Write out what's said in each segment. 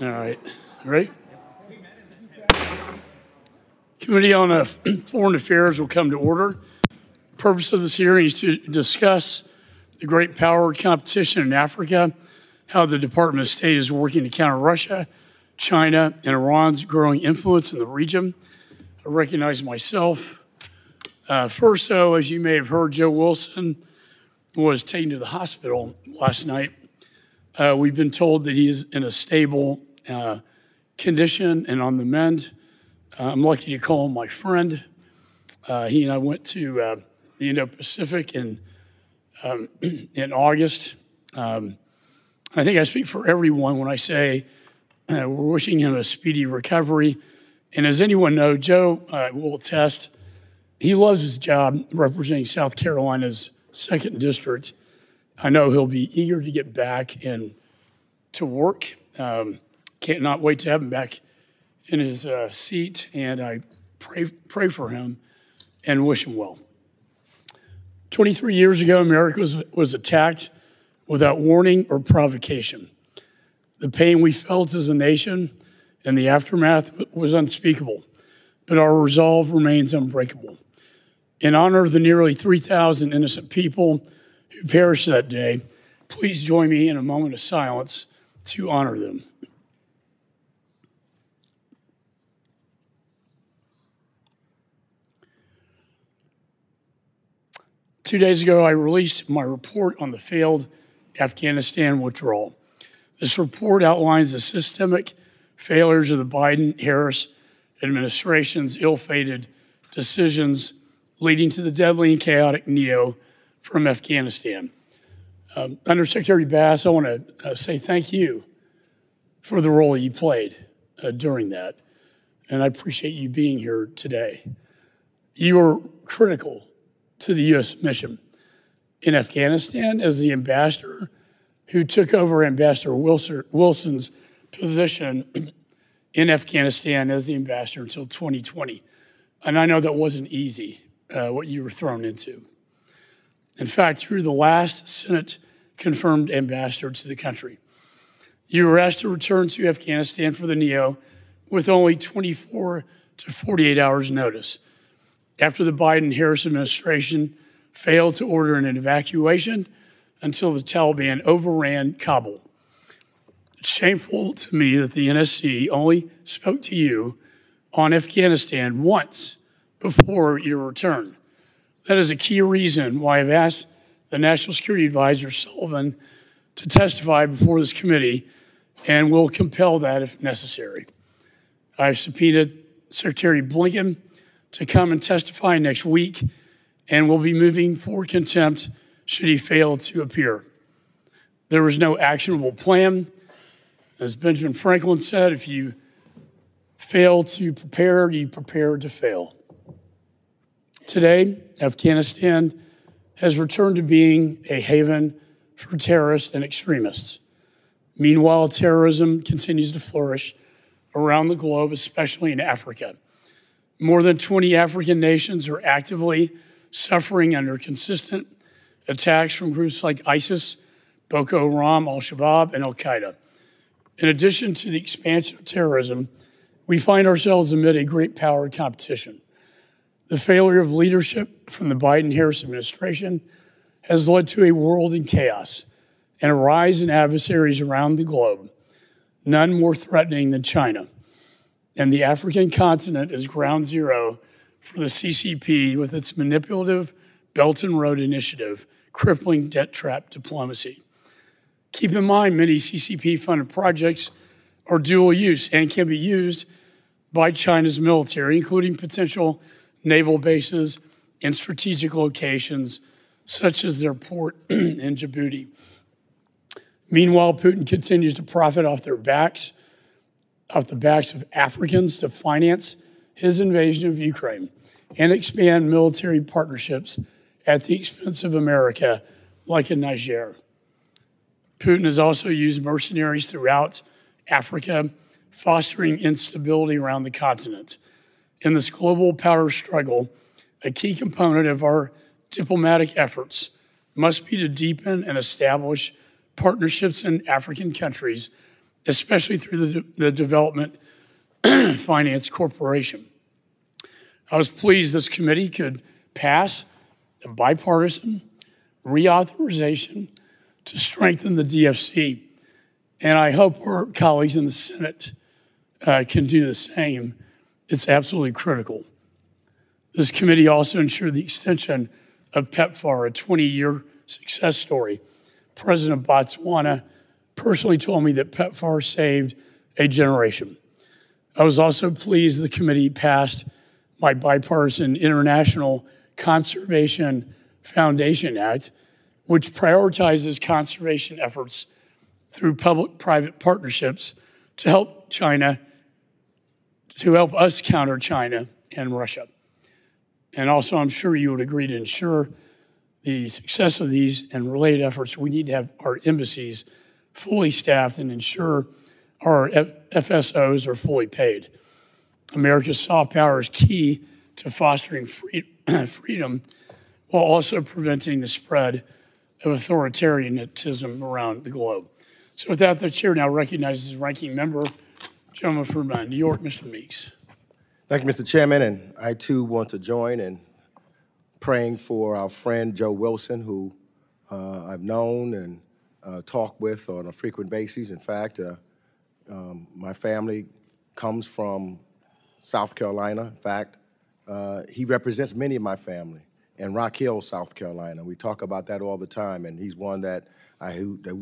All right. Ready? Committee on Foreign Affairs will come to order. The purpose of this hearing is to discuss the great power competition in Africa, how the Department of State is working to counter Russia, China, and Iran's growing influence in the region. I recognize myself. First, though, as you may have heard, Joe Wilson was taken to the hospital last night. We've been told that he is in a stable condition and on the mend. I'm lucky to call him my friend. He and I went to the Indo-Pacific in August. I think I speak for everyone when I say we're wishing him a speedy recovery. And as anyone knows, Joe will attest, he loves his job representing South Carolina's 2nd District. I know he'll be eager to get back and to work. Can't not wait to have him back in his seat, and I pray for him and wish him well. 23 years ago, America was attacked without warning or provocation. The pain we felt as a nation and the aftermath was unspeakable, but our resolve remains unbreakable. In honor of the nearly 3,000 innocent people who perished that day, please join me in a moment of silence to honor them. Two days ago, I released my report on the failed Afghanistan withdrawal. This report outlines the systemic failures of the Biden-Harris administration's ill-fated decisions leading to the deadly and chaotic neo from Afghanistan. Undersecretary Bass, I want to say thank you for the role you played during that, and I appreciate you being here today. You were critical to the U.S. mission in Afghanistan as the ambassador who took over Ambassador Wilson's position in Afghanistan as the ambassador until 2020. And I know that wasn't easy, what you were thrown into. In fact, you were the last Senate-confirmed ambassador to the country. You were asked to return to Afghanistan for the NEO with only 24 to 48 hours notice after the Biden-Harris administration failed to order an evacuation until the Taliban overran Kabul. It's shameful to me that the NSC only spoke to you on Afghanistan once before your return. That is a key reason why I've asked the National Security Advisor, Sullivan, to testify before this committee and will compel that if necessary. I've subpoenaed Secretary Blinken to come and testify next week and will be moving for contempt should he fail to appear. There was no actionable plan. As Benjamin Franklin said, if you fail to prepare, you prepare to fail. Today, Afghanistan has returned to being a haven for terrorists and extremists. Meanwhile, terrorism continues to flourish around the globe, especially in Africa. More than 20 African nations are actively suffering under consistent attacks from groups like ISIS, Boko Haram, Al-Shabaab, and Al-Qaeda. In addition to the expansion of terrorism, we find ourselves amid a great power competition. The failure of leadership from the Biden-Harris administration has led to a world in chaos and a rise in adversaries around the globe, none more threatening than China. And the African continent is ground zero for the CCP with its manipulative Belt and Road Initiative, crippling debt trap diplomacy. Keep in mind, many CCP-funded projects are dual use and can be used by China's military, including potential naval bases in strategic locations, such as their port in Djibouti. Meanwhile, Putin continues to profit off the backs of Africans to finance his invasion of Ukraine and expand military partnerships at the expense of America, like in Niger. Putin has also used mercenaries throughout Africa, fostering instability around the continent. In this global power struggle, a key component of our diplomatic efforts must be to deepen and establish partnerships in African countries especially through the Development Finance Corporation. I was pleased this committee could pass a bipartisan reauthorization to strengthen the DFC, and I hope our colleagues in the Senate can do the same. It's absolutely critical. This committee also ensured the extension of PEPFAR, a 20-year success story. President of Botswana personally told me that PEPFAR saved a generation. I was also pleased the committee passed my bipartisan International Conservation Foundation Act, which prioritizes conservation efforts through public-private partnerships to help us counter China and Russia. And also, I'm sure you would agree to ensure the success of these and related efforts, we need to have our embassies fully staffed and ensure our FSOs are fully paid. America's soft power is key to fostering freedom while also preventing the spread of authoritarianism around the globe. So with that, the chair now recognizes the ranking member, gentleman from New York, Mr. Meeks. Thank you, Mr. Chairman, and I too want to join in praying for our friend Joe Wilson, who I've known and talked with on a frequent basis. In fact, my family comes from South Carolina. In fact, he represents many of my family in Rock Hill, South Carolina. We talk about that all the time, and he's one that I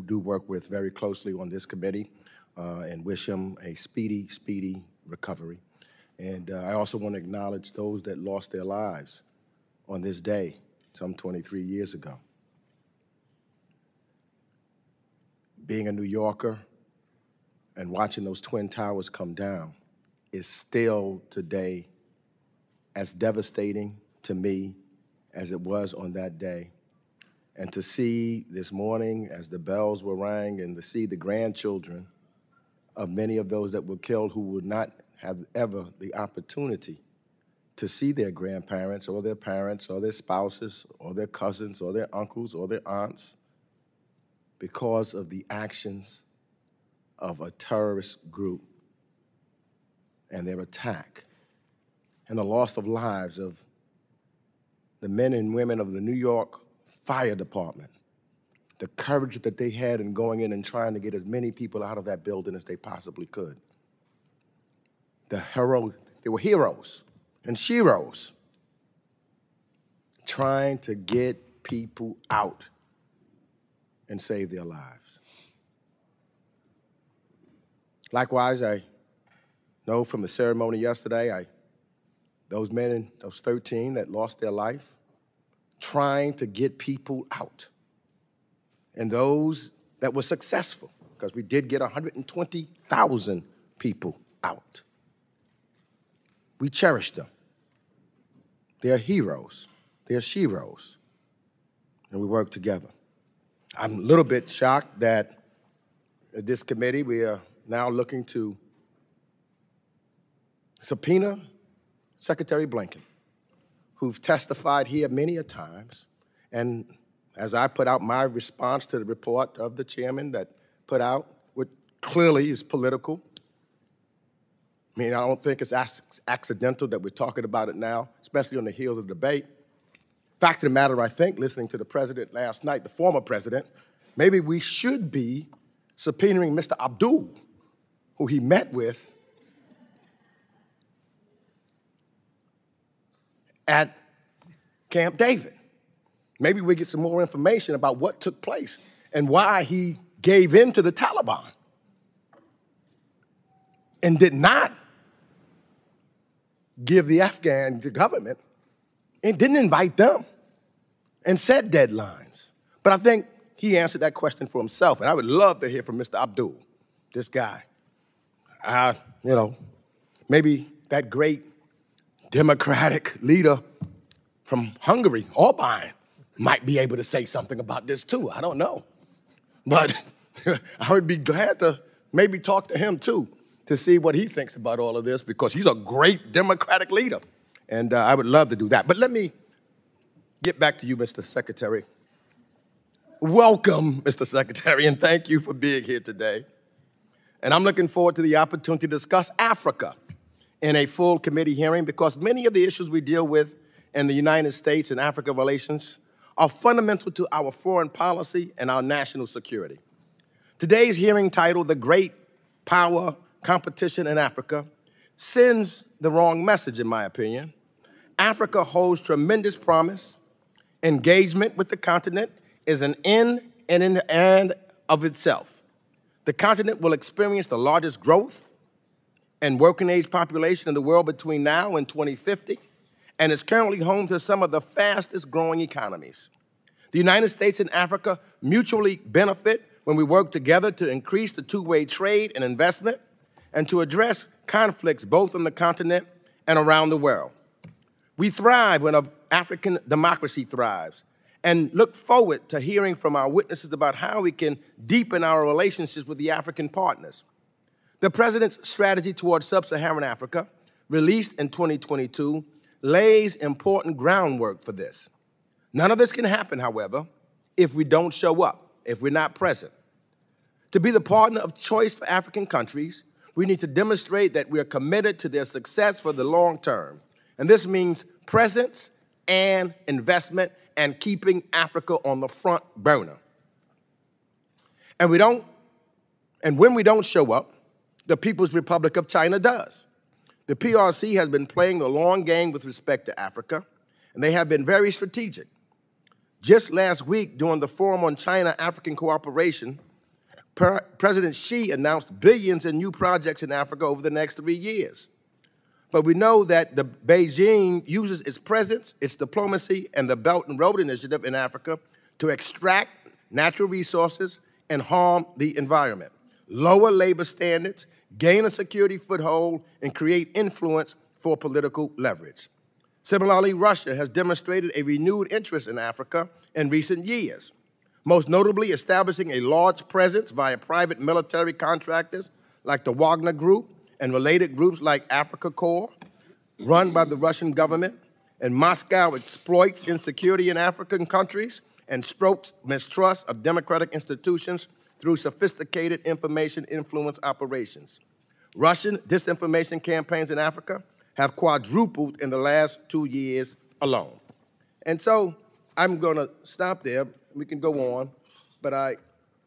do work with very closely on this committee and wish him a speedy, speedy recovery. And I also want to acknowledge those that lost their lives on this day, some 23 years ago. Being a New Yorker and watching those Twin Towers come down is still today as devastating to me as it was on that day. And to see this morning as the bells were rang and to see the grandchildren of many of those that were killed who would not have ever the opportunity to see their grandparents or their parents or their spouses or their cousins or their uncles or their aunts because of the actions of a terrorist group and their attack, and the loss of lives of the men and women of the New York Fire Department, the courage that they had in going in and trying to get as many people out of that building as they possibly could. They were heroes and sheroes trying to get people out and save their lives. Likewise, I know from the ceremony yesterday, those men, those 13 that lost their life, trying to get people out. And those that were successful, because we did get 120,000 people out. We cherish them. They're heroes. They're sheroes. And we work together. I'm a little bit shocked that at this committee we are now looking to subpoena Secretary Blinken, who've testified here many a times. And as I put out my response to the report of the chairman that put out, what clearly is political. I mean, I don't think it's accidental that we're talking about it now, especially on the heels of the debate. Fact of the matter, I think, listening to the president last night, the former president, maybe we should be subpoenaing Mr. Abdul, who he met with at Camp David. Maybe we get some more information about what took place and why he gave in to the Taliban and did not give the Afghan government and didn't invite them and set deadlines. But I think he answered that question for himself, and I would love to hear from Mr. Abdul, this guy. Maybe that great democratic leader from Hungary, Orban, might be able to say something about this too. I don't know. But I would be glad to maybe talk to him too to see what he thinks about all of this, because he's a great democratic leader. And I would love to do that. But let me get back to you, Mr. Secretary. Welcome, Mr. Secretary, and thank you for being here today. And I'm looking forward to the opportunity to discuss Africa in a full committee hearing because many of the issues we deal with in the United States and Africa relations are fundamental to our foreign policy and our national security. Today's hearing, titled "The Great Power Competition in Africa," sends the wrong message, in my opinion. Africa holds tremendous promise. Engagement with the continent is an end and of itself. The continent will experience the largest growth and working-age population in the world between now and 2050, and is currently home to some of the fastest-growing economies. The United States and Africa mutually benefit when we work together to increase the two-way trade and investment and to address conflicts both on the continent and around the world. We thrive when an African democracy thrives, and look forward to hearing from our witnesses about how we can deepen our relationships with the African partners. The President's strategy towards sub-Saharan Africa, released in 2022, lays important groundwork for this. None of this can happen, however, if we don't show up, if we're not present. To be the partner of choice for African countries, we need to demonstrate that we are committed to their success for the long term. And this means presence and investment and keeping Africa on the front burner. And when we don't show up, the People's Republic of China does. The PRC has been playing the long game with respect to Africa, and they have been very strategic. Just last week, during the Forum on China-African Cooperation, President Xi announced billions in new projects in Africa over the next 3 years. But we know that Beijing uses its presence, its diplomacy, and the Belt and Road Initiative in Africa to extract natural resources and harm the environment, lower labor standards, gain a security foothold, and create influence for political leverage. Similarly, Russia has demonstrated a renewed interest in Africa in recent years, most notably establishing a large presence via private military contractors like the Wagner Group and related groups like Africa Corps, run by the Russian government. And Moscow exploits insecurity in African countries and strokes mistrust of democratic institutions through sophisticated information influence operations. Russian disinformation campaigns in Africa have quadrupled in the last 2 years alone. And so I'm going to stop there. We can go on, but I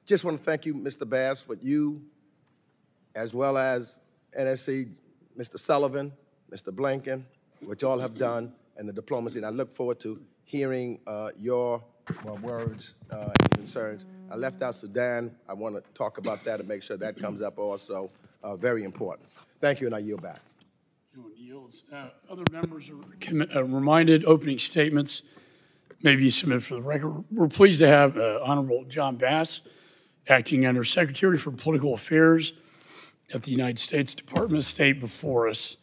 just want to thank you, Mr. Bass, for you, as well as NSC, Mr. Sullivan, Mr. Blinken, what y'all have done, and the diplomacy. And I look forward to hearing your words and concerns. I left out Sudan. I want to talk about that and make sure that comes up also. Very important. Thank you, and I yield back. Other members are reminded opening statements may be submitted for the record. We're pleased to have Honorable John Bass, Acting Under Secretary for Political Affairs at the United States Department of State, before us.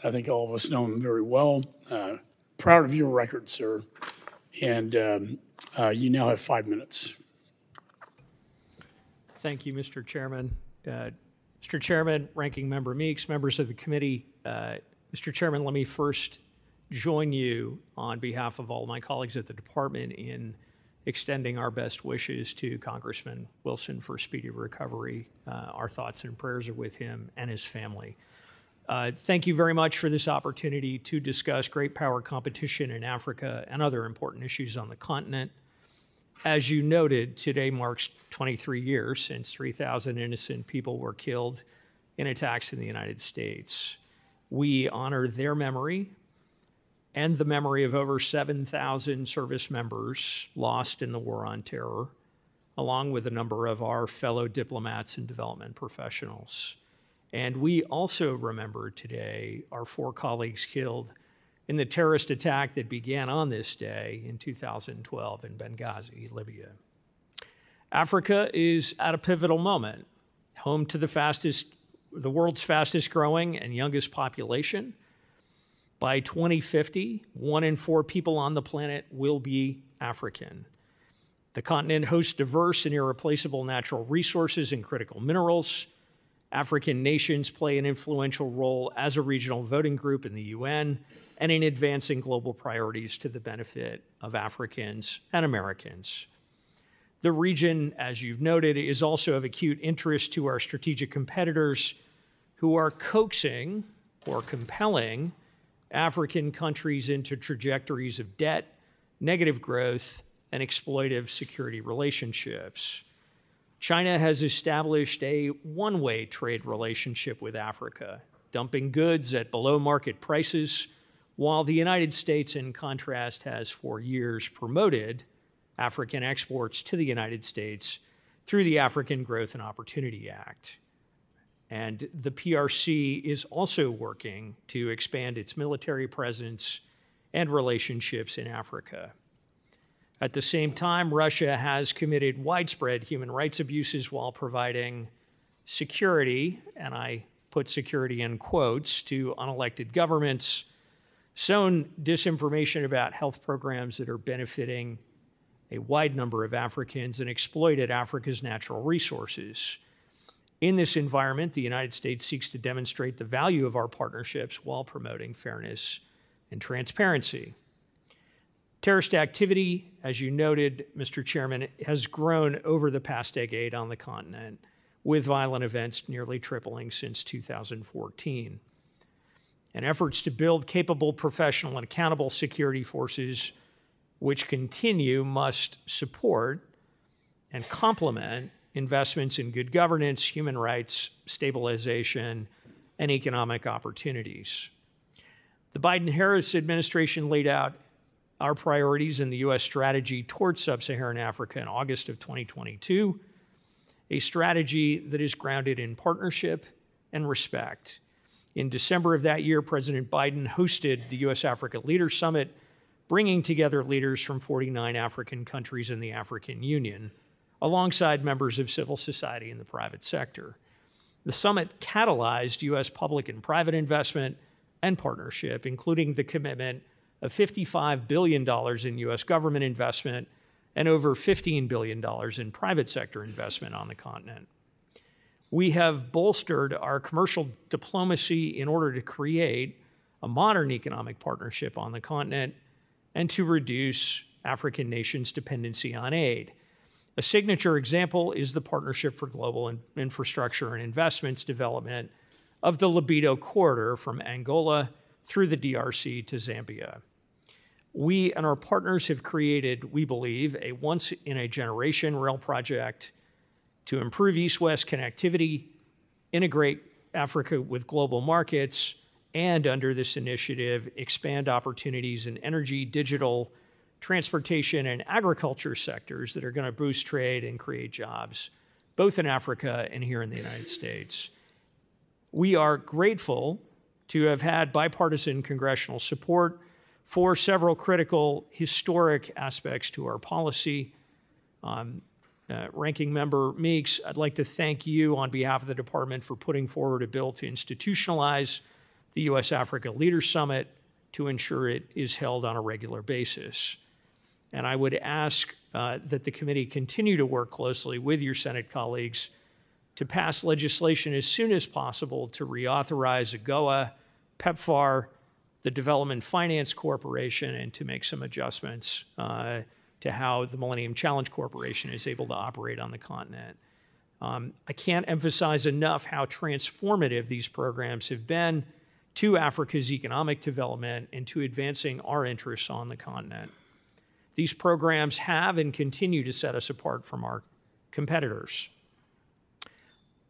I think all of us know him very well. Proud of your record, sir. And you now have 5 minutes. Thank you, Mr. Chairman. Mr. Chairman, Ranking Member Meeks, members of the committee, Mr. Chairman, let me first join you on behalf of all my colleagues at the department in extending our best wishes to Congressman Wilson for speedy recovery. Our thoughts and prayers are with him and his family. Thank you very much for this opportunity to discuss great power competition in Africa and other important issues on the continent. As you noted, today marks 23 years since 3,000 innocent people were killed in attacks in the United States. We honor their memory and the memory of over 7,000 service members lost in the war on terror, along with a number of our fellow diplomats and development professionals. And we also remember today our 4 colleagues killed in the terrorist attack that began on this day in 2012 in Benghazi, Libya. Africa is at a pivotal moment, home to the world's fastest growing and youngest population. By 2050, 1 in 4 people on the planet will be African. The continent hosts diverse and irreplaceable natural resources and critical minerals. African nations play an influential role as a regional voting group in the UN and in advancing global priorities to the benefit of Africans and Americans. The region, as you've noted, is also of acute interest to our strategic competitors who are coaxing or compelling African countries into trajectories of debt, negative growth, and exploitive security relationships. China has established a one-way trade relationship with Africa, dumping goods at below-market prices, while the United States, in contrast, has for years promoted African exports to the United States through the African Growth and Opportunity Act. And the PRC is also working to expand its military presence and relationships in Africa. At the same time, Russia has committed widespread human rights abuses while providing security, and I put security in quotes, to unelected governments, sown disinformation about health programs that are benefiting a wide number of Africans, and exploited Africa's natural resources. In this environment, the United States seeks to demonstrate the value of our partnerships while promoting fairness and transparency. Terrorist activity, as you noted, Mr. Chairman, has grown over the past decade on the continent, with violent events nearly tripling since 2014. And efforts to build capable, professional, and accountable security forces which continue must support and complement investments in good governance, human rights, stabilization, and economic opportunities. The Biden-Harris administration laid out our priorities in the U.S. strategy towards sub-Saharan Africa in August of 2022, a strategy that is grounded in partnership and respect. In December of that year, President Biden hosted the U.S.-Africa Leaders Summit, bringing together leaders from 49 African countries in the African Union, alongside members of civil society and the private sector. The summit catalyzed U.S. public and private investment and partnership, including the commitment of $55 billion in U.S. government investment and over $15 billion in private sector investment on the continent. We have bolstered our commercial diplomacy in order to create a modern economic partnership on the continent and to reduce African nations' dependency on aid. A signature example is the Partnership for Global Infrastructure and Investments Development of the Libido Corridor from Angola through the DRC to Zambia. We and our partners have created, we believe, a once-in-a-generation rail project to improve east-west connectivity, integrate Africa with global markets, and under this initiative, expand opportunities in energy, digital, transportation, and agriculture sectors that are going to boost trade and create jobs, both in Africa and here in the United States. We are grateful to have had bipartisan congressional support for several critical historic aspects to our policy. Ranking Member Meeks, I'd like to thank you on behalf of the Department for putting forward a bill to institutionalize the U.S.-Africa Leaders Summit to ensure it is held on a regular basis. And I would ask that the committee continue to work closely with your Senate colleagues to pass legislation as soon as possible to reauthorize AGOA, PEPFAR, the Development Finance Corporation, and to make some adjustments to how the Millennium Challenge Corporation is able to operate on the continent. I can't emphasize enough how transformative these programs have been to Africa's economic development and to advancing our interests on the continent. These programs have and continue to set us apart from our competitors.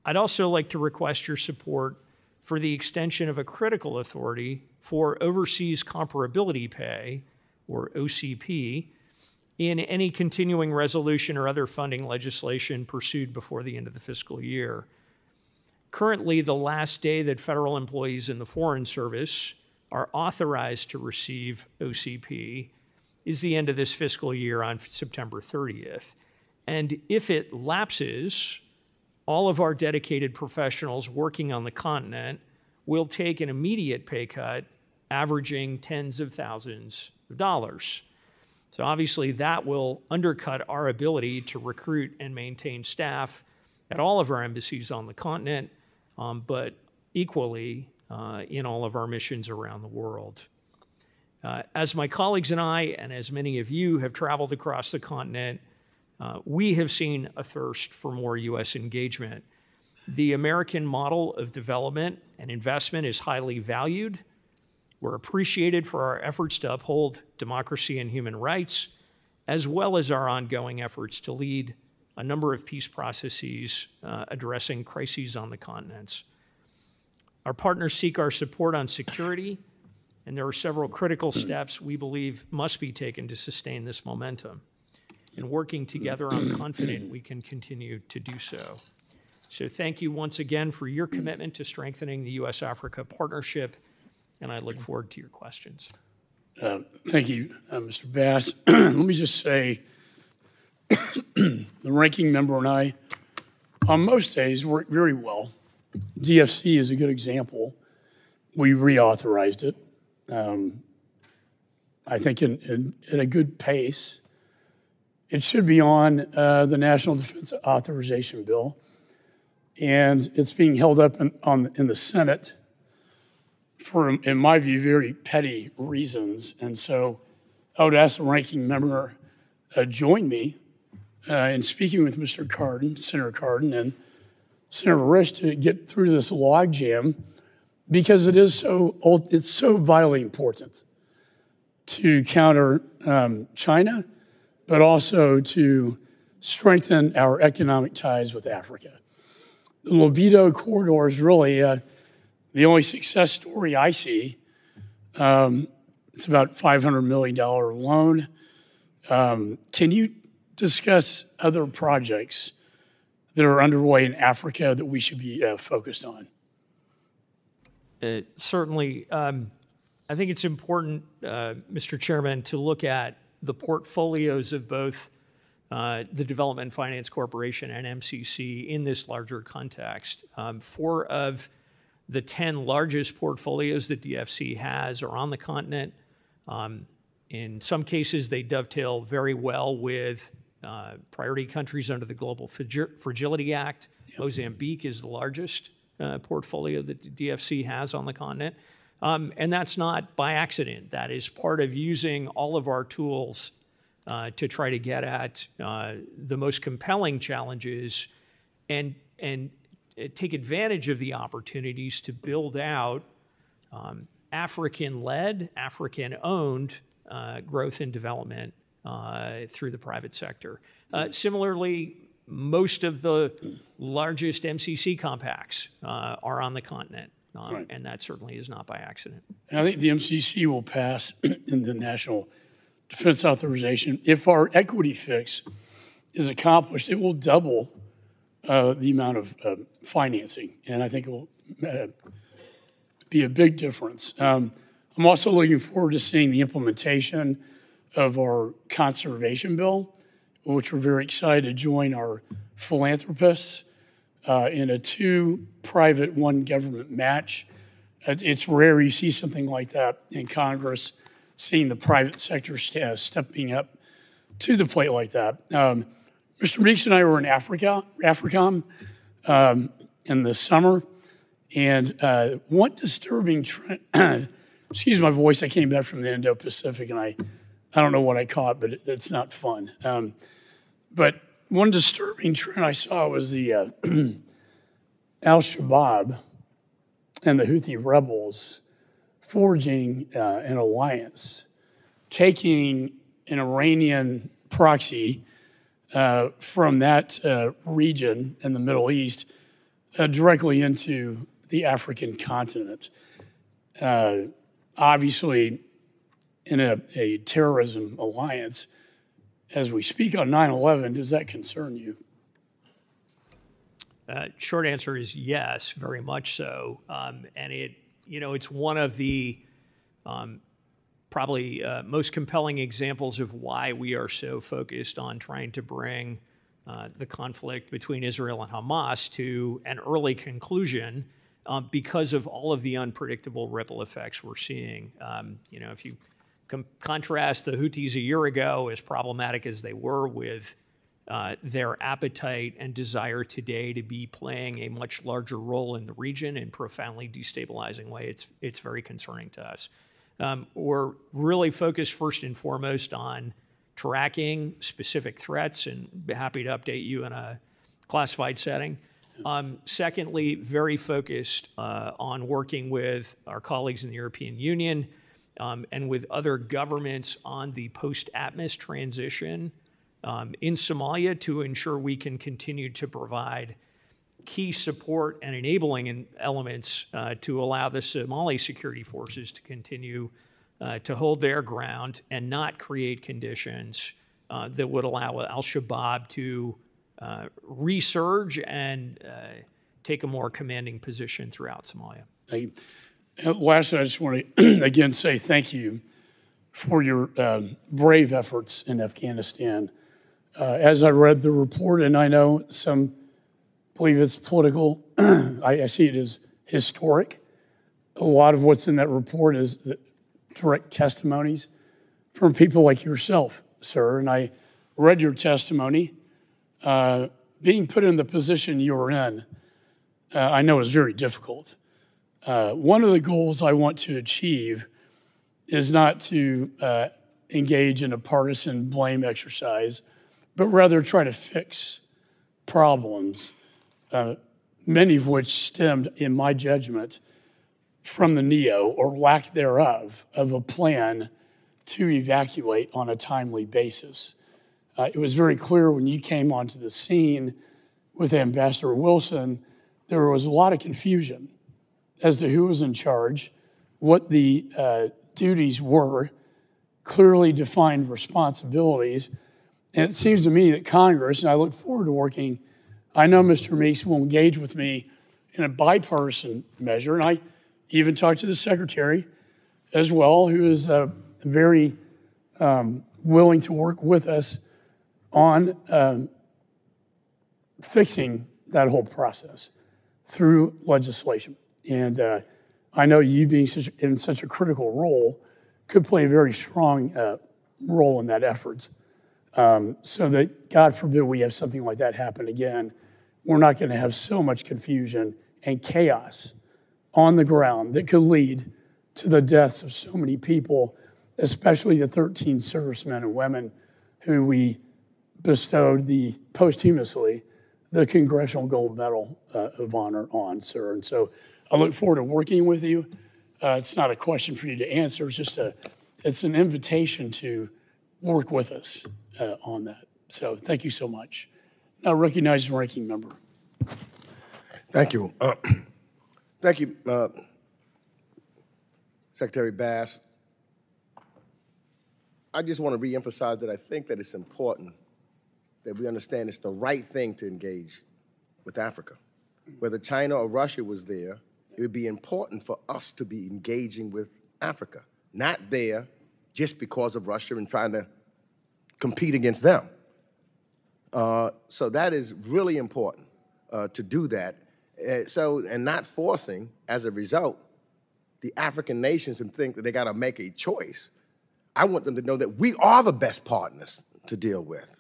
I'd also like to request your support for the extension of a critical authority for overseas comparability pay, or OCP, in any continuing resolution or other funding legislation pursued before the end of the fiscal year. Currently, the last day that federal employees in the Foreign Service are authorized to receive OCP is the end of this fiscal year on September 30th. And if it lapses, all of our dedicated professionals working on the continent will take an immediate pay cut, averaging tens of thousands of dollars. So obviously that will undercut our ability to recruit and maintain staff at all of our embassies on the continent, but equally in all of our missions around the world. As my colleagues and I, and as many of you have traveled across the continent, we have seen a thirst for more U.S. engagement. The American model of development and investment is highly valued. We're appreciated for our efforts to uphold democracy and human rights, as well as our ongoing efforts to lead a number of peace processes addressing crises on the continents. Our partners seek our support on security, and there are several critical steps we believe must be taken to sustain this momentum. And working together, I'm confident we can continue to do so. So thank you once again for your commitment to strengthening the U.S.-Africa partnership, and I look forward to your questions. Thank you, Mr. Bass. Let me just say, the ranking member and I, on most days, work very well. DFC is a good example. We reauthorized it, I think at a good pace. It should be on the National Defense Authorization Bill, and it's being held up in the Senate for, in my view, very petty reasons. And so I would ask the ranking member join me in speaking with Mr. Cardin, Senator Cardin, and Senator Risch to get through this logjam, because it's so vitally important to counter China, but also to strengthen our economic ties with Africa. The Libido corridor is really the only success story I see. It's about $500 million loan. Can you discuss other projects that are underway in Africa that we should be focused on? Certainly. I think it's important, Mr. Chairman, to look at the portfolios of both the Development Finance Corporation and MCC in this larger context. 4 of the 10 largest portfolios that DFC has are on the continent. In some cases, they dovetail very well with priority countries under the Global Fragility Act. Yep. Mozambique is the largest portfolio that the DFC has on the continent. And that's not by accident. That is part of using all of our tools to try to get at the most compelling challenges and take advantage of the opportunities to build out African-led, African-owned growth and development through the private sector. Similarly, most of the largest MCC compacts are on the continent, right. And that certainly is not by accident. And I think the MCC will pass in the National Defense Authorization. If our equity fix is accomplished, it will double the amount of financing, and I think it will be a big difference. I'm also looking forward to seeing the implementation of our conservation bill, which we're very excited to join our philanthropists in a 2 private, 1 government match. It's rare you see something like that in Congress, seeing the private sector stepping up to the plate like that. Mr. Meeks and I were in AFRICOM in the summer, and one disturbing trend, excuse my voice, I came back from the Indo-Pacific, and I don't know what I caught, but it's not fun. But one disturbing trend I saw was the Al-Shabaab and the Houthi rebels forging an alliance, taking an Iranian proxy from that region in the Middle East directly into the African continent. Obviously, in a terrorism alliance, as we speak on 9/11, does that concern you? Short answer is yes, very much so. And it's one of the probably most compelling examples of why we are so focused on trying to bring the conflict between Israel and Hamas to an early conclusion because of all of the unpredictable ripple effects we're seeing. If you contrast the Houthis a year ago, as problematic as they were, with their appetite and desire today to be playing a much larger role in the region in profoundly destabilizing way, it's very concerning to us. We're really focused first and foremost on tracking specific threats, and be happy to update you in a classified setting. Secondly, very focused on working with our colleagues in the European Union and with other governments on the post-ATMIS transition in Somalia to ensure we can continue to provide key support and enabling elements to allow the Somali security forces to continue to hold their ground and not create conditions that would allow al-Shabaab to resurge and take a more commanding position throughout Somalia. Thank you. Lastly, I just want to again say thank you for your brave efforts in Afghanistan. As I read the report, and I know some believe it's political, I see it as historic. A lot of what's in that report is the direct testimonies from people like yourself, sir. And I read your testimony. Being put in the position you were in, I know is very difficult. One of the goals I want to achieve is not to engage in a partisan blame exercise, but rather try to fix problems, many of which stemmed, in my judgment, from the NEO or lack thereof of a plan to evacuate on a timely basis. It was very clear when you came onto the scene with Ambassador Wilson, there was a lot of confusion as to who was in charge, what the duties were, clearly defined responsibilities. And it seems to me that Congress, and I look forward to working, I know Mr. Meeks will engage with me in a bipartisan measure, and I even talked to the Secretary as well, who is very willing to work with us on fixing that whole process through legislation. And I know you being in such a critical role could play a very strong role in that effort. So that, God forbid, we have something like that happen again. We're not going to have so much confusion and chaos on the ground that could lead to the deaths of so many people, especially the 13 servicemen and women who we bestowed posthumously the Congressional Gold Medal of Honor on, sir. And so I look forward to working with you. It's not a question for you to answer. It's an invitation to work with us on that. So thank you so much. Now recognize the ranking member. Thank you. Thank you, Secretary Bass. I just want to reemphasize that I think that it's important that we understand it's the right thing to engage with Africa. Whether China or Russia was there, it would be important for us to be engaging with Africa, not there just because of Russia and trying to compete against them. So that is really important to do that. And not forcing, as a result, the African nations and think that they got to make a choice. I want them to know that we are the best partners to deal with.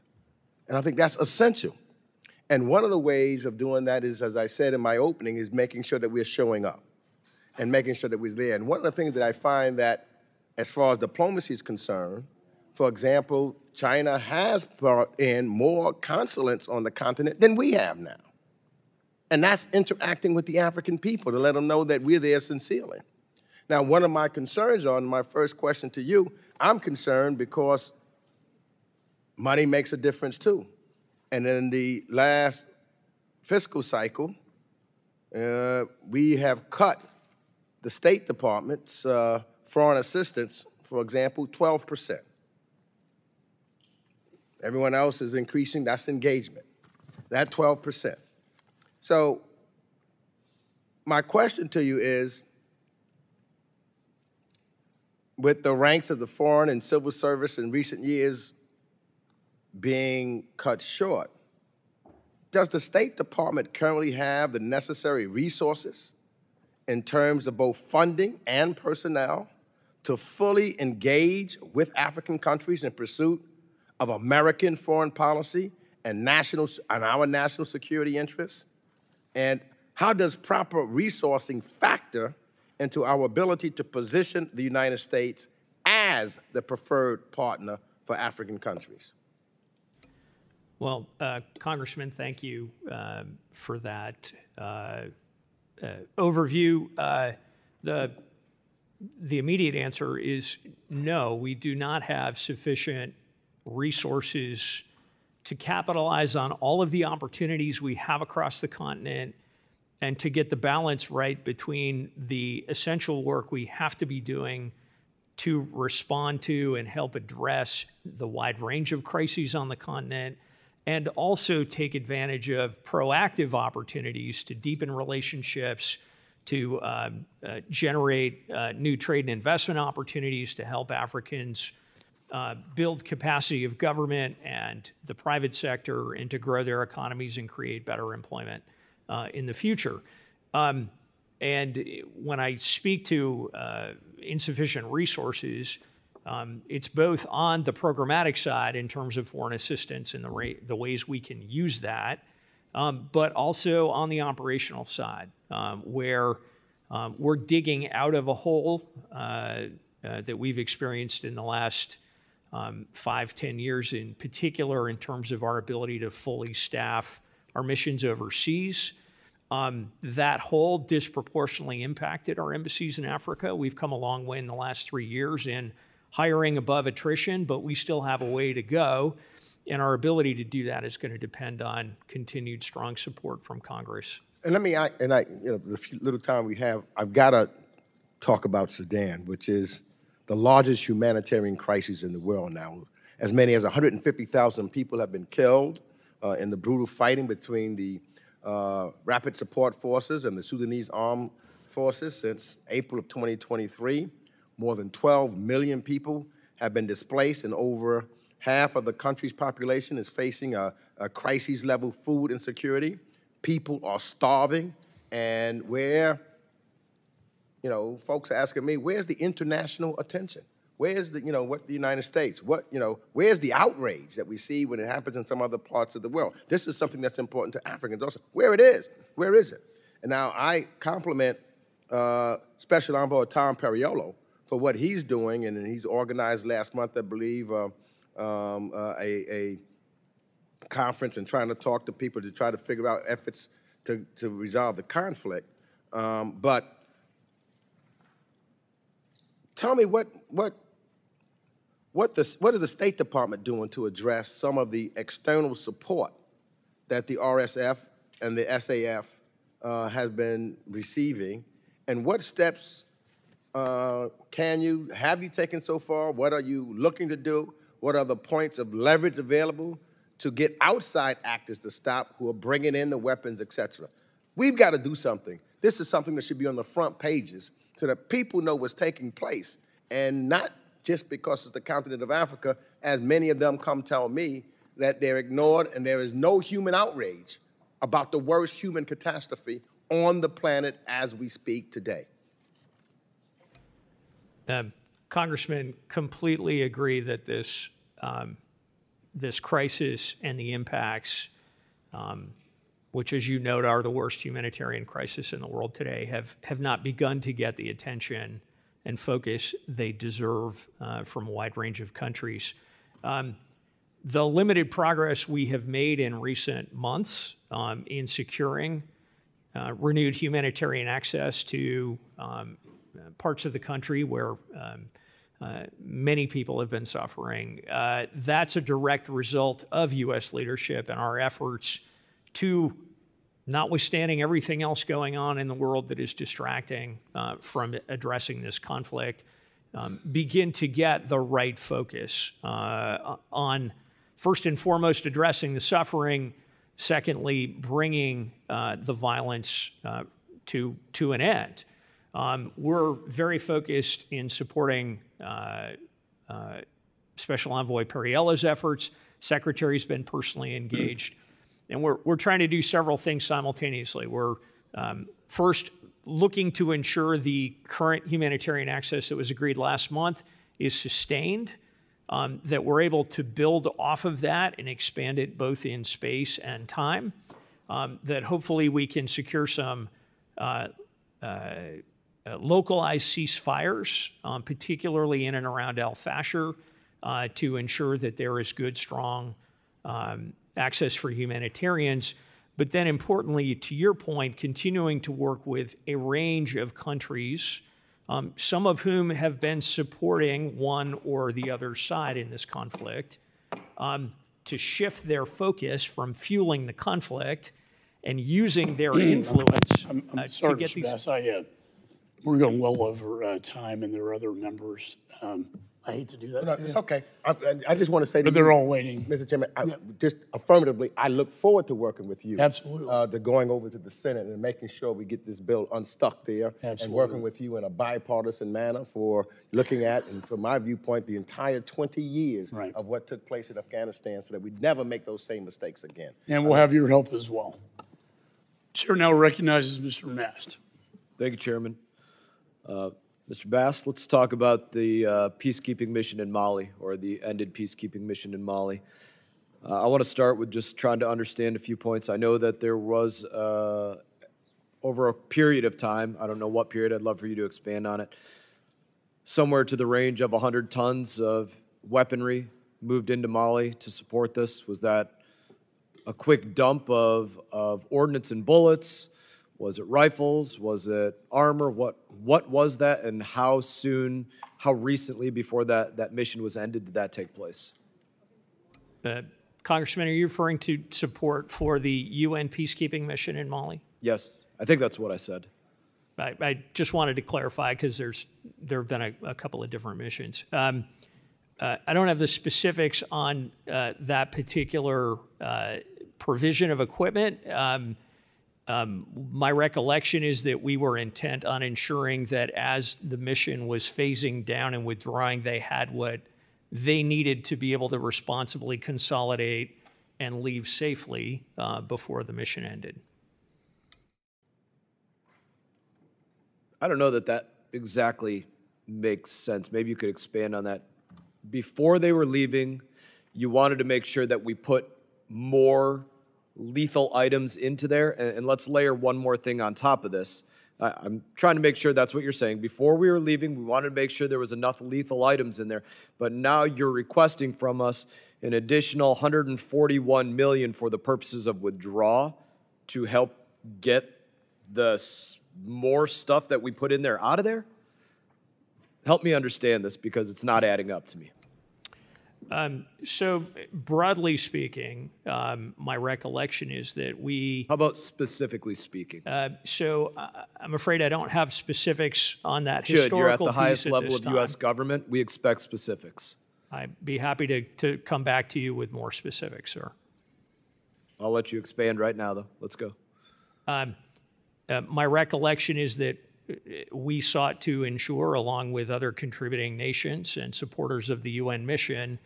And I think that's essential. And one of the ways of doing that is, as I said in my opening, is making sure that we're showing up and making sure that we're there. And one of the things that I find that, as far as diplomacy is concerned, for example, China has brought in more consulates on the continent than we have now. And that's interacting with the African people to let them know that we're there sincerely. Now, one of my concerns on my first question to you, I'm concerned because money makes a difference too. And in the last fiscal cycle, we have cut the State Department's foreign assistance, for example, 12%. Everyone else is increasing, that's engagement, that 12%. So my question to you is, with the ranks of the foreign and civil service in recent years being cut short, does the State Department currently have the necessary resources in terms of both funding and personnel to fully engage with African countries in pursuit of American foreign policy and our national security interests? And how does proper resourcing factor into our ability to position the United States as the preferred partner for African countries. Well, Congressman, thank you for that overview. The immediate answer is no, we do not have sufficient resources to capitalize on all of the opportunities we have across the continent and to get the balance right between the essential work we have to be doing to respond to and help address the wide range of crises on the continent, and also take advantage of proactive opportunities to deepen relationships, to generate new trade and investment opportunities to help Africans build capacity of government and the private sector, and to grow their economies and create better employment in the future. And when I speak to insufficient resources, it's both on the programmatic side in terms of foreign assistance and the ways we can use that, but also on the operational side, where we're digging out of a hole that we've experienced in the last 5-10 years, in particular in terms of our ability to fully staff our missions overseas. That hole disproportionately impacted our embassies in Africa. We've come a long way in the last 3 years in hiring above attrition, but we still have a way to go. And our ability to do that is going to depend on continued strong support from Congress. And the few little time we have, I've got to talk about Sudan, which is the largest humanitarian crisis in the world now. As many as 150,000 people have been killed in the brutal fighting between the Rapid Support Forces and the Sudanese Armed Forces since April of 2023. More than 12 million people have been displaced, and over half of the country's population is facing a crisis-level food insecurity. People are starving, and folks are asking me, where's the international attention? Where's the United States? Where's the outrage that we see when it happens in some other parts of the world? This is something that's important to Africans also. Where is it? And now I compliment Special Envoy Tom Perriello for what he's doing, and he's organized last month, I believe, a conference and trying to talk to people to try to figure out efforts to resolve the conflict. But tell me what is the State Department doing to address some of the external support that the RSF and the SAF has been receiving, and what steps have you taken so far? What are you looking to do? What are the points of leverage available to get outside actors to stop who are bringing in the weapons, et cetera? We've got to do something. This is something that should be on the front pages so that people know what's taking place, and not just because it's the continent of Africa, as many of them come tell me that they're ignored and there is no human outrage about the worst human catastrophe on the planet as we speak today. Congressman, completely agree that this crisis and the impacts, which, as you note, are the worst humanitarian crisis in the world today, have not begun to get the attention and focus they deserve from a wide range of countries. The limited progress we have made in recent months in securing renewed humanitarian access to parts of the country where many people have been suffering, that's a direct result of U.S. leadership and our efforts to, notwithstanding everything else going on in the world that is distracting from addressing this conflict, begin to get the right focus on, first and foremost, addressing the suffering, secondly, bringing the violence to an end. We're very focused in supporting Special Envoy Perriello's efforts. Secretary's been personally engaged. And we're trying to do several things simultaneously. We're first looking to ensure the current humanitarian access that was agreed last month is sustained, that we're able to build off of that and expand it both in space and time, that hopefully we can secure some localized ceasefires, particularly in and around El Fasher, to ensure that there is good, strong access for humanitarians. But then importantly, to your point, continuing to work with a range of countries, some of whom have been supporting one or the other side in this conflict, to shift their focus from fueling the conflict and using their influence I'm sorry, to get Mr. these. Bass, we're going well over time, and there are other members. I hate to do that No, to it's you, okay. I just want to say to but they're you, all waiting. Mr. Chairman, just affirmatively, I look forward to working with you. Absolutely. To going over to the Senate and making sure we get this bill unstuck there. Absolutely. And working with you in a bipartisan manner for looking at, and from my viewpoint, the entire 20 years Right. of what took place in Afghanistan so that we never make those same mistakes again. And we'll have your help as well. Chair now recognizes Mr. Mast. Thank you, Chairman. Mr. Bass, let's talk about the peacekeeping mission in Mali, or the ended peacekeeping mission in Mali. I want to start with just trying to understand a few points. I know that there was, over a period of time, I don't know what period, I'd love for you to expand on it, somewhere to the range of 100 tons of weaponry moved into Mali to support this. Was that a quick dump of ordnance and bullets? Was it rifles? Was it armor? What was that, and how soon, how recently before that mission was ended did that take place? Congressman, are you referring to support for the UN peacekeeping mission in Mali? Yes, I think that's what I said. I just wanted to clarify because there have been a couple of different missions. I don't have the specifics on that particular provision of equipment. My recollection is that we were intent on ensuring that as the mission was phasing down and withdrawing, they had what they needed to be able to responsibly consolidate and leave safely before the mission ended. I don't know that that exactly makes sense. Maybe you could expand on that. Before they were leaving, you wanted to make sure that we put more lethal items into there, and let's layer one more thing on top of this. I'm trying to make sure that's what you're saying. Before we were leaving, we wanted to make sure there was enough lethal items in there, but now you're requesting from us an additional $141 million for the purposes of withdrawal to help get the more stuff that we put in there out of there? Help me understand this, because it's not adding up to me. So broadly speaking, my recollection is that we... How about specifically speaking? So I'm afraid I don't have specifics on that You're at historical the piece highest at level this of time. U.S. government. We expect specifics. I'd be happy to come back to you with more specifics, sir. I'll let you expand right now, though. Let's go. My recollection is that we sought to ensure, along with other contributing nations and supporters of the UN mission,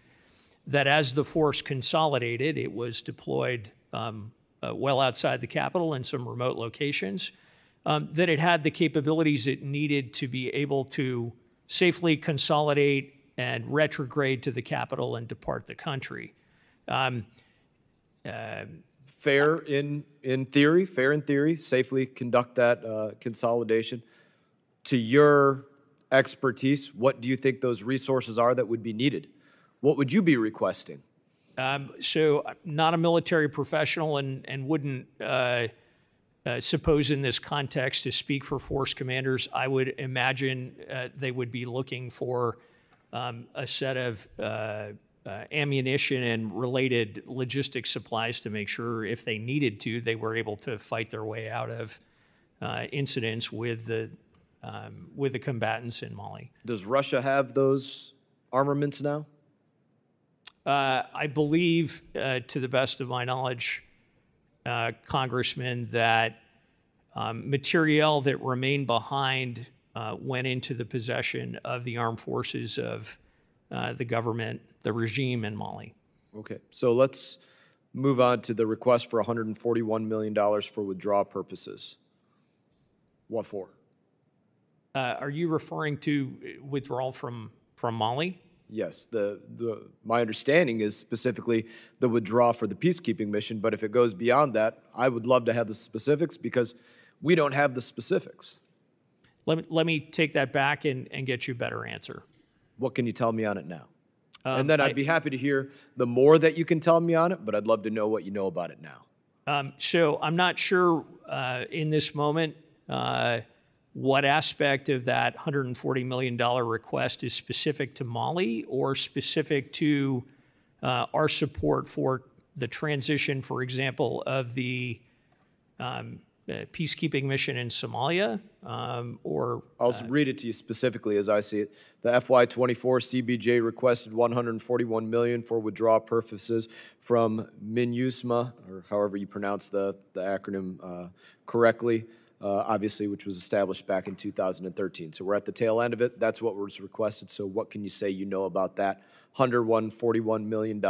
that as the force consolidated, it was deployed well outside the capital in some remote locations, that it had the capabilities it needed to be able to safely consolidate and retrograde to the capital and depart the country. Fair in theory, safely conduct that consolidation. To your expertise, what do you think those resources are that would be needed? What would you be requesting? So I'm not a military professional and wouldn't suppose in this context to speak for force commanders. I would imagine they would be looking for a set of ammunition and related logistic supplies to make sure if they needed to, they were able to fight their way out of incidents with the combatants in Mali. Does Russia have those armaments now? I believe, to the best of my knowledge, Congressman, that materiel that remained behind went into the possession of the armed forces of the government, the regime in Mali. Okay, so let's move on to the request for $141 million for withdrawal purposes. What for? Are you referring to withdrawal from Mali? Yes, my understanding is specifically the withdrawal for the peacekeeping mission, but if it goes beyond that, I would love to have the specifics because we don't have the specifics. Let me take that back and get you a better answer. What can you tell me on it now? And then I'd be happy to hear the more that you can tell me on it, but I'd love to know what you know about it now. So I'm not sure in this moment what aspect of that $140 million request is specific to Mali or specific to our support for the transition, for example, of the peacekeeping mission in Somalia, or... I'll read it to you specifically as I see it. The FY24 CBJ requested $141 million for withdrawal purposes from MINUSMA, or however you pronounce the acronym correctly, obviously, which was established back in 2013. So we're at the tail end of it. That's what was requested. So what can you say you know about that $141 million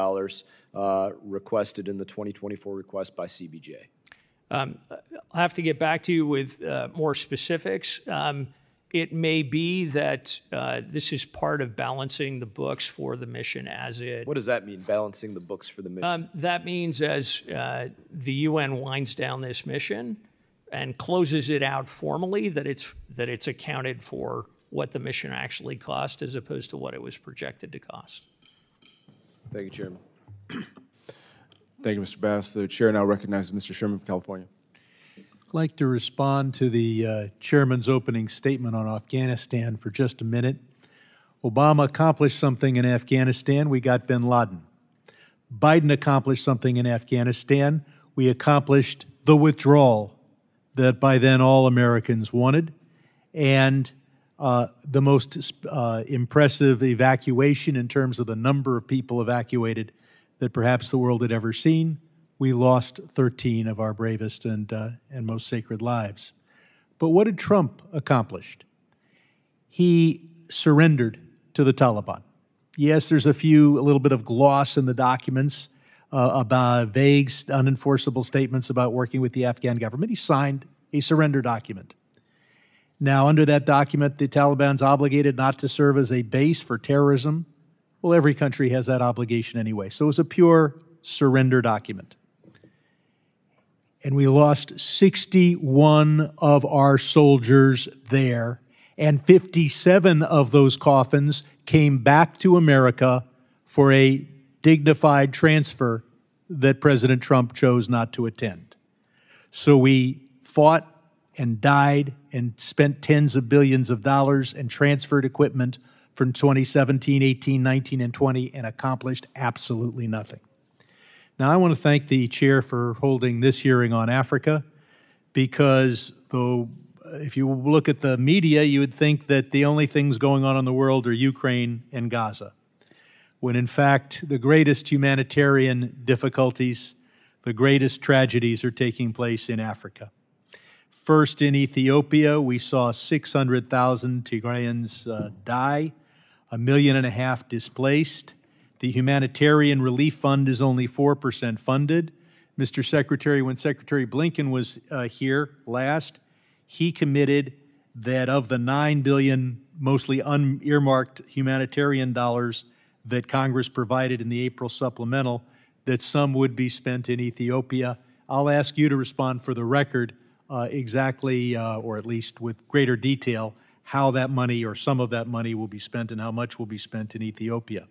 requested in the 2024 request by CBJ? I'll have to get back to you with more specifics. It may be that this is part of balancing the books for the mission as it... What does that mean, balancing the books for the mission? That means as the UN winds down this mission and closes it out formally, that it's accounted for what the mission actually cost as opposed to what it was projected to cost. Thank you, Chairman. Thank you, Mr. Bass. The chair now recognizes Mr. Sherman from California. I'd like to respond to the chairman's opening statement on Afghanistan for just a minute. Obama accomplished something in Afghanistan. We got bin Laden. Biden accomplished something in Afghanistan. We accomplished the withdrawal that by then all Americans wanted, and the most impressive evacuation in terms of the number of people evacuated that perhaps the world had ever seen. We lost 13 of our bravest and most sacred lives. But what did Trump accomplish? He surrendered to the Taliban. Yes, there's a little bit of gloss in the documents about vague, unenforceable statements about working with the Afghan government. He signed a surrender document. Now, under that document, the Taliban's obligated not to serve as a base for terrorism. Well, every country has that obligation anyway. So it was a pure surrender document. And we lost 61 of our soldiers there, and 57 of those coffins came back to America for a dignified transfer that President Trump chose not to attend. So we fought and died and spent tens of billions of dollars and transferred equipment from 2017, 18, 19, and 20 and accomplished absolutely nothing. Now, I want to thank the chair for holding this hearing on Africa because though if you look at the media, you would think that the only things going on in the world are Ukraine and Gaza, when in fact the greatest humanitarian difficulties, the greatest tragedies are taking place in Africa. First, in Ethiopia, we saw 600,000 Tigrayans die, 1.5 million displaced. The humanitarian relief fund is only 4% funded. Mr. Secretary, when Secretary Blinken was here last, he committed that of the $9 billion, mostly unearmarked humanitarian dollars that Congress provided in the April supplemental, that some would be spent in Ethiopia. I'll ask you to respond for the record exactly, or at least with greater detail, how that money or some of that money will be spent and how much will be spent in Ethiopia.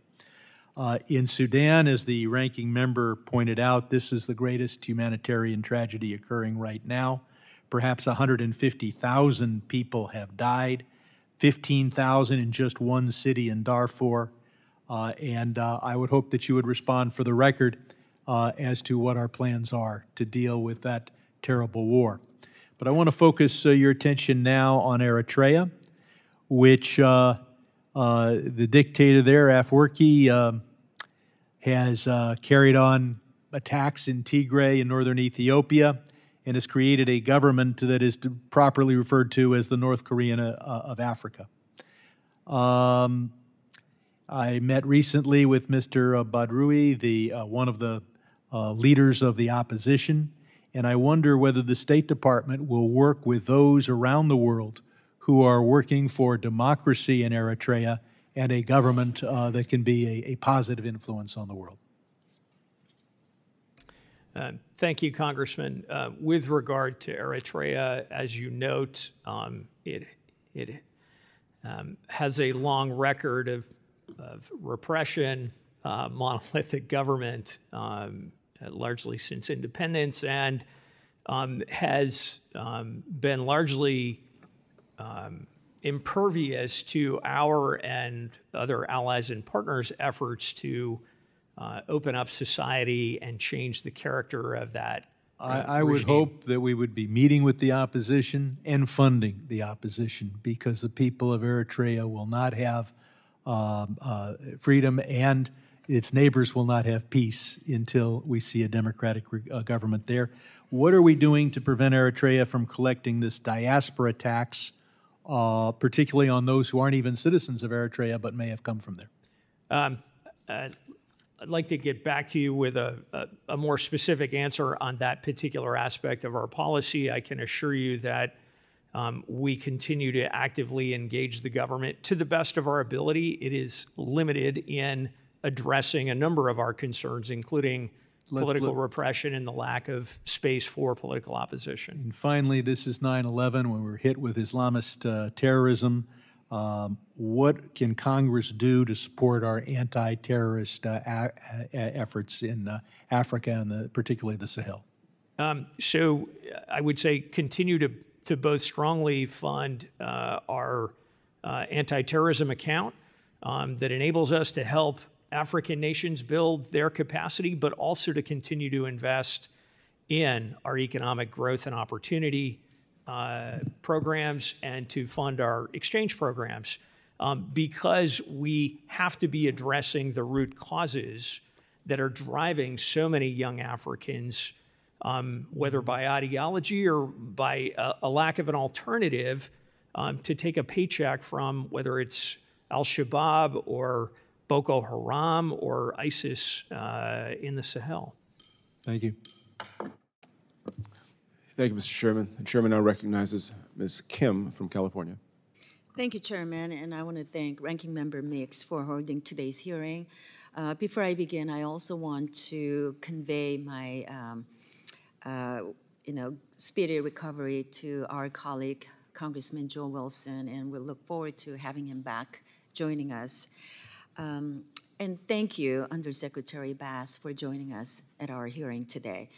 In Sudan, as the ranking member pointed out, this is the greatest humanitarian tragedy occurring right now. Perhaps 150,000 people have died, 15,000 in just one city in Darfur. And I would hope that you would respond for the record as to what our plans are to deal with that terrible war. But I want to focus your attention now on Eritrea, which the dictator there, Afwerki, has carried on attacks in Tigray in northern Ethiopia and has created a government that is properly referred to as the North Korean of Africa. I met recently with Mr. Badroui, one of the leaders of the opposition, and I wonder whether the State Department will work with those around the world who are working for democracy in Eritrea and a government that can be a positive influence on the world. Thank you, Congressman. With regard to Eritrea, as you note, it has a long record of repression, monolithic government, largely since independence, and has been largely impervious to our and other allies and partners' efforts to open up society and change the character of that. I would hope that we would be meeting with the opposition and funding the opposition, because the people of Eritrea will not have freedom, and its neighbors will not have peace until we see a democratic government there. What are we doing to prevent Eritrea from collecting this diaspora tax, particularly on those who aren't even citizens of Eritrea but may have come from there? I'd like to get back to you with a more specific answer on that particular aspect of our policy. I can assure you that we continue to actively engage the government to the best of our ability. It is limited in addressing a number of our concerns, including political repression and the lack of space for political opposition. And finally, this is 9/11, when we were hit with Islamist terrorism. What can Congress do to support our anti-terrorist efforts in Africa and particularly the Sahel? So I would say continue to both strongly fund our anti-terrorism account that enables us to help African nations build their capacity, but also to continue to invest in our economic growth and opportunity programs and to fund our exchange programs, because we have to be addressing the root causes that are driving so many young Africans, whether by ideology or by a lack of an alternative, to take a paycheck from, whether it's Al-Shabaab or Boko Haram or ISIS in the Sahel. Thank you. Thank you, Mr. Chairman. The chairman now recognizes Ms. Kim from California. Thank you, Chairman, and I want to thank Ranking Member Mix for holding today's hearing. Before I begin, I also want to convey my, speedy recovery to our colleague, Congressman Joe Wilson, and we look forward to having him back joining us. And thank you, Undersecretary Bass, for joining us at our hearing today.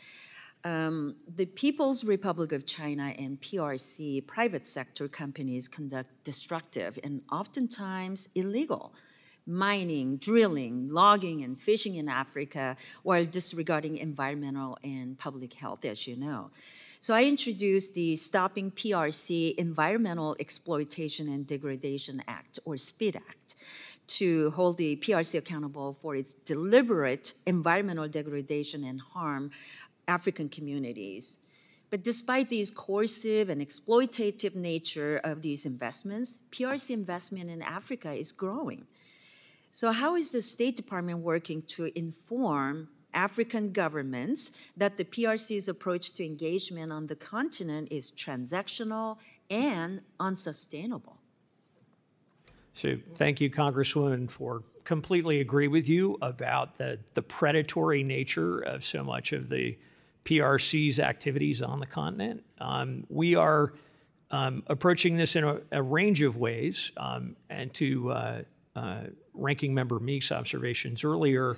The People's Republic of China and PRC private sector companies conduct destructive and oftentimes illegal mining, drilling, logging, and fishing in Africa while disregarding environmental and public health, as you know. So I introduced the Stopping PRC Environmental Exploitation and Degradation Act, or SPEED Act, to hold the PRC accountable for its deliberate environmental degradation and harm African communities. But despite these coercive and exploitative nature of these investments, PRC investment in Africa is growing. So how is the State Department working to inform African governments that the PRC's approach to engagement on the continent is transactional and unsustainable? So thank you, Congresswoman, for completely agree with you about the predatory nature of so much of the PRC's activies on the continent. We are approaching this in a range of ways, and to Ranking Member Meek's observations earlier,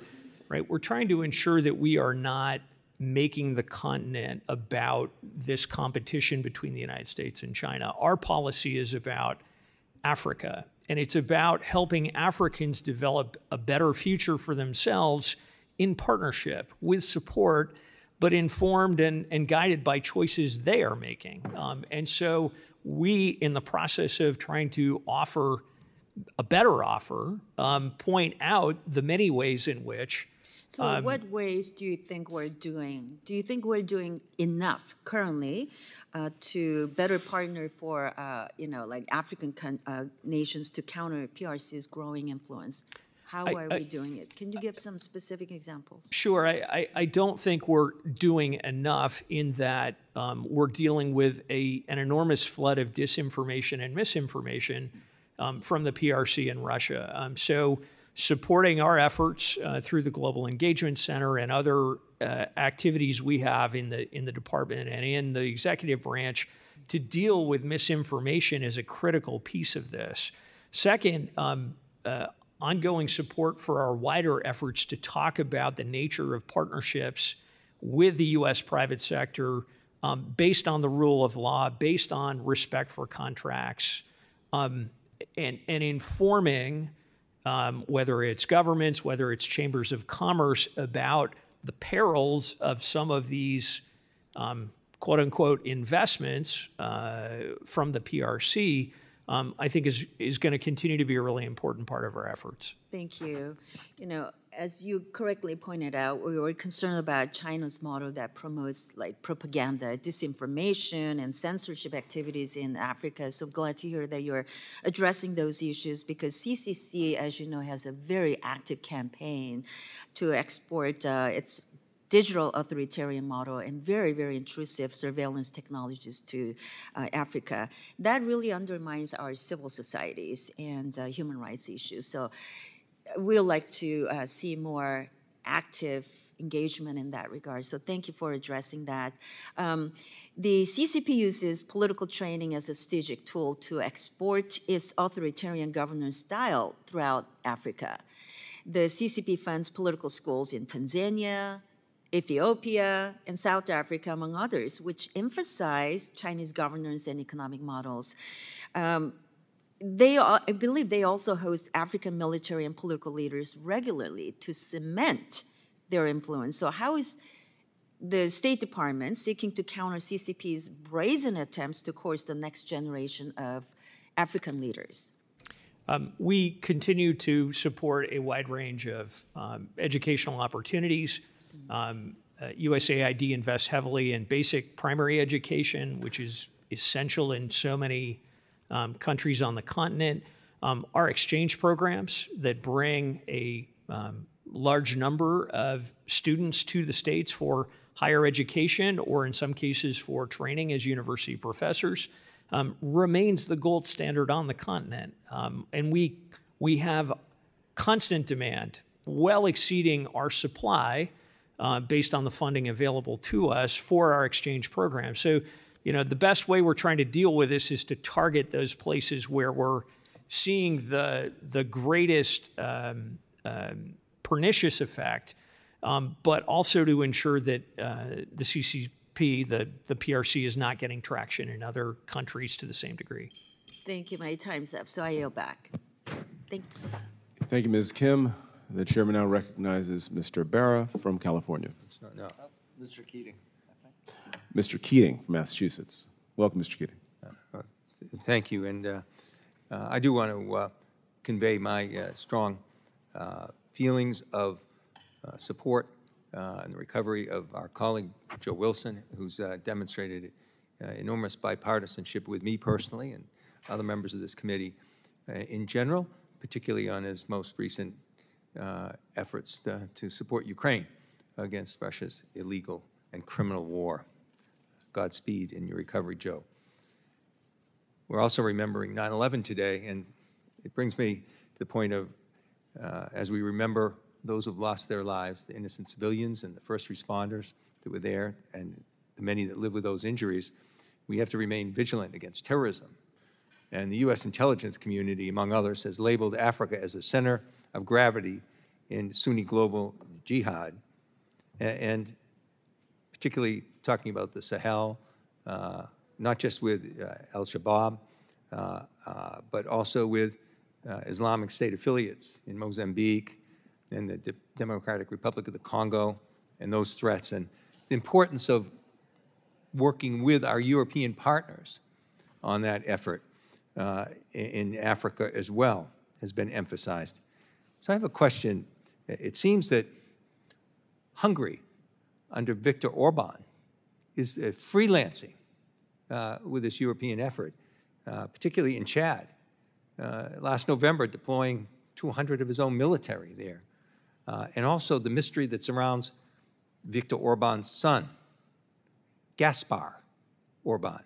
right? We're trying to ensure that we are not making the continent about this competition between the United States and China. Our policy is about Africa, and it's about helping Africans develop a better future for themselves in partnership with support, but informed and guided by choices they are making. And so we, in the process of trying to offer a better offer, point out the many ways in which. So what ways do you think we're doing? Do you think we're doing enough currently to better partner for, like African nations to counter PRC's growing influence? How are we doing it? Can you give some specific examples? Sure. I don't think we're doing enough in that we're dealing with an enormous flood of disinformation and misinformation from the PRC and Russia. So supporting our efforts through the Global Engagement Center and other activities we have in the department and in the executive branch to deal with misinformation is a critical piece of this. Second, ongoing support for our wider efforts to talk about the nature of partnerships with the U.S. private sector based on the rule of law, based on respect for contracts, and informing whether it's governments, whether it's chambers of commerce, about the perils of some of these quote unquote investments from the PRC, I think is going to continue to be a really important part of our efforts. Thank you. You know, as you correctly pointed out, we were concerned about China's model that promotes like propaganda, disinformation, and censorship activities in Africa. So glad to hear that you're addressing those issues, because CCC, as you know, has a very active campaign to export its digital authoritarian model and very, very intrusive surveillance technologies to Africa. That really undermines our civil societies and human rights issues. So we'd like to see more active engagement in that regard. So thank you for addressing that. The CCP uses political training as a strategic tool to export its authoritarian governance style throughout Africa. The CCP funds political schools in Tanzania, Ethiopia, and South Africa, among others, which emphasize Chinese governance and economic models. I believe they also host African military and political leaders regularly to cement their influence. So how is the State Department seeking to counter CCP's brazen attempts to coerce the next generation of African leaders? We continue to support a wide range of educational opportunities. USAID invests heavily in basic primary education, which is essential in so many countries on the continent. Our exchange programs that bring a large number of students to the States for higher education, or in some cases for training as university professors, remains the gold standard on the continent. And we have constant demand, well exceeding our supply, based on the funding available to us for our exchange program. So, you know, the best way we're trying to deal with this is to target those places where we're seeing the greatest pernicious effect, but also to ensure that the CCP, the PRC, is not getting traction in other countries to the same degree. Thank you. My time's up, so I yield back. Thank you. Thank you, Ms. Kim. The chairman now recognizes Mr. Barra from California. No. Mr. Keating. Mr. Keating from Massachusetts. Welcome, Mr. Keating. Thank you, and I do want to convey my strong feelings of support in the recovery of our colleague, Joe Wilson, who's demonstrated enormous bipartisanship with me personally and other members of this committee in general, particularly on his most recent efforts to support Ukraine against Russia's illegal and criminal war. Godspeed in your recovery, Joe. We're also remembering 9/11 today, and it brings me to the point of, as we remember those who've lost their lives, the innocent civilians and the first responders that were there, and the many that live with those injuries, we have to remain vigilant against terrorism. And the U.S. intelligence community, among others, has labeled Africa as the center of gravity in Sunni global jihad, and particularly talking about the Sahel, not just with al-Shabaab, but also with Islamic State affiliates in Mozambique and the Democratic Republic of the Congo, and those threats, and the importance of working with our European partners on that effort in Africa as well has been emphasized. So I have a question. It seems that Hungary, under Viktor Orban, is freelancing with this European effort, particularly in Chad. Last November, deploying 200 of his own military there. And also the mystery that surrounds Viktor Orban's son, Gaspar Orban,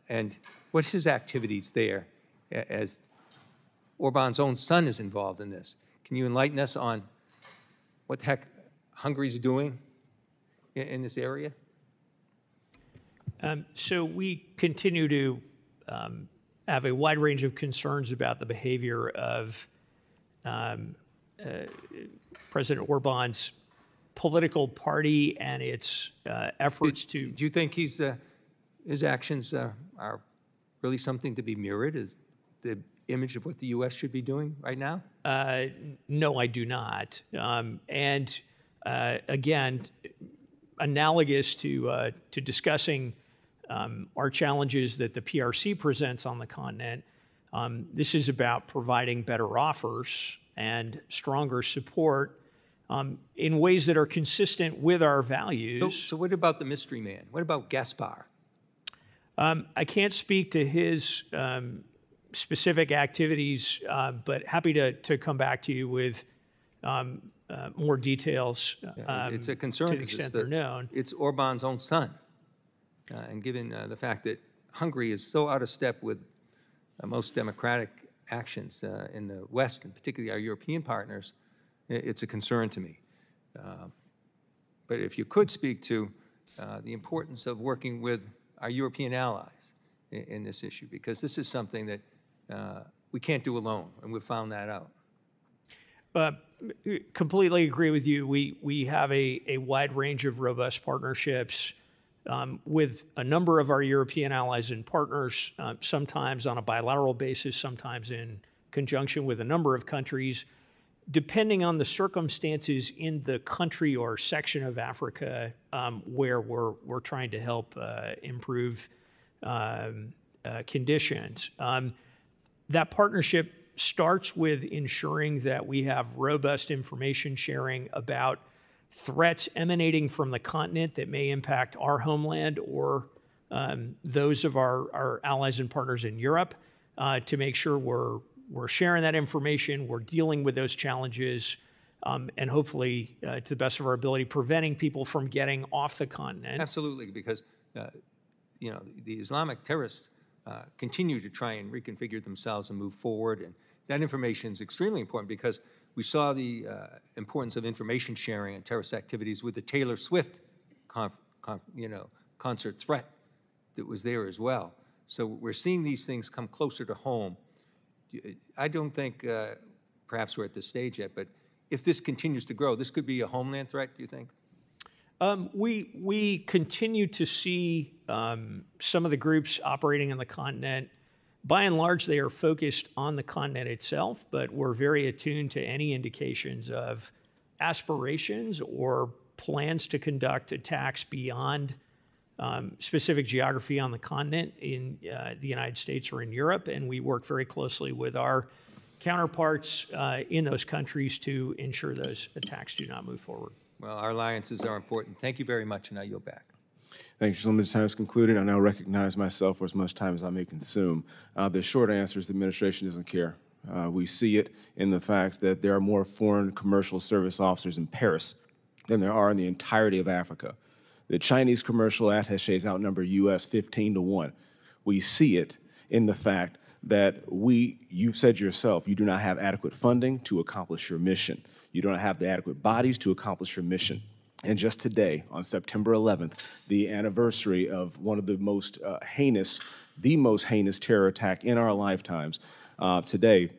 and what's his activities there as Orban's own son is involved in this. Can you enlighten us on what the heck Hungary's doing in this area? So we continue to have a wide range of concerns about the behavior of President Orban's political party and its efforts to. Do you think his actions are really something to be mirrored as the image of what the U.S. should be doing right now? No, I do not. Again, analogous to discussing our challenges that the PRC presents on the continent, this is about providing better offers and stronger support in ways that are consistent with our values. So what about the mystery man? What about Gaspar? I can't speak to his specific activities, but happy to come back to you with more details It's a concern to the extent they're known. It's Orban's own son. And given the fact that Hungary is so out of step with most democratic actions in the West, and particularly our European partners, it's a concern to me. But if you could speak to the importance of working with our European allies in this issue, because this is something that we can't do alone, and we've found that out. Completely agree with you. We have a wide range of robust partnerships with a number of our European allies and partners, sometimes on a bilateral basis, sometimes in conjunction with a number of countries, depending on the circumstances in the country or section of Africa where we're trying to help improve conditions. That partnership starts with ensuring that we have robust information sharing about threats emanating from the continent that may impact our homeland or those of our allies and partners in Europe, to make sure we're sharing that information, we're dealing with those challenges, and hopefully, to the best of our ability, preventing people from getting off the continent. Absolutely, because you know, the Islamic terrorists continue to try and reconfigure themselves and move forward, and that information is extremely important because we saw the importance of information sharing and terrorist activities with the Taylor Swift concert threat that was there as well. So we're seeing these things come closer to home. I don't think perhaps we're at this stage yet, but if this continues to grow, this could be a homeland threat, do you think? We continue to see some of the groups operating on the continent. By and large, they are focused on the continent itself, but we're very attuned to any indications of aspirations or plans to conduct attacks beyond specific geography on the continent in the United States or in Europe, and we work very closely with our counterparts in those countries to ensure those attacks do not move forward. Well, our alliances are important. Thank you very much, and I yield back. Thank you. Limited time is concluded. I now recognize myself for as much time as I may consume. The short answer is the administration doesn't care. We see it in the fact that there are more foreign commercial service officers in Paris than there are in the entirety of Africa. The Chinese commercial attachés outnumber U.S. 15-1. We see it in the fact that you've said yourself, you do not have adequate funding to accomplish your mission. You don't have the adequate bodies to accomplish your mission. And just today, on September 11th, the anniversary of one of the most heinous terror attack in our lifetimes, today,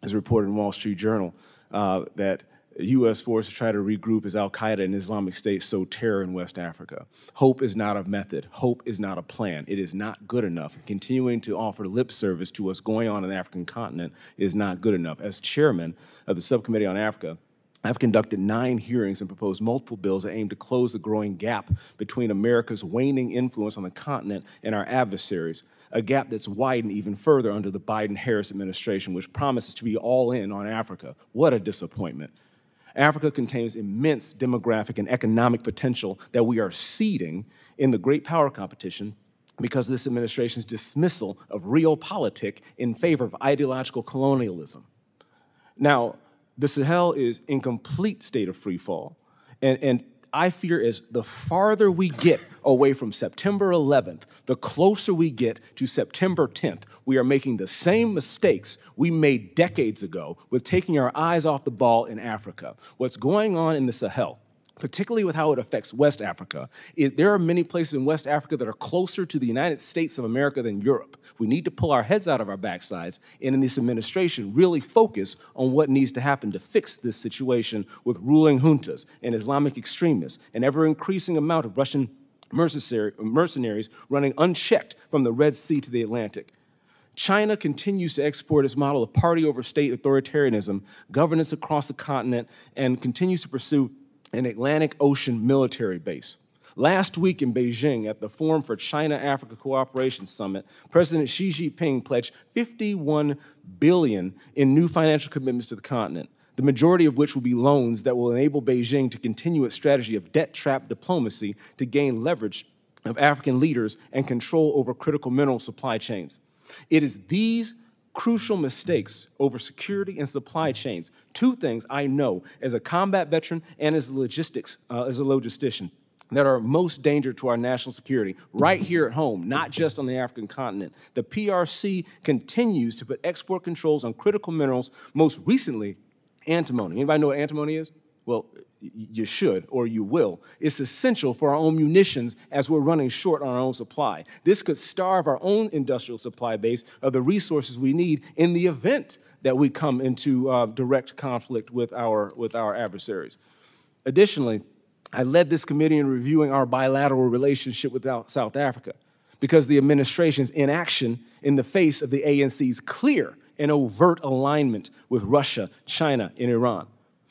as reported in Wall Street Journal, that U.S. forces try to regroup as al-Qaeda and Islamic State sow terror in West Africa. Hope is not a method. Hope is not a plan. It is not good enough. And continuing to offer lip service to what's going on in the African continent is not good enough. As chairman of the Subcommittee on Africa, I've conducted 9 hearings and proposed multiple bills that aim to close the growing gap between America's waning influence on the continent and our adversaries, a gap that's widened even further under the Biden-Harris administration, which promises to be all in on Africa. What a disappointment. Africa contains immense demographic and economic potential that we are ceding in the great power competition because of this administration's dismissal of realpolitik in favor of ideological colonialism. Now, the Sahel is in complete state of free fall, and I fear as the farther we get away from September 11th, the closer we get to September 10th. We are making the same mistakes we made decades ago with taking our eyes off the ball in Africa. What's going on in the Sahel, particularly with how it affects West Africa. There are many places in West Africa that are closer to the United States of America than Europe. We need to pull our heads out of our backsides and in this administration really focus on what needs to happen to fix this situation with ruling juntas and Islamic extremists, an ever-increasing amount of Russian mercenaries running unchecked from the Red Sea to the Atlantic. China continues to export its model of party over state authoritarianism, governance across the continent, and continues to pursue an Atlantic Ocean military base. Last week in Beijing at the Forum for China-Africa Cooperation Summit, President Xi Jinping pledged $51 billion in new financial commitments to the continent, the majority of which will be loans that will enable Beijing to continue its strategy of debt-trap diplomacy to gain leverage of African leaders and control over critical mineral supply chains. It is these crucial mistakes over security and supply chains, two things I know as a combat veteran and as a logistician, that are most danger to our national security right here at home, not just on the African continent. The PRC continues to put export controls on critical minerals, most recently antimony. Anybody know what antimony is? Well, you should, or you will. It's essential for our own munitions as we're running short on our own supply. This could starve our own industrial supply base of the resources we need in the event that we come into direct conflict with our adversaries. Additionally, I led this committee in reviewing our bilateral relationship with South Africa because the administration's inaction in the face of the ANC's clear and overt alignment with Russia, China, and Iran.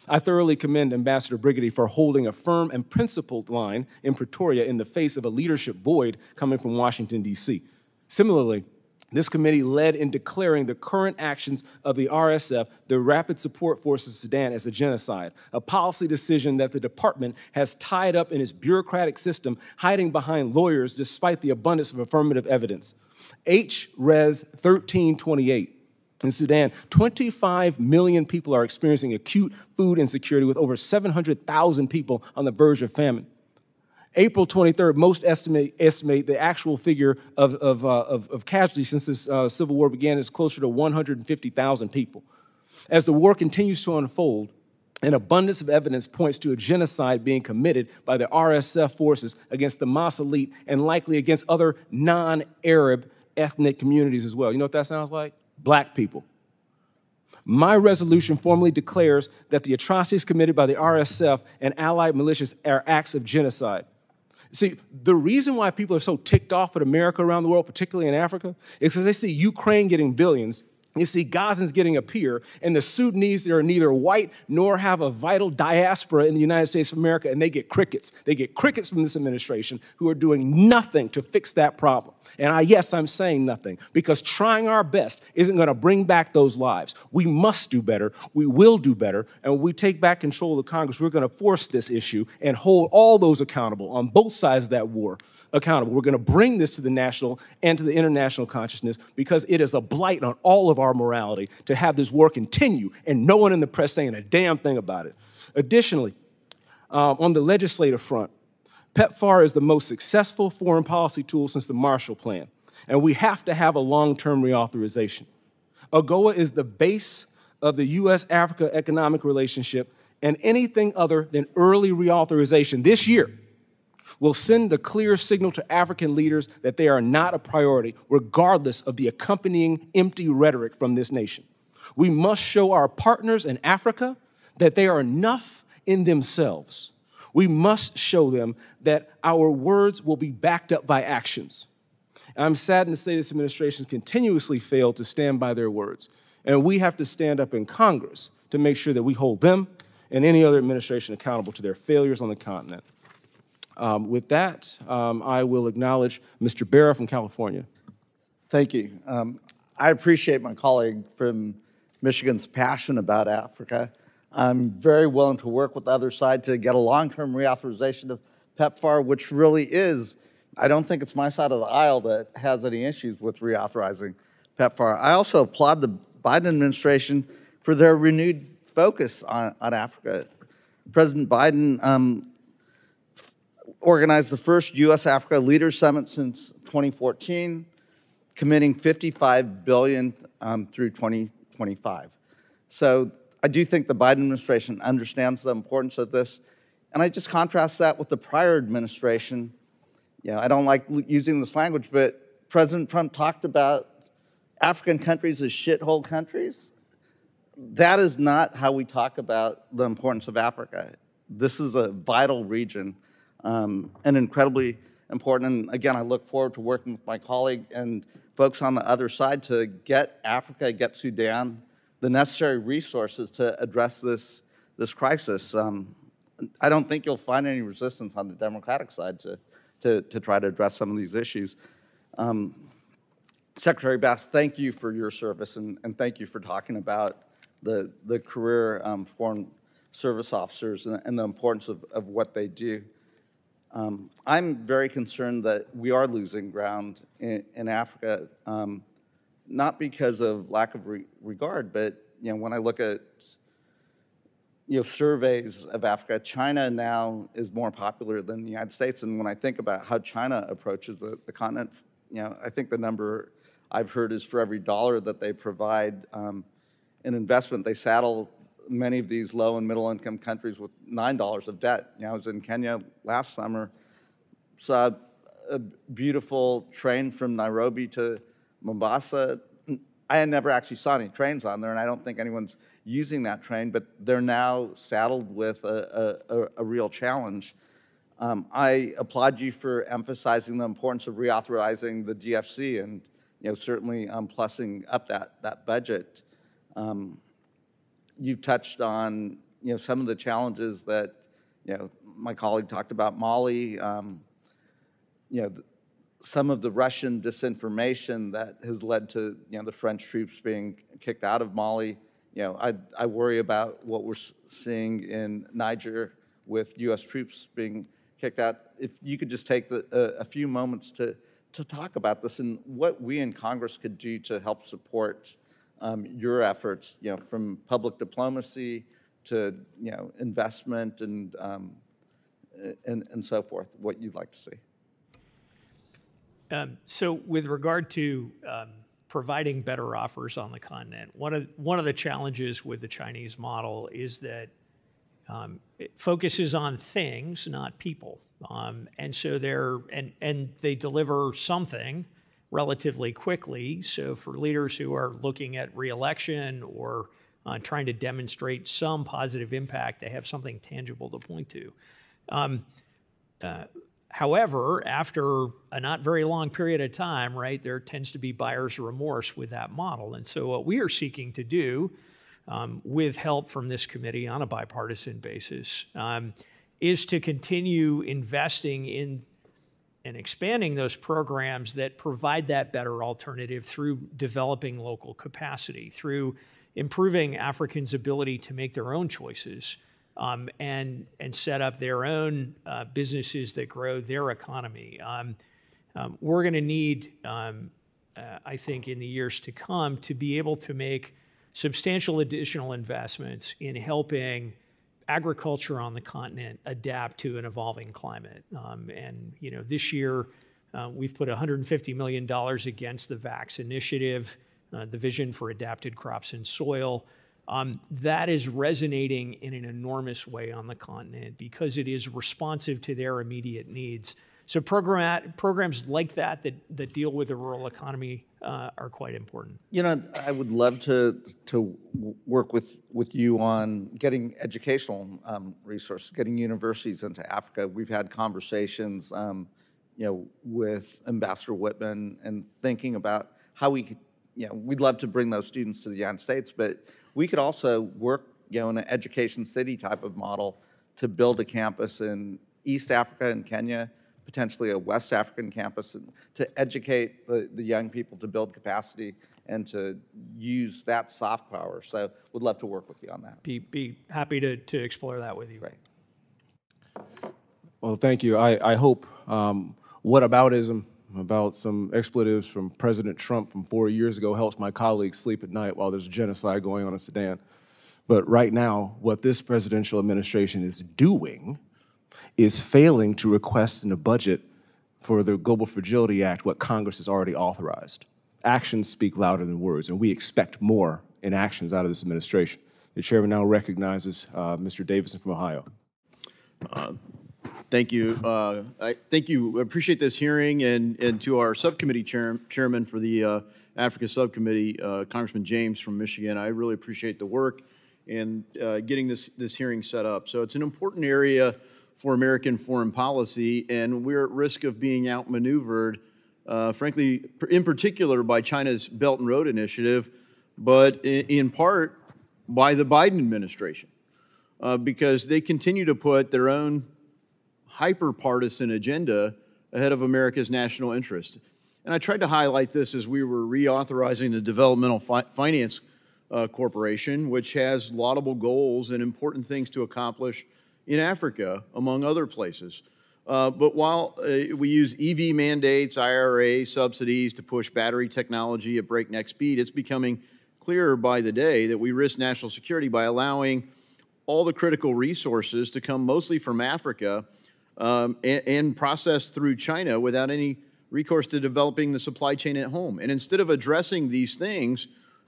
I thoroughly commend Ambassador Brigady for holding a firm and principled line in Pretoria in the face of a leadership void coming from Washington, D.C. Similarly, this committee led in declaring the current actions of the RSF, the Rapid Support Forces of Sudan, as a genocide, a policy decision that the department has tied up in its bureaucratic system, hiding behind lawyers despite the abundance of affirmative evidence. H-Res 1328. In Sudan, 25 million people are experiencing acute food insecurity with over 700,000 people on the verge of famine. April 23rd, most estimate the actual figure of casualties since this civil war began is closer to 150,000 people. As the war continues to unfold, an abundance of evidence points to a genocide being committed by the RSF forces against the Masalit and likely against other non-Arab ethnic communities as well. You know what that sounds like? Black people. My resolution formally declares that the atrocities committed by the RSF and allied militias are acts of genocide. See, the reason why people are so ticked off at America around the world, particularly in Africa, is because they see Ukraine getting billions, you see Gazans getting a peer, and the Sudanese that are neither white nor have a vital diaspora in the United States of America, and they get crickets. They get crickets from this administration who are doing nothing to fix that problem. And yes, I'm saying nothing, because trying our best isn't going to bring back those lives. We must do better. We will do better. And when we take back control of the Congress, we're going to force this issue and hold all those accountable on both sides of that war accountable. We're going to bring this to the national and to the international consciousness because it is a blight on all of our morality to have this war continue and no one in the press saying a damn thing about it. Additionally, on the legislative front, PEPFAR is the most successful foreign policy tool since the Marshall Plan, and we have to have a long-term reauthorization. AGOA is the base of the U.S.-Africa economic relationship, and anything other than early reauthorization this year will send a clear signal to African leaders that they are not a priority, regardless of the accompanying empty rhetoric from this nation. We must show our partners in Africa that they are enough in themselves. We must show them that our words will be backed up by actions. I'm saddened to say this administration continuously failed to stand by their words, and we have to stand up in Congress to make sure that we hold them and any other administration accountable to their failures on the continent. With that, I will acknowledge Mr. Barra from California. Thank you. I appreciate my colleague from Michigan's passion about Africa. I'm very willing to work with the other side to get a long-term reauthorization of PEPFAR, which really is, I don't think it's my side of the aisle that has any issues with reauthorizing PEPFAR. I also applaud the Biden administration for their renewed focus on Africa. President Biden organized the first U.S.-Africa Leaders Summit since 2014, committing $55 billion through 2025. So I do think the Biden administration understands the importance of this. And I just contrast that with the prior administration. I don't like using this language, but President Trump talked about African countries as shithole countries. That is not how we talk about the importance of Africa. This is a vital region and incredibly important. And again, I look forward to working with my colleague and folks on the other side to get Africa, get Sudan, the necessary resources to address this crisis. I don't think you'll find any resistance on the Democratic side to try to address some of these issues. Secretary Bass, thank you for your service, and thank you for talking about the career foreign service officers and the importance of what they do. I'm very concerned that we are losing ground in Africa, not because of lack of regard, but when I look at surveys of Africa, China now is more popular than the United States. And when I think about how China approaches the continent, I think the number I've heard is for every dollar that they provide in investment, they saddle many of these low and middle income countries with $9 of debt. I was in Kenya last summer, saw a beautiful train from Nairobi to Mombasa. I had never actually saw any trains on there, and I don't think anyone's using that train, but they're now saddled with a real challenge. I applaud you for emphasizing the importance of reauthorizing the DFC and certainly plussing up that budget. You touched on some of the challenges that my colleague talked about Mali. Some of the Russian disinformation that has led to the French troops being kicked out of Mali. I worry about what we're seeing in Niger with U.S. troops being kicked out. If you could just take a few moments to talk about this and what we in Congress could do to help support your efforts, from public diplomacy to investment and so forth, what you'd like to see. So with regard to providing better offers on the continent, one of the challenges with the Chinese model is that it focuses on things, not people. And so they deliver something relatively quickly. So for leaders who are looking at re-election or trying to demonstrate some positive impact, they have something tangible to point to. However, after a not very long period of time, right, there tends to be buyer's remorse with that model. And so what we are seeking to do, with help from this committee on a bipartisan basis, is to continue investing in and expanding those programs that provide that better alternative through developing local capacity, through improving Africans' ability to make their own choices, and set up their own businesses that grow their economy. We're going to need, I think, in the years to come, to be able to make substantial additional investments in helping agriculture on the continent adapt to an evolving climate. And this year, we've put $150 million against the VAX initiative, the Vision for Adapted Crops and Soil. That is resonating in an enormous way on the continent because it is responsive to their immediate needs. So programs like that deal with the rural economy are quite important. I would love to work with you on getting educational resources, getting universities into Africa. We've had conversations, with Ambassador Whitman and thinking about how we could, we'd love to bring those students to the United States, but we could also work, in an education city type of model to build a campus in East Africa and Kenya, potentially a West African campus, and to educate the young people to build capacity and to use that soft power. So would love to work with you on that. Be happy to explore that with you. Great. Well, thank you. I hope whataboutism about some expletives from President Trump from 4 years ago helps my colleagues sleep at night while there's a genocide going on in Sudan. But right now, what this presidential administration is doing is failing to request in a budget for the Global Fragility Act what Congress has already authorized. Actions speak louder than words, and we expect more in actions out of this administration. The chairman now recognizes Mr. Davison from Ohio. Thank you. Thank you. I appreciate this hearing, and to our subcommittee chairman for the Africa Subcommittee, Congressman James from Michigan. I really appreciate the work in getting this hearing set up. So it's an important area for American foreign policy, and we're at risk of being outmaneuvered, frankly, in particular by China's Belt and Road Initiative, but in part by the Biden administration, because they continue to put their own hyper-partisan agenda ahead of America's national interest. And I tried to highlight this as we were reauthorizing the Developmental Finance Corporation, which has laudable goals and important things to accomplish in Africa, among other places. But while we use EV mandates, IRA subsidies to push battery technology at breakneck speed, it's becoming clearer by the day that we risk national security by allowing all the critical resources to come mostly from Africa and processed through China without any recourse to developing the supply chain at home. And instead of addressing these things,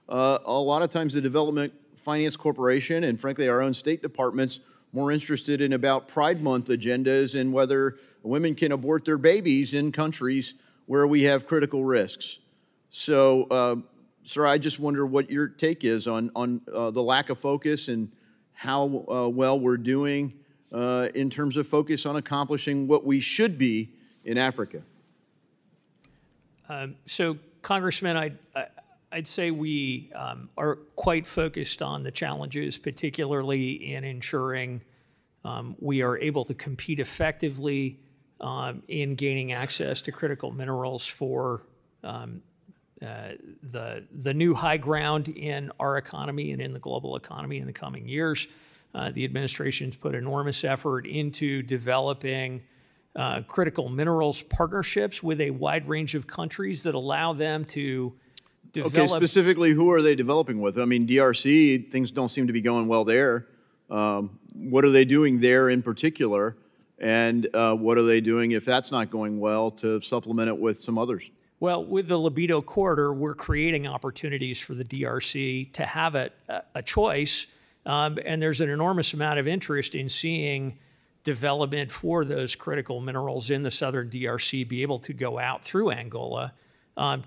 a lot of times the Development Finance Corporation and frankly our own State Department's more interested in about Pride Month agendas and whether women can abort their babies in countries where we have critical risks. So, sir, I just wonder what your take is on the lack of focus and how well we're doing in terms of focus on accomplishing what we should be in Africa. So, Congressman, I'd say we are quite focused on the challenges, particularly in ensuring we are able to compete effectively in gaining access to critical minerals for the new high ground in our economy and in the global economy in the coming years. The administration's put enormous effort into developing critical minerals partnerships with a wide range of countries that allow them to develop. Okay, specifically, who are they developing with? I mean, DRC, things don't seem to be going well there. What are they doing there in particular? And what are they doing, if that's not going well, to supplement it with some others? Well, with the Libido Corridor, we're creating opportunities for the DRC to have a choice. And there's an enormous amount of interest in seeing development for those critical minerals in the southern DRC be able to go out through Angola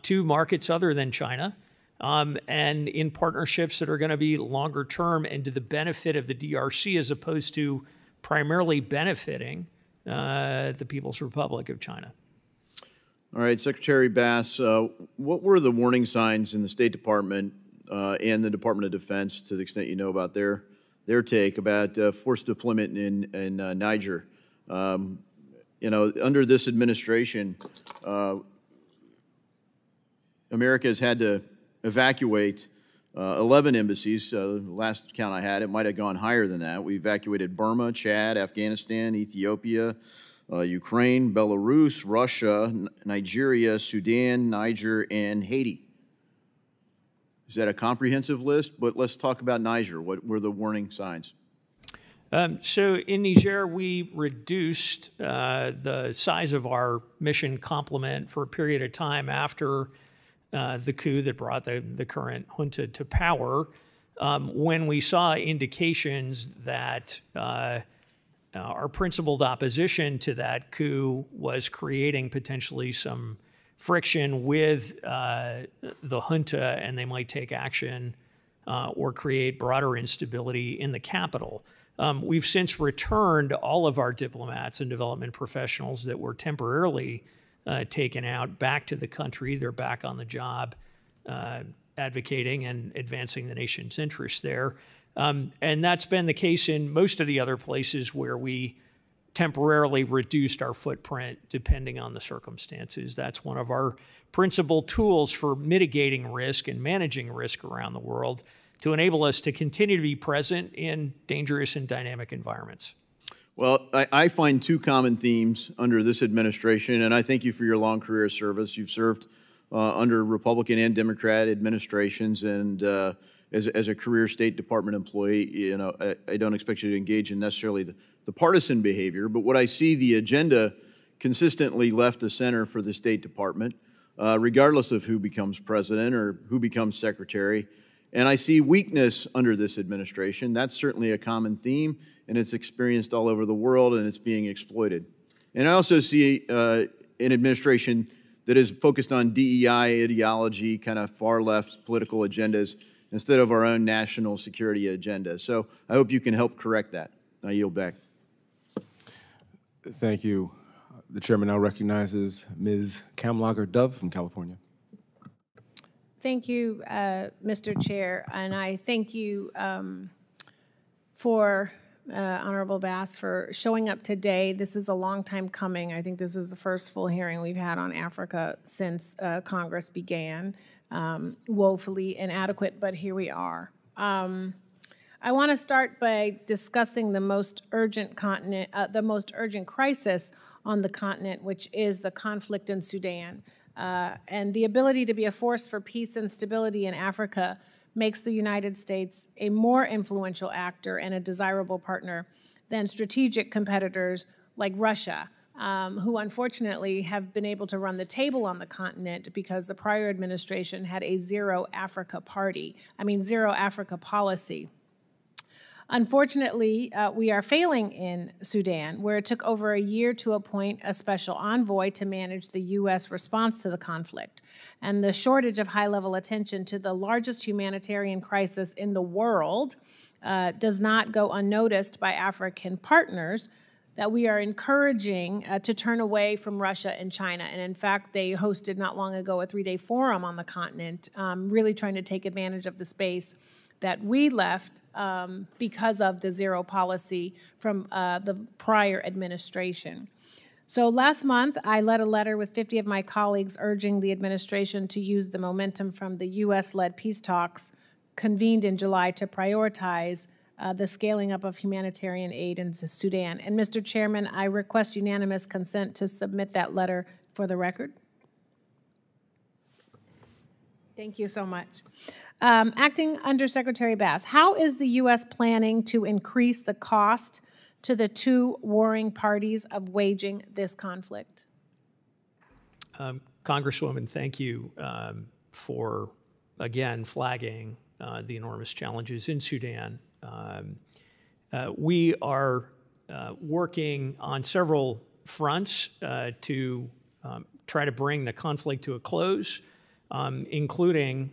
to markets other than China, and in partnerships that are going to be longer term and to the benefit of the DRC as opposed to primarily benefiting the People's Republic of China. All right, Secretary Bass, what were the warning signs in the State Department and the Department of Defense, to the extent you know about their take about forced deployment in Niger? You know, under this administration, America has had to evacuate 11 embassies. Last count I had, it might have gone higher than that. We evacuated Burma, Chad, Afghanistan, Ethiopia, Ukraine, Belarus, Russia, Nigeria, Sudan, Niger, and Haiti. Is that a comprehensive list? But let's talk about Niger. What were the warning signs? So in Niger, we reduced the size of our mission complement for a period of time after the coup that brought the current junta to power, when we saw indications that our principled opposition to that coup was creating potentially some friction with the junta, and they might take action or create broader instability in the capital. We've since returned all of our diplomats and development professionals that were temporarily taken out back to the country. They're back on the job advocating and advancing the nation's interests there. And that's been the case in most of the other places where we temporarily reduced our footprint depending on the circumstances. That's one of our principal tools for mitigating risk and managing risk around the world to enable us to continue to be present in dangerous and dynamic environments. Well, I find two common themes under this administration, and I thank you for your long career of service. You've served under Republican and Democrat administrations, and as a career State Department employee, you know, I don't expect you to engage in necessarily the partisan behavior, but what I see the agenda consistently left of center for the State Department, regardless of who becomes president or who becomes secretary, And I see weakness under this administration. That's certainly a common theme, and it's experienced all over the world, and it's being exploited. And I also see an administration that is focused on DEI ideology, kind of far-left political agendas, instead of our own national security agenda. So I hope you can help correct that. I yield back. Thank you. The chairman now recognizes Ms. Kamlager Dove from California. Thank you, Mr. Chair, and I thank you for Honorable Bass for showing up today. This is a long time coming. I think this is the first full hearing we've had on Africa since Congress began. Woefully inadequate, but here we are. I want to start by discussing the most urgent crisis on the continent, which is the conflict in Sudan. And the ability to be a force for peace and stability in Africa makes the United States a more influential actor and a desirable partner than strategic competitors like Russia, who unfortunately have been able to run the table on the continent because the prior administration had a zero Africa policy. Unfortunately, we are failing in Sudan, where it took over a year to appoint a special envoy to manage the U.S. response to the conflict. And the shortage of high-level attention to the largest humanitarian crisis in the world does not go unnoticed by African partners that we are encouraging to turn away from Russia and China. And in fact, they hosted not long ago a 3-day forum on the continent, really trying to take advantage of the space that we left because of the zero policy from the prior administration. So last month, I led a letter with 50 of my colleagues urging the administration to use the momentum from the U.S.-led peace talks convened in July to prioritize the scaling up of humanitarian aid into Sudan. And Mr. Chairman, I request unanimous consent to submit that letter for the record. Thank you so much. Acting Undersecretary Bass, how is the U.S. planning to increase the cost to the two warring parties of waging this conflict? Congresswoman, thank you for, again, flagging the enormous challenges in Sudan. We are working on several fronts to try to bring the conflict to a close, including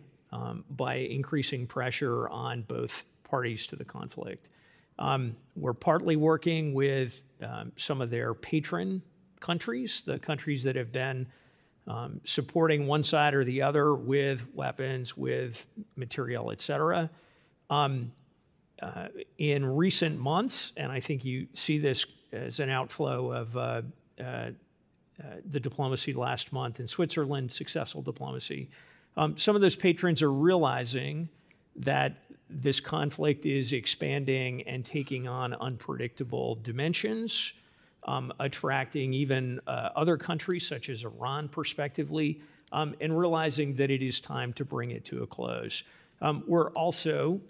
by increasing pressure on both parties to the conflict. We're partly working with some of their patron countries, the countries that have been supporting one side or the other with weapons, with material, et cetera. In recent months, and I think you see this as an outflow of the diplomacy last month in Switzerland, successful diplomacy, some of those patrons are realizing that this conflict is expanding and taking on unpredictable dimensions, attracting even other countries such as Iran prospectively, and realizing that it is time to bring it to a close. We're also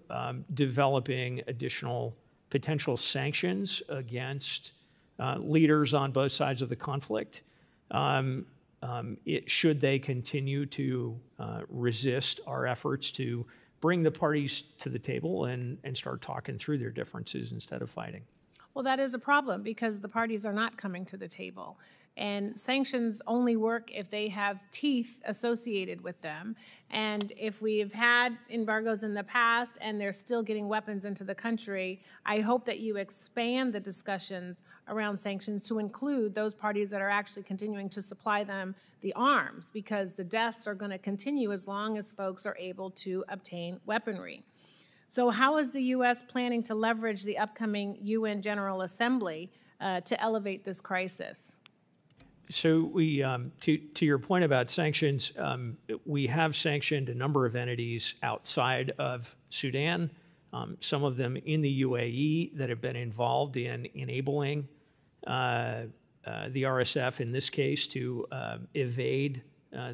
developing additional potential sanctions against leaders on both sides of the conflict. Should they continue to resist our efforts to bring the parties to the table and start talking through their differences instead of fighting. Well, that is a problem because the parties are not coming to the table. And sanctions only work if they have teeth associated with them. And if we've had embargoes in the past and they're still getting weapons into the country, I hope that you expand the discussions around sanctions to include those parties that are actually continuing to supply them the arms, because the deaths are going to continue as long as folks are able to obtain weaponry. So how is the U.S. planning to leverage the upcoming UN General Assembly to elevate this crisis? So we, to your point about sanctions, we have sanctioned a number of entities outside of Sudan, some of them in the UAE that have been involved in enabling the RSF, in this case, to evade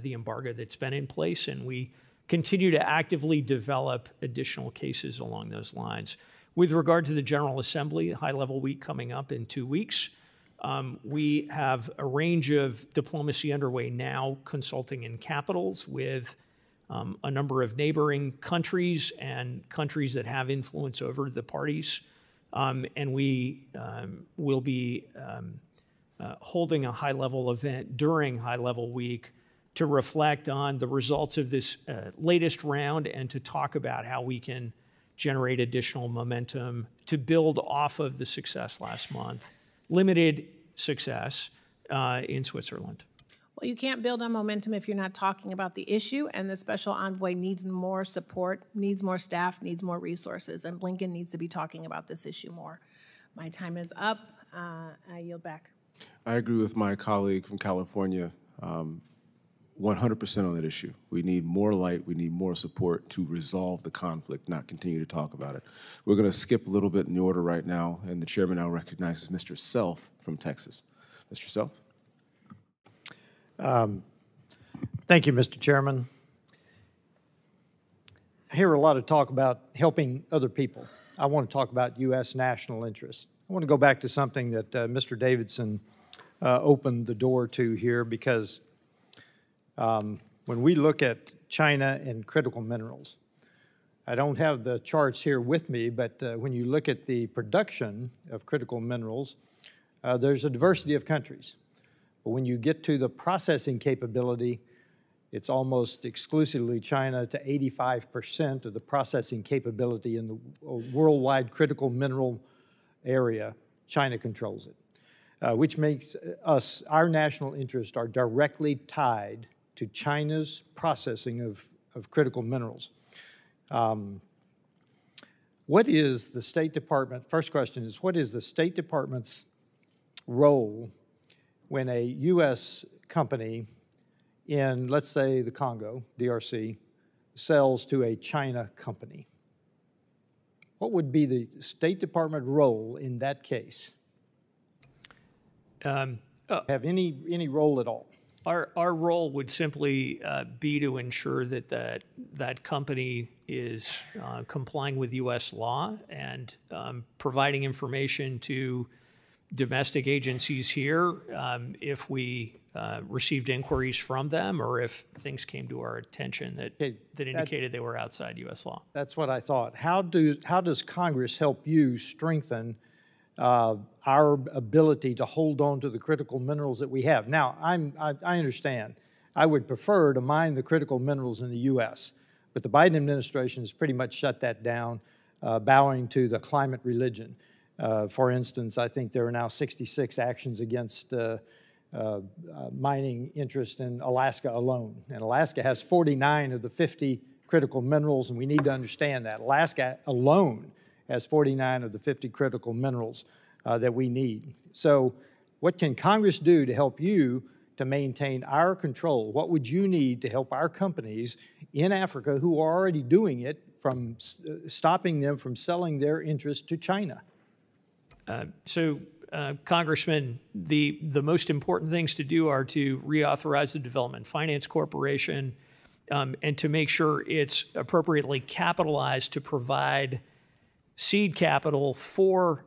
the embargo that's been in place, and we continue to actively develop additional cases along those lines. With regard to the General Assembly, high-level week coming up in 2 weeks, we have a range of diplomacy underway now, consulting in capitals with a number of neighboring countries and countries that have influence over the parties. And we will be holding a high-level event during high-level week to reflect on the results of this latest round and to talk about how we can generate additional momentum to build off of the success last month, limited success in Switzerland. Well, you can't build on momentum if you're not talking about the issue, and the special envoy needs more support, needs more staff, needs more resources, and Blinken needs to be talking about this issue more. My time is up. I yield back. I agree with my colleague from California 100% on that issue. We need more light, we need more support to resolve the conflict, not continue to talk about it. We're going to skip a little bit in the order right now, and the chairman now recognizes Mr. Self from Texas. Mr. Self? Thank you, Mr. Chairman. I hear a lot of talk about helping other people. I want to talk about U.S. national interests. I want to go back to something that Mr. Davidson opened the door to here, because when we look at China and critical minerals, I don't have the charts here with me, but when you look at the production of critical minerals, there's a diversity of countries. But when you get to the processing capability, it's almost exclusively China. To 85% of the processing capability in the worldwide critical mineral area, China controls it, which makes our national interests are directly tied to China's processing of critical minerals. What is the State Department, first question is, what is the State Department's role when a U.S. company in, let's say, the Congo, DRC, sells to a China company? What would be the State Department role in that case? Have any role at all? Our role would simply be to ensure that that company is complying with U.S. law and providing information to domestic agencies here if we received inquiries from them or if things came to our attention that indicated they were outside U.S. law. That's what I thought. How does Congress help you strengthen our ability to hold on to the critical minerals that we have? Now, I understand. I would prefer to mine the critical minerals in the U.S., but the Biden administration has pretty much shut that down, bowing to the climate religion. For instance, I think there are now 66 actions against mining interest in Alaska alone. And Alaska has 49 of the 50 critical minerals, and we need to understand that. Alaska alone has 49 of the 50 critical minerals that we need. So what can Congress do to help you to maintain our control? What would you need to help our companies in Africa who are already doing it from stopping them from selling their interest to China? Congressman, the most important things to do are to reauthorize the Development Finance Corporation and to make sure it's appropriately capitalized to provide seed capital for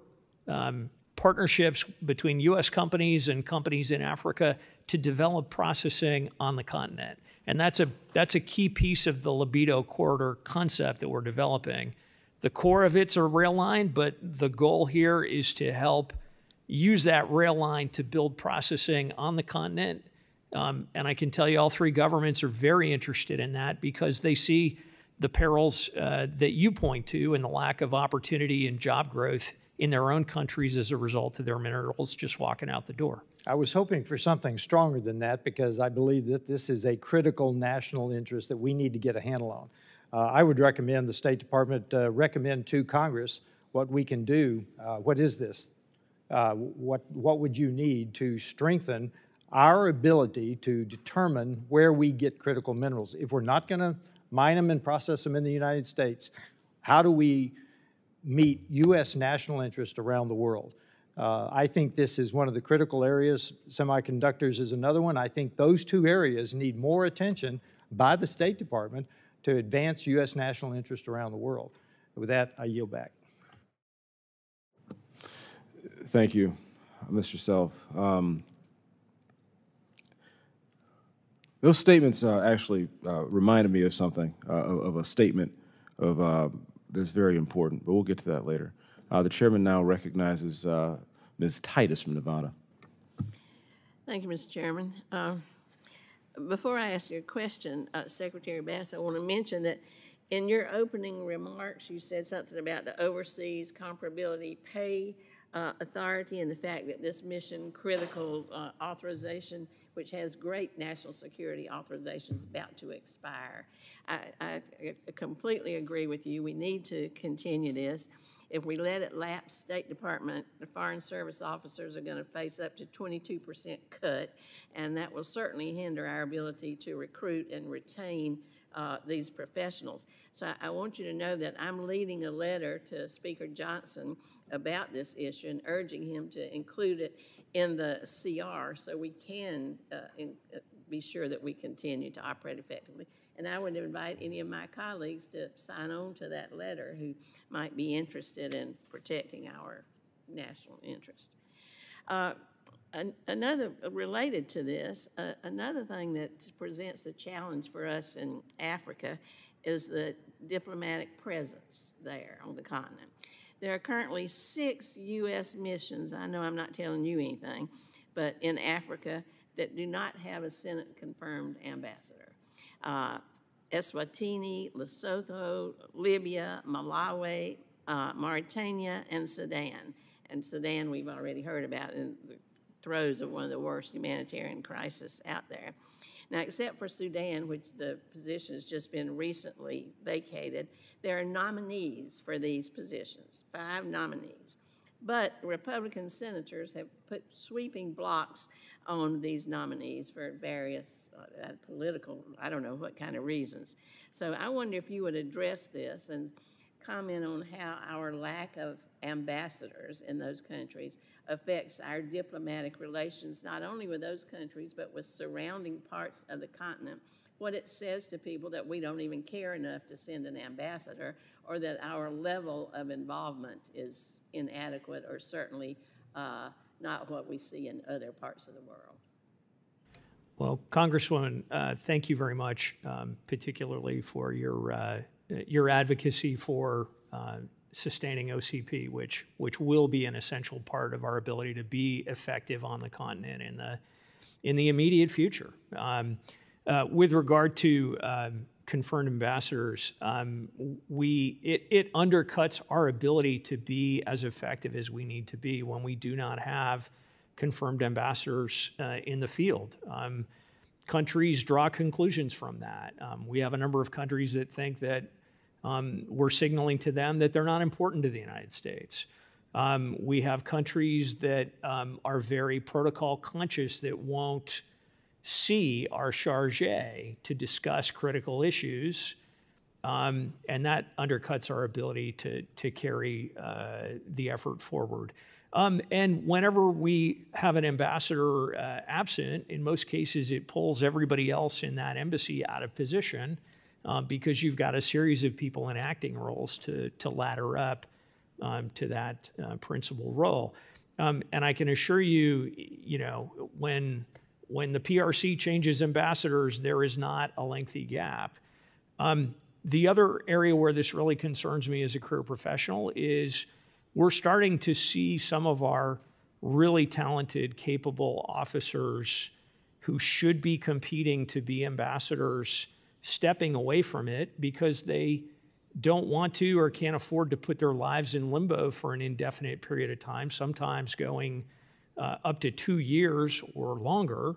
partnerships between U.S. companies and companies in Africa to develop processing on the continent. And that's a key piece of the Libido Corridor concept that we're developing. The core of it's a rail line, but the goal here is to help use that rail line to build processing on the continent. And I can tell you all three governments are very interested in that because they see the perils that you point to and the lack of opportunity and job growth in their own countries as a result of their minerals just walking out the door. I was hoping for something stronger than that because I believe that this is a critical national interest that we need to get a handle on. I would recommend the State Department recommend to Congress what we can do. What is this? What would you need to strengthen our ability to determine where we get critical minerals? If we're not going to mine them and process them in the United States, how do we meet U.S. national interest around the world? I think this is one of the critical areas. Semiconductors is another one. I think those two areas need more attention by the State Department to advance U.S. national interest around the world. With that, I yield back. Thank you, Mr. Self. Those statements actually reminded me of something, of a statement of that's very important, but we'll get to that later. The chairman now recognizes Ms. Titus from Nevada. Thank you, Mr. Chairman. Before I ask your question, Secretary Bass, I want to mention that in your opening remarks, you said something about the Overseas Comparability Pay Authority and the fact that this mission critical authorization, which has great national security authorization, is about to expire. I completely agree with you. We need to continue this. If we let it lapse, State Department, the Foreign Service officers are going to face up to 22% cut, and that will certainly hinder our ability to recruit and retain these professionals. So I want you to know that I'm leading a letter to Speaker Johnson about this issue and urging him to include it in the CR so we can be sure that we continue to operate effectively. And I would invite any of my colleagues to sign on to that letter who might be interested in protecting our national interest. Another, related to this, another thing that presents a challenge for us in Africa is the diplomatic presence there on the continent. There are currently 6 U.S. missions, I know I'm not telling you anything, but in Africa that do not have a Senate-confirmed ambassador. Eswatini, Lesotho, Libya, Malawi, Mauritania, and Sudan. And Sudan we've already heard about in the throes of one of the worst humanitarian crises out there. Now, except for Sudan, which the position has just been recently vacated, there are nominees for these positions, 5 nominees. But Republican senators have put sweeping blocks on these nominees for various political, I don't know what kind of reasons. So I wonder if you would address this and comment on how our lack of ambassadors in those countries affects our diplomatic relations, not only with those countries, but with surrounding parts of the continent. What it says to people that we don't even care enough to send an ambassador, or that our level of involvement is inadequate, or certainly not what we see in other parts of the world. Well, Congresswoman, thank you very much, particularly for your advocacy for sustaining OCP, which will be an essential part of our ability to be effective on the continent in the immediate future. With regard to confirmed ambassadors, it undercuts our ability to be as effective as we need to be when we do not have confirmed ambassadors in the field. Countries draw conclusions from that. We have a number of countries that think that we're signaling to them that they're not important to the United States. We have countries that are very protocol conscious that won't see our charge to discuss critical issues, and that undercuts our ability to carry the effort forward. And whenever we have an ambassador absent, in most cases it pulls everybody else in that embassy out of position because you've got a series of people in acting roles to ladder up to that principal role. And I can assure you, when the PRC changes ambassadors, there is not a lengthy gap. The other area where this really concerns me as a career professional is we're starting to see some of our really talented, capable officers who should be competing to be ambassadors stepping away from it because they don't want to or can't afford to put their lives in limbo for an indefinite period of time, sometimes going up to 2 years or longer,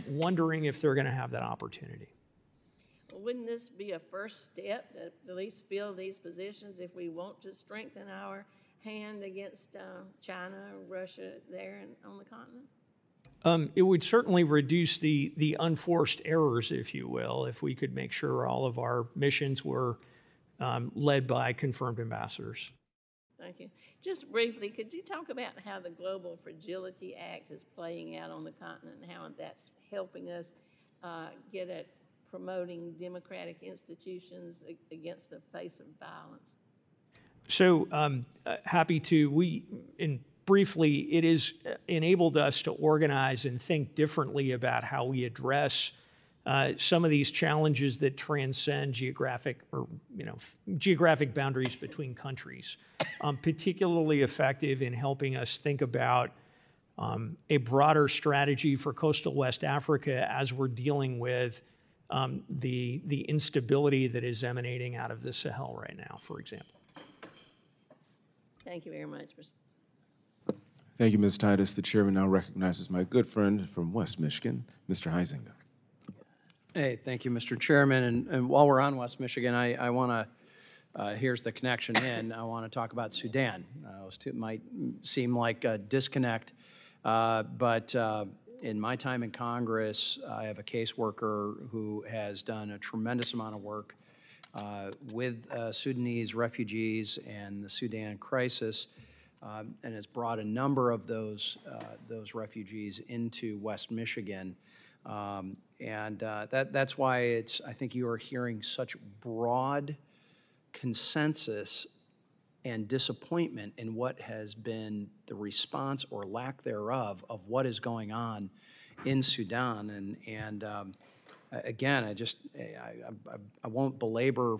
wondering if they're going to have that opportunity. Well, wouldn't this be a first step to at least fill these positions if we want to strengthen our hand against China, Russia there on the continent? It would certainly reduce the unforced errors, if you will, if we could make sure all of our missions were led by confirmed ambassadors. Thank you. Just briefly, could you talk about how the Global Fragility Act is playing out on the continent and how that's helping us get at promoting democratic institutions against the face of violence? So happy to. Briefly, it has enabled us to organize and think differently about how we address some of these challenges that transcend geographic geographic boundaries between countries. Particularly effective in helping us think about a broader strategy for coastal West Africa as we're dealing with the instability that is emanating out of the Sahel right now, for example. Thank you very much, Mr. Thank you, Ms. Titus. The chairman now recognizes my good friend from West Michigan, Mr. Huizinga. Hey, thank you, Mr. Chairman. And while we're on West Michigan, I want to, here's the connection in. I want to talk about Sudan. Those two might seem like a disconnect, but in my time in Congress, I have a caseworker who has done a tremendous amount of work with Sudanese refugees and the Sudan crisis, and has brought a number of those refugees into West Michigan. That's why I think you are hearing such broad consensus and disappointment in what has been the response or lack thereof of what is going on in Sudan. Again, I won't belabor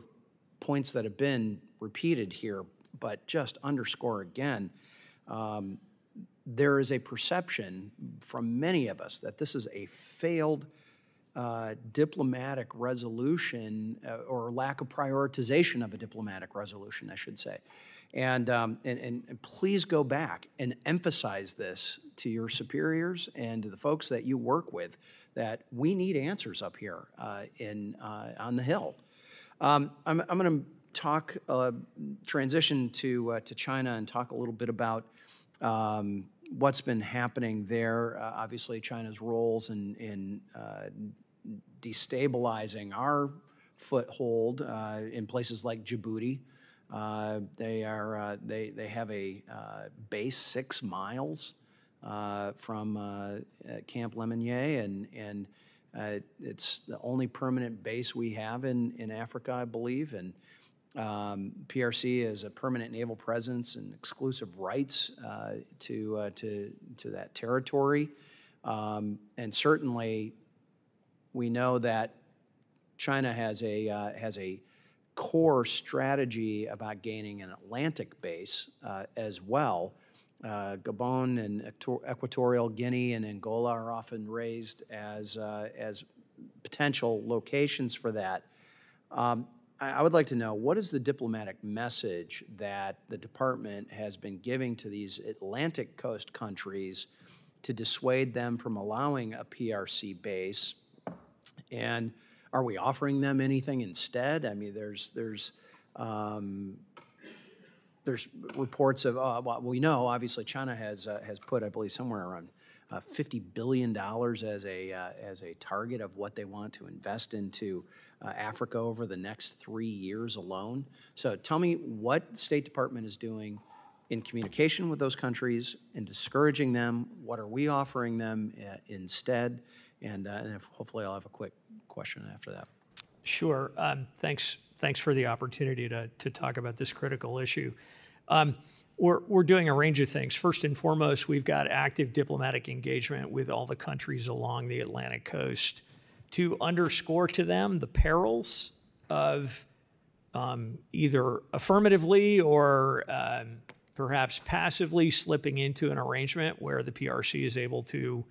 points that have been repeated here, but just underscore again, there is a perception from many of us that this is a failed diplomatic resolution or lack of prioritization of a diplomatic resolution, I should say. And please go back and emphasize this to your superiors and to the folks that you work with, that we need answers up here on the Hill. I'm going to transition to China and talk a little bit about what's been happening there. Obviously, China's roles in destabilizing our foothold in places like Djibouti. They have a base 6 miles from Camp Lemonnier, and it's the only permanent base we have in Africa, I believe. And PRC is a permanent naval presence and exclusive rights to that territory. And certainly, we know that China has a core strategy about gaining an Atlantic base as well. Gabon and Equatorial Guinea and Angola are often raised as potential locations for that. I would like to know, what is the diplomatic message that the department has been giving to these Atlantic coast countries to dissuade them from allowing a PRC base? And are we offering them anything instead? I mean, there's reports of, well, we know obviously China has put, I believe, somewhere around $50 billion as a target of what they want to invest into Africa over the next 3 years alone. So tell me what the State Department is doing in communication with those countries and discouraging them. What are we offering them instead? And hopefully I'll have a quick question after that. Sure. Thanks for the opportunity to talk about this critical issue. We're doing a range of things. First and foremost, we've got active diplomatic engagement with all the countries along the Atlantic coast to underscore to them the perils of either affirmatively or perhaps passively slipping into an arrangement where the PRC is able to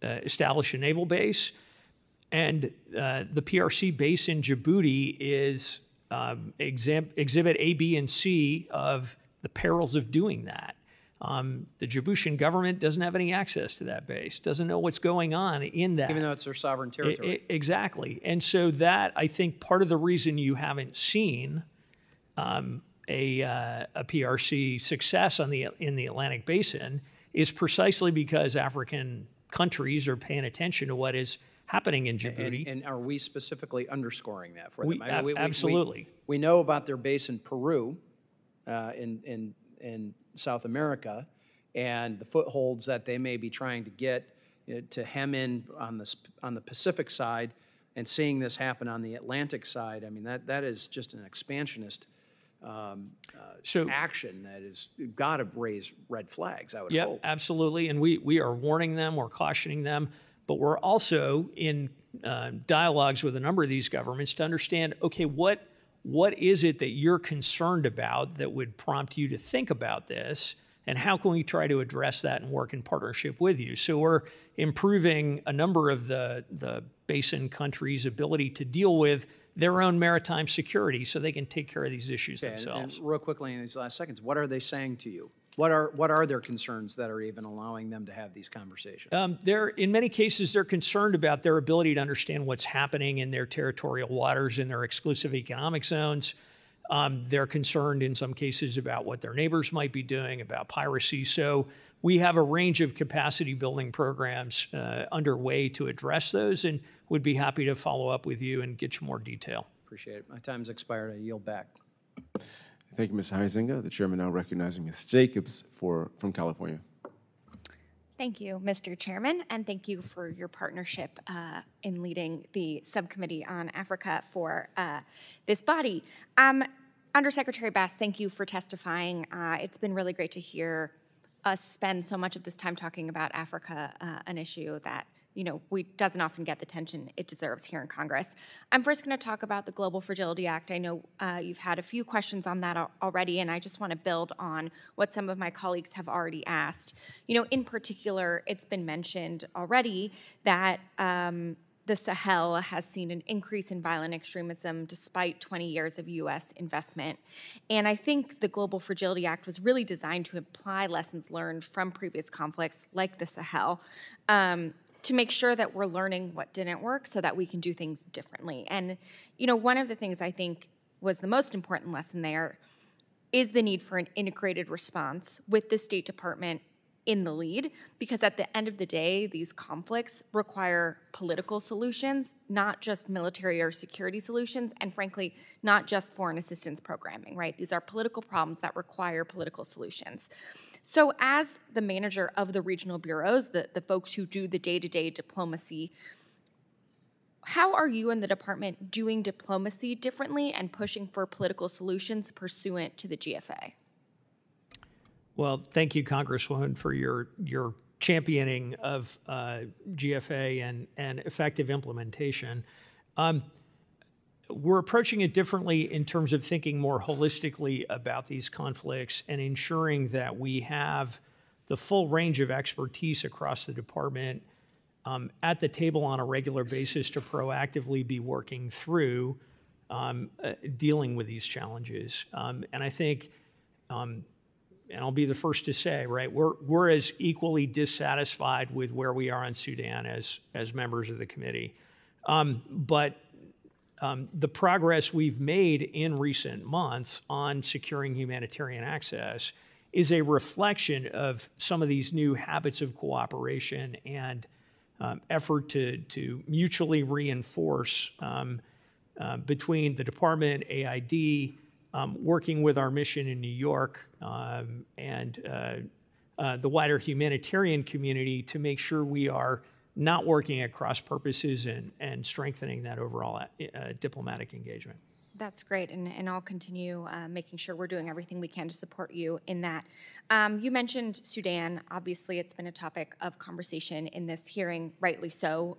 establish a naval base. And the PRC base in Djibouti is exhibit A, B, and C of the perils of doing that. The Djiboutian government doesn't have any access to that base, doesn't know what's going on in that. Even though it's their sovereign territory. Exactly. And so that, I think, part of the reason you haven't seen a PRC success in the Atlantic Basin is precisely because African countries are paying attention to what is happening in Djibouti. And are we specifically underscoring that for them? Absolutely. We know about their base in Peru, in South America, and the footholds that they may be trying to get to hem in on the Pacific side, and seeing this happen on the Atlantic side. I mean, that is just an expansionist action that has got to raise red flags, I would hope. Absolutely. And we are warning them, we're cautioning them, but we're also in dialogues with a number of these governments to understand, okay, what is it that you're concerned about that would prompt you to think about this, and how can we try to address that and work in partnership with you? So we're improving a number of the basin countries' ability to deal with their own maritime security so they can take care of these issues themselves. And real quickly in these last seconds, what are they saying to you? What are their concerns that are even allowing them to have these conversations? In many cases, they're concerned about their ability to understand what's happening in their territorial waters, in their exclusive economic zones. They're concerned in some cases about what their neighbors might be doing, about piracy. So we have a range of capacity building programs underway to address those, and would be happy to follow up with you and get you more detail. Appreciate it. My time's expired. I yield back. Thank you, Mr. Huizinga. The chairman now recognizing Ms. Jacobs from California. Thank you, Mr. Chairman, and thank you for your partnership in leading the subcommittee on Africa for this body. Undersecretary Bass, thank you for testifying. It's been really great to hear us spend so much of this time talking about Africa, an issue that doesn't often get the attention it deserves here in Congress. I'm first going to talk about the Global Fragility Act. I know you've had a few questions on that already, and I just want to build on what some of my colleagues have already asked. In particular, it's been mentioned already that the Sahel has seen an increase in violent extremism despite 20 years of U.S. investment. And I think the Global Fragility Act was really designed to apply lessons learned from previous conflicts like the Sahel, to make sure that we're learning what didn't work so that we can do things differently. And, one of the things I think was the most important lesson there is the need for an integrated response with the State Department in the lead, because at the end of the day, these conflicts require political solutions, not just military or security solutions, and frankly, not just foreign assistance programming, right? These are political problems that require political solutions. So as the manager of the regional bureaus, the folks who do the day-to-day diplomacy, how are you and the department doing diplomacy differently and pushing for political solutions pursuant to the GFA? Well, thank you, Congresswoman, for your championing of GFA and effective implementation. We're approaching it differently in terms of thinking more holistically about these conflicts and ensuring that we have the full range of expertise across the department at the table on a regular basis to proactively be working through dealing with these challenges. And I think, and I'll be the first to say, right, we're as equally dissatisfied with where we are in Sudan as members of the committee. But the progress we've made in recent months on securing humanitarian access is a reflection of some of these new habits of cooperation and effort to mutually reinforce between the department, AID, working with our mission in New York, and the wider humanitarian community to make sure we are not working at cross purposes and strengthening that overall diplomatic engagement. That's great, and I'll continue making sure we're doing everything we can to support you in that. You mentioned Sudan. Obviously, it's been a topic of conversation in this hearing, rightly so.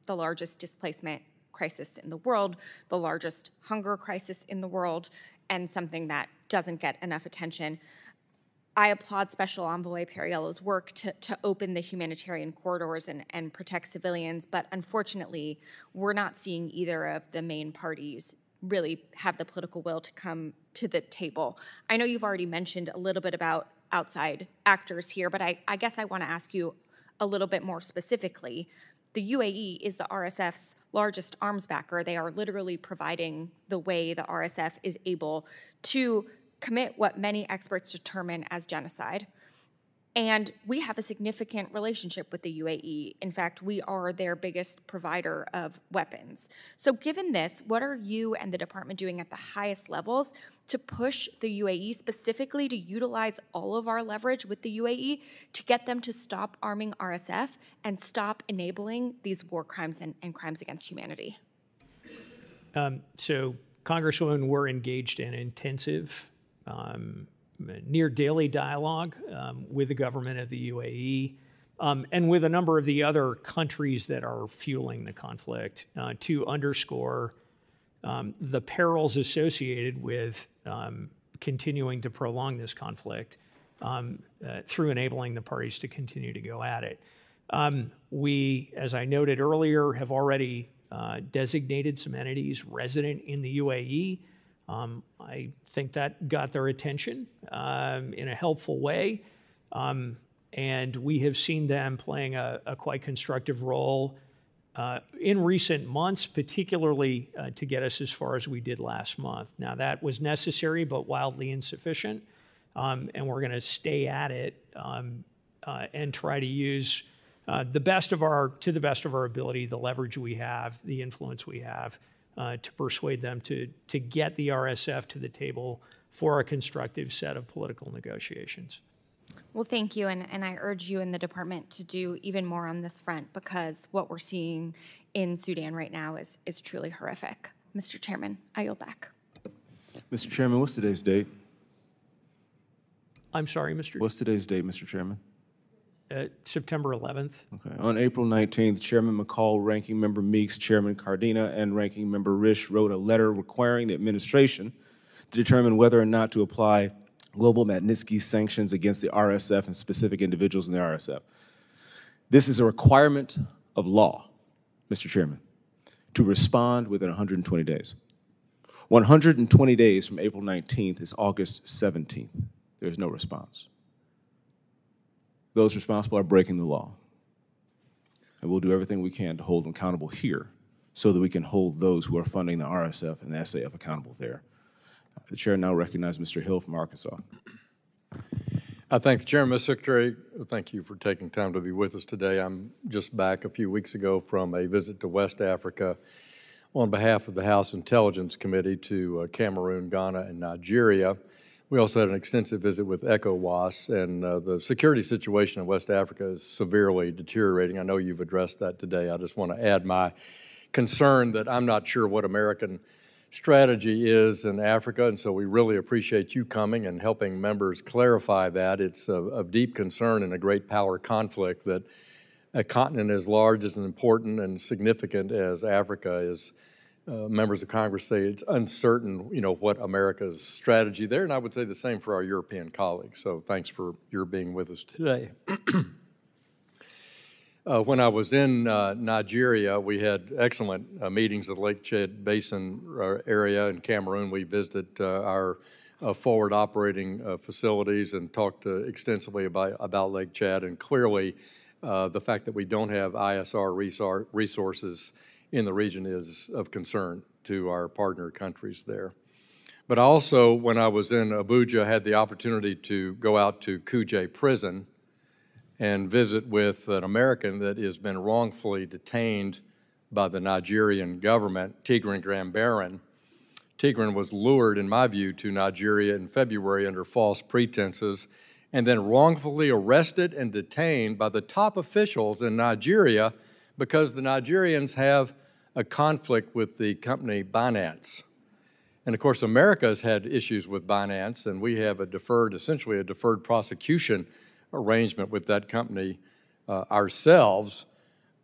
The largest displacement crisis in the world, the largest hunger crisis in the world, and something that doesn't get enough attention. I applaud Special Envoy Perriello's work to open the humanitarian corridors and protect civilians, but unfortunately, we're not seeing either of the main parties really have the political will to come to the table. I know you've already mentioned a little bit about outside actors here, but I guess I want to ask you a little bit more specifically. The UAE is the RSF's largest arms backer. They are literally providing the way the RSF is able to commit what many experts determine as genocide. And we have a significant relationship with the UAE. In fact, we are their biggest provider of weapons. So given this, what are you and the department doing at the highest levels to push the UAE specifically to utilize all of our leverage with the UAE to get them to stop arming RSF and stop enabling these war crimes and crimes against humanity? So, Congresswoman, we're engaged in intensive near daily dialogue with the government of the UAE and with a number of the other countries that are fueling the conflict to underscore the perils associated with continuing to prolong this conflict through enabling the parties to continue to go at it. We, as I noted earlier, have already designated some entities resident in the UAE. I think that got their attention in a helpful way. And we have seen them playing a quite constructive role in recent months, particularly to get us as far as we did last month. Now, that was necessary but wildly insufficient, and we're going to stay at it and try to use to the best of our ability, the leverage we have, the influence we have, to persuade them to get the RSF to the table for a constructive set of political negotiations. Well, thank you, and I urge you in the department to do even more on this front, because what we're seeing in Sudan right now is truly horrific. Mr. Chairman, I yield back. Mr. Chairman, what's today's date? I'm sorry, What's today's date, Mr. Chairman? September 11th. Okay. On April 19th, Chairman McCall, Ranking Member Meeks, Chairman Cardina, and Ranking Member Risch wrote a letter requiring the administration to determine whether or not to apply global Magnitsky sanctions against the RSF and specific individuals in the RSF. This is a requirement of law, Mr. Chairman, to respond within 120 days. 120 days from April 19th is August 17th. There's no response. Those responsible are breaking the law. And we'll do everything we can to hold them accountable here so that we can hold those who are funding the RSF and the SAF accountable there. The chair now recognizes Mr. Hill from Arkansas. I thank the chairman, Mr. Secretary. Thank you for taking time to be with us today. I'm just back a few weeks ago from a visit to West Africa on behalf of the House Intelligence Committee to Cameroon, Ghana, and Nigeria. We also had an extensive visit with ECOWAS, and the security situation in West Africa is severely deteriorating. I know you've addressed that today. I just want to add my concern that I'm not sure what American strategy is in Africa, and so we really appreciate you coming and helping members clarify that. It's of deep concern in a great power conflict that a continent as large, as important, and significant as Africa is. Members of Congress say it's uncertain, what America's strategy there, and I would say the same for our European colleagues. So thanks for your being with us today. When I was in Nigeria, we had excellent meetings at the Lake Chad Basin area in Cameroon. We visited our forward operating facilities and talked extensively about Lake Chad, and clearly the fact that we don't have ISR resources in the region is of concern to our partner countries there. But also, when I was in Abuja, I had the opportunity to go out to Kuje prison and visit with an American that has been wrongfully detained by the Nigerian government, Tigran Gambaryan. Tigran was lured, in my view, to Nigeria in February under false pretenses and then wrongfully arrested and detained by the top officials in Nigeria because the Nigerians have a conflict with the company Binance. And of course, America has had issues with Binance, and we have essentially a deferred prosecution arrangement with that company ourselves.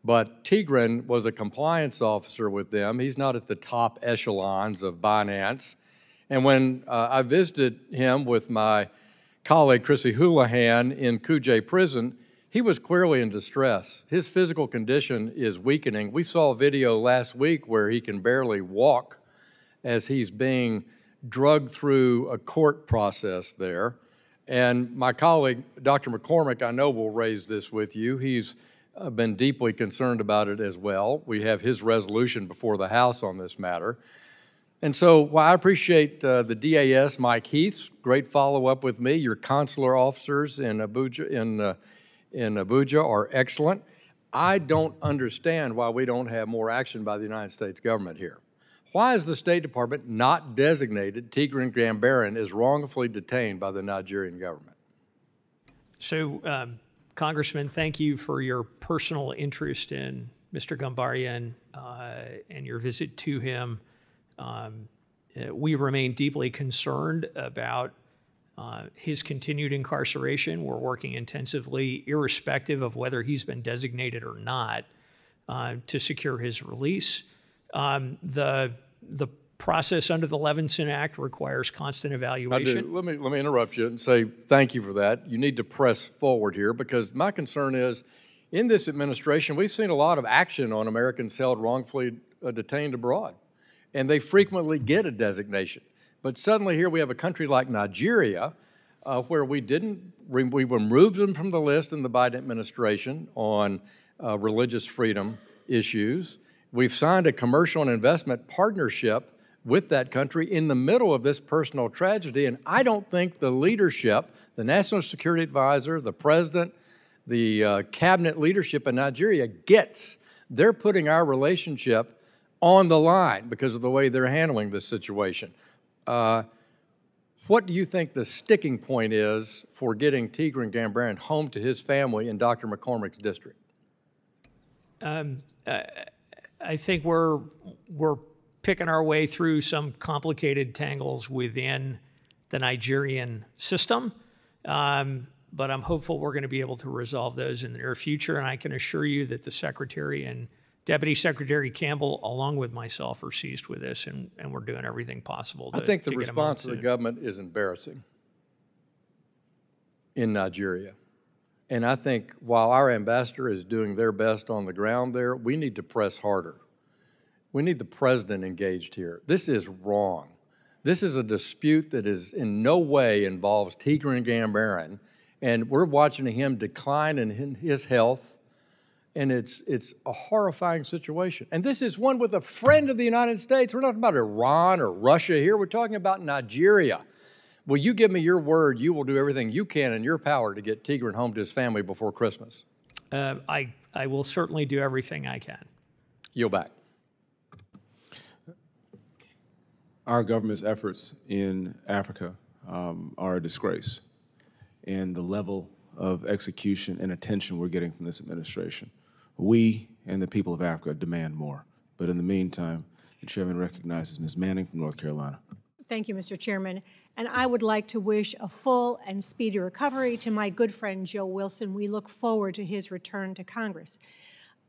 But Tigran was a compliance officer with them. He's not at the top echelons of Binance. And when I visited him with my colleague, Chrissy Houlihan, in Kuje prison, he was clearly in distress. His physical condition is weakening. We saw a video last week where he can barely walk as he's being drugged through a court process there. And my colleague, Dr. McCormick, I know will raise this with you. He's been deeply concerned about it as well. We have his resolution before the House on this matter. And so while I appreciate the DAS, Mike Heath's great follow-up with me, your consular officers in Abuja, are excellent. I don't understand why we don't have more action by the United States government here. Why has the State Department not designated Tigran Gambaryan as wrongfully detained by the Nigerian government? So, Congressman, thank you for your personal interest in Mr. Gambaryan and your visit to him. We remain deeply concerned about his continued incarceration. We're working intensively, irrespective of whether he's been designated or not, to secure his release. The process under the Levinson Act requires constant evaluation. Let me interrupt you and say thank you for that. You need to press forward here, because my concern is, in this administration, we've seen a lot of action on Americans held wrongfully detained abroad, and they frequently get a designation. But suddenly here we have a country like Nigeria, where we removed them from the list in the Biden administration on religious freedom issues. We've signed a commercial and investment partnership with that country in the middle of this personal tragedy, and I don't think the leadership, the National Security Advisor, the President, the cabinet leadership in Nigeria gets. They're putting our relationship on the line because of the way they're handling this situation. What do you think the sticking point is for getting Tigran Gambaryan home to his family in Dr. McCormick's district? I think we're picking our way through some complicated tangles within the Nigerian system, but I'm hopeful we're going to be able to resolve those in the near future. And I can assure you that the Secretary and Deputy Secretary Campbell, along with myself, are seized with this, and we're doing everything possible to I think the get response him of the government is embarrassing in Nigeria. And I think while our ambassador is doing their best on the ground there, we need to press harder. We need the president engaged here. This is wrong. This is a dispute that is in no way involves Tigran Gambaryan, and we're watching him decline in his health, and it's a horrifying situation. And this is one with a friend of the United States. We're not talking about Iran or Russia here. We're talking about Nigeria. Will you give me your word you will do everything you can in your power to get Tigran home to his family before Christmas? I will certainly do everything I can. Yield back. Our government's efforts in Africa are a disgrace, and the level of execution and attention we're getting from this administration. We and the people of Africa demand more. But in the meantime, the chairman recognizes Ms. Manning from North Carolina. Thank you, Mr. Chairman. And I would like to wish a full and speedy recovery to my good friend Joe Wilson. We look forward to his return to Congress.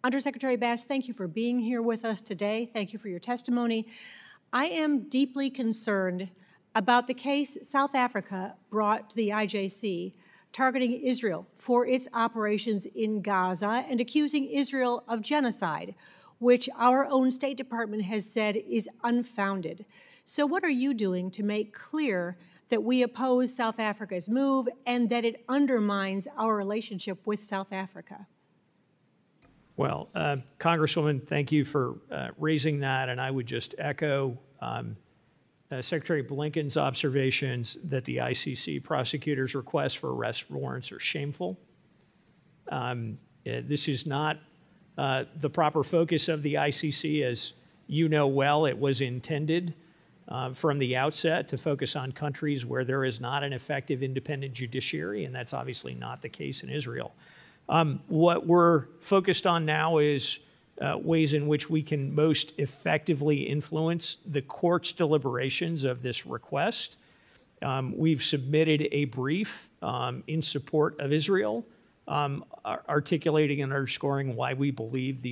Undersecretary Bass, thank you for being here with us today. Thank you for your testimony. I am deeply concerned about the case South Africa brought to the IJC targeting Israel for its operations in Gaza and accusing Israel of genocide, which our own State Department has said is unfounded. So what are you doing to make clear that we oppose South Africa's move and that it undermines our relationship with South Africa? Well, Congresswoman, thank you for raising that, and I would just echo Secretary Blinken's observations that the ICC prosecutors' requests for arrest warrants are shameful. This is not the proper focus of the ICC. As you know well, it was intended from the outset to focus on countries where there is not an effective independent judiciary, and that's obviously not the case in Israel. What we're focused on now is ways in which we can most effectively influence the court's deliberations of this request. We've submitted a brief in support of Israel, articulating and underscoring why we believe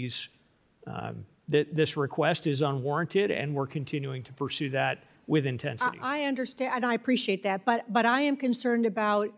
that this request is unwarranted, and we're continuing to pursue that with intensity. I understand, and I appreciate that, but I am concerned about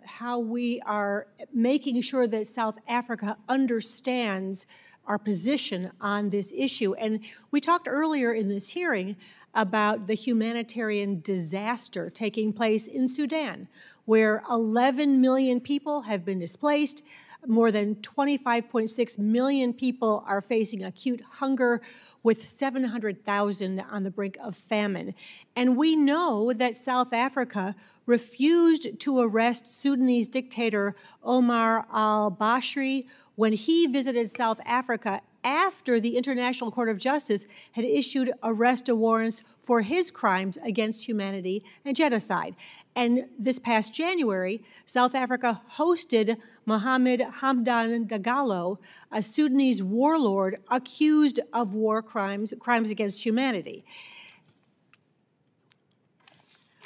how we are making sure that South Africa understands our position on this issue. And we talked earlier in this hearing about the humanitarian disaster taking place in Sudan, where 11 million people have been displaced. More than 25.6 million people are facing acute hunger, with 700,000 on the brink of famine. And we know that South Africa refused to arrest Sudanese dictator Omar al-Bashir when he visited South Africa after the International Court of Justice had issued arrest warrants for his crimes against humanity and genocide. And this past January, South Africa hosted Mohammed Hamdan Dagalo, a Sudanese warlord accused of war crimes against humanity.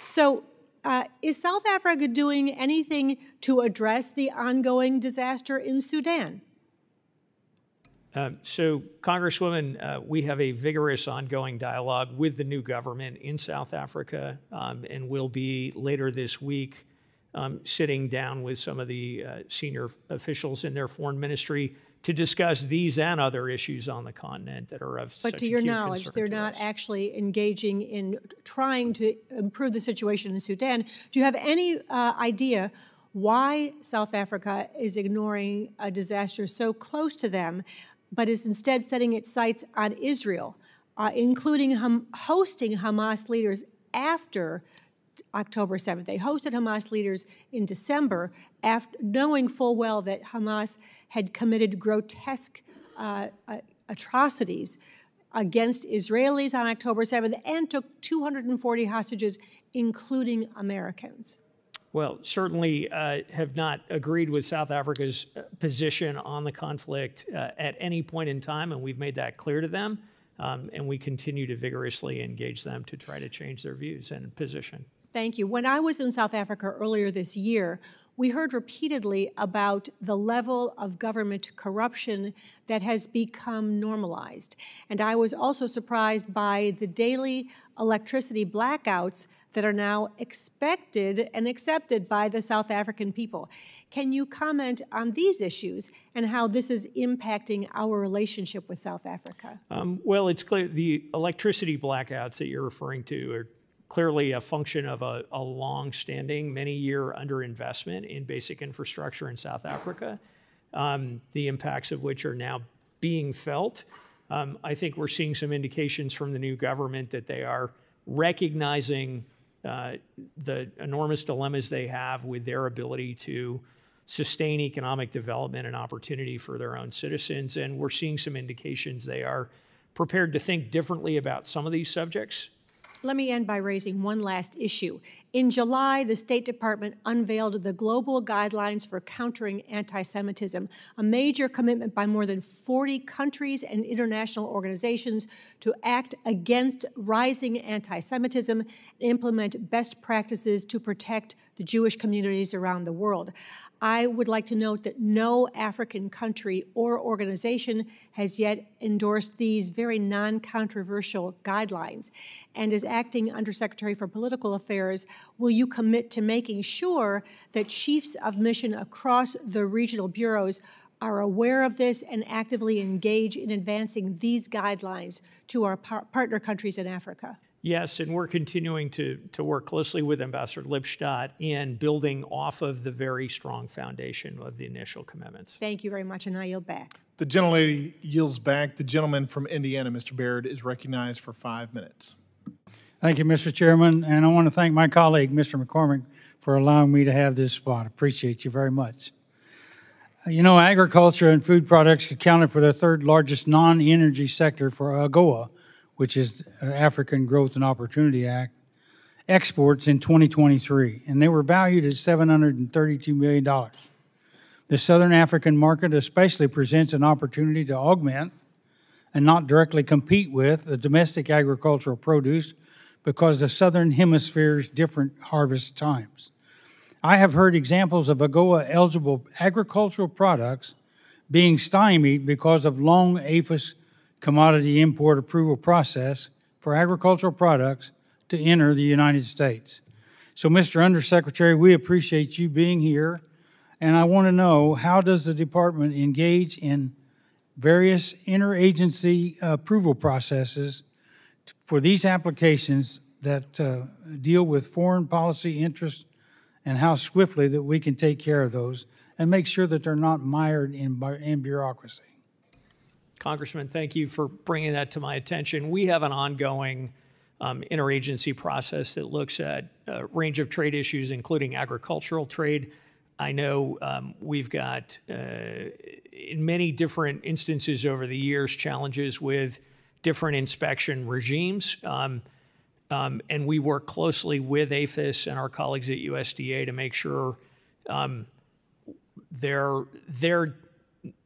So is South Africa doing anything to address the ongoing disaster in Sudan? So, Congresswoman, we have a vigorous ongoing dialogue with the new government in South Africa, and will be later this week sitting down with some of the senior officials in their foreign ministry to discuss these and other issues on the continent that are of such But to your acute knowledge, concern they're to not us. actually engaging in trying to improve the situation in Sudan. Do you have any idea why South Africa is ignoring a disaster so close to them, but is instead setting its sights on Israel, including hosting Hamas leaders after October 7th? They hosted Hamas leaders in December, after knowing full well that Hamas had committed grotesque atrocities against Israelis on October 7th and took 240 hostages, including Americans. Well, certainly have not agreed with South Africa's position on the conflict at any point in time, and we've made that clear to them, and we continue to vigorously engage them to try to change their views and position. Thank you. When I was in South Africa earlier this year, we heard repeatedly about the level of government corruption that has become normalized. And I was also surprised by the daily electricity blackouts that are now expected and accepted by the South African people. Can you comment on these issues and how this is impacting our relationship with South Africa? Well, it's clear the electricity blackouts that you're referring to are clearly a function of a long-standing, many-year underinvestment in basic infrastructure in South Africa, the impacts of which are now being felt. I think we're seeing some indications from the new government that they are recognizing the enormous dilemmas they have with their ability to sustain economic development and opportunity for their own citizens. And we're seeing some indications they are prepared to think differently about some of these subjects. Let me end by raising one last issue. In July, the State Department unveiled the Global Guidelines for Countering Anti-Semitism, a major commitment by more than 40 countries and international organizations to act against rising anti-Semitism and implement best practices to protect the Jewish communities around the world. I would like to note that no African country or organization has yet endorsed these very non-controversial guidelines. And as Acting Undersecretary for Political Affairs, will you commit to making sure that chiefs of mission across the regional bureaus are aware of this and actively engage in advancing these guidelines to our partner countries in Africa? Yes, and we're continuing to work closely with Ambassador Lipstadt in building off of the very strong foundation of the initial commitments. Thank you very much, and I yield back. The gentlelady yields back. The gentleman from Indiana, Mr. Baird, is recognized for 5 minutes. Thank you, Mr. Chairman, and I want to thank my colleague, Mr. McCormick, for allowing me to have this spot. Appreciate you very much. You know, agriculture and food products accounted for the third largest non-energy sector for AGOA, which is African Growth and Opportunity Act, exports in 2023, and they were valued at $732 million. The Southern African market especially presents an opportunity to augment and not directly compete with the domestic agricultural produce because the Southern Hemisphere's different harvest times. I have heard examples of AGOA-eligible agricultural products being stymied because of long APHIS commodity import approval process for agricultural products to enter the United States. So, Mr. Undersecretary, we appreciate you being here, and I want to know, how does the department engage in various interagency approval processes for these applications that deal with foreign policy interests, and how swiftly that we can take care of those and make sure that they're not mired in bureaucracy? Congressman, thank you for bringing that to my attention. We have an ongoing interagency process that looks at a range of trade issues, including agricultural trade. I know we've got, in many different instances over the years, challenges with different inspection regimes. And we work closely with APHIS and our colleagues at USDA to make sure their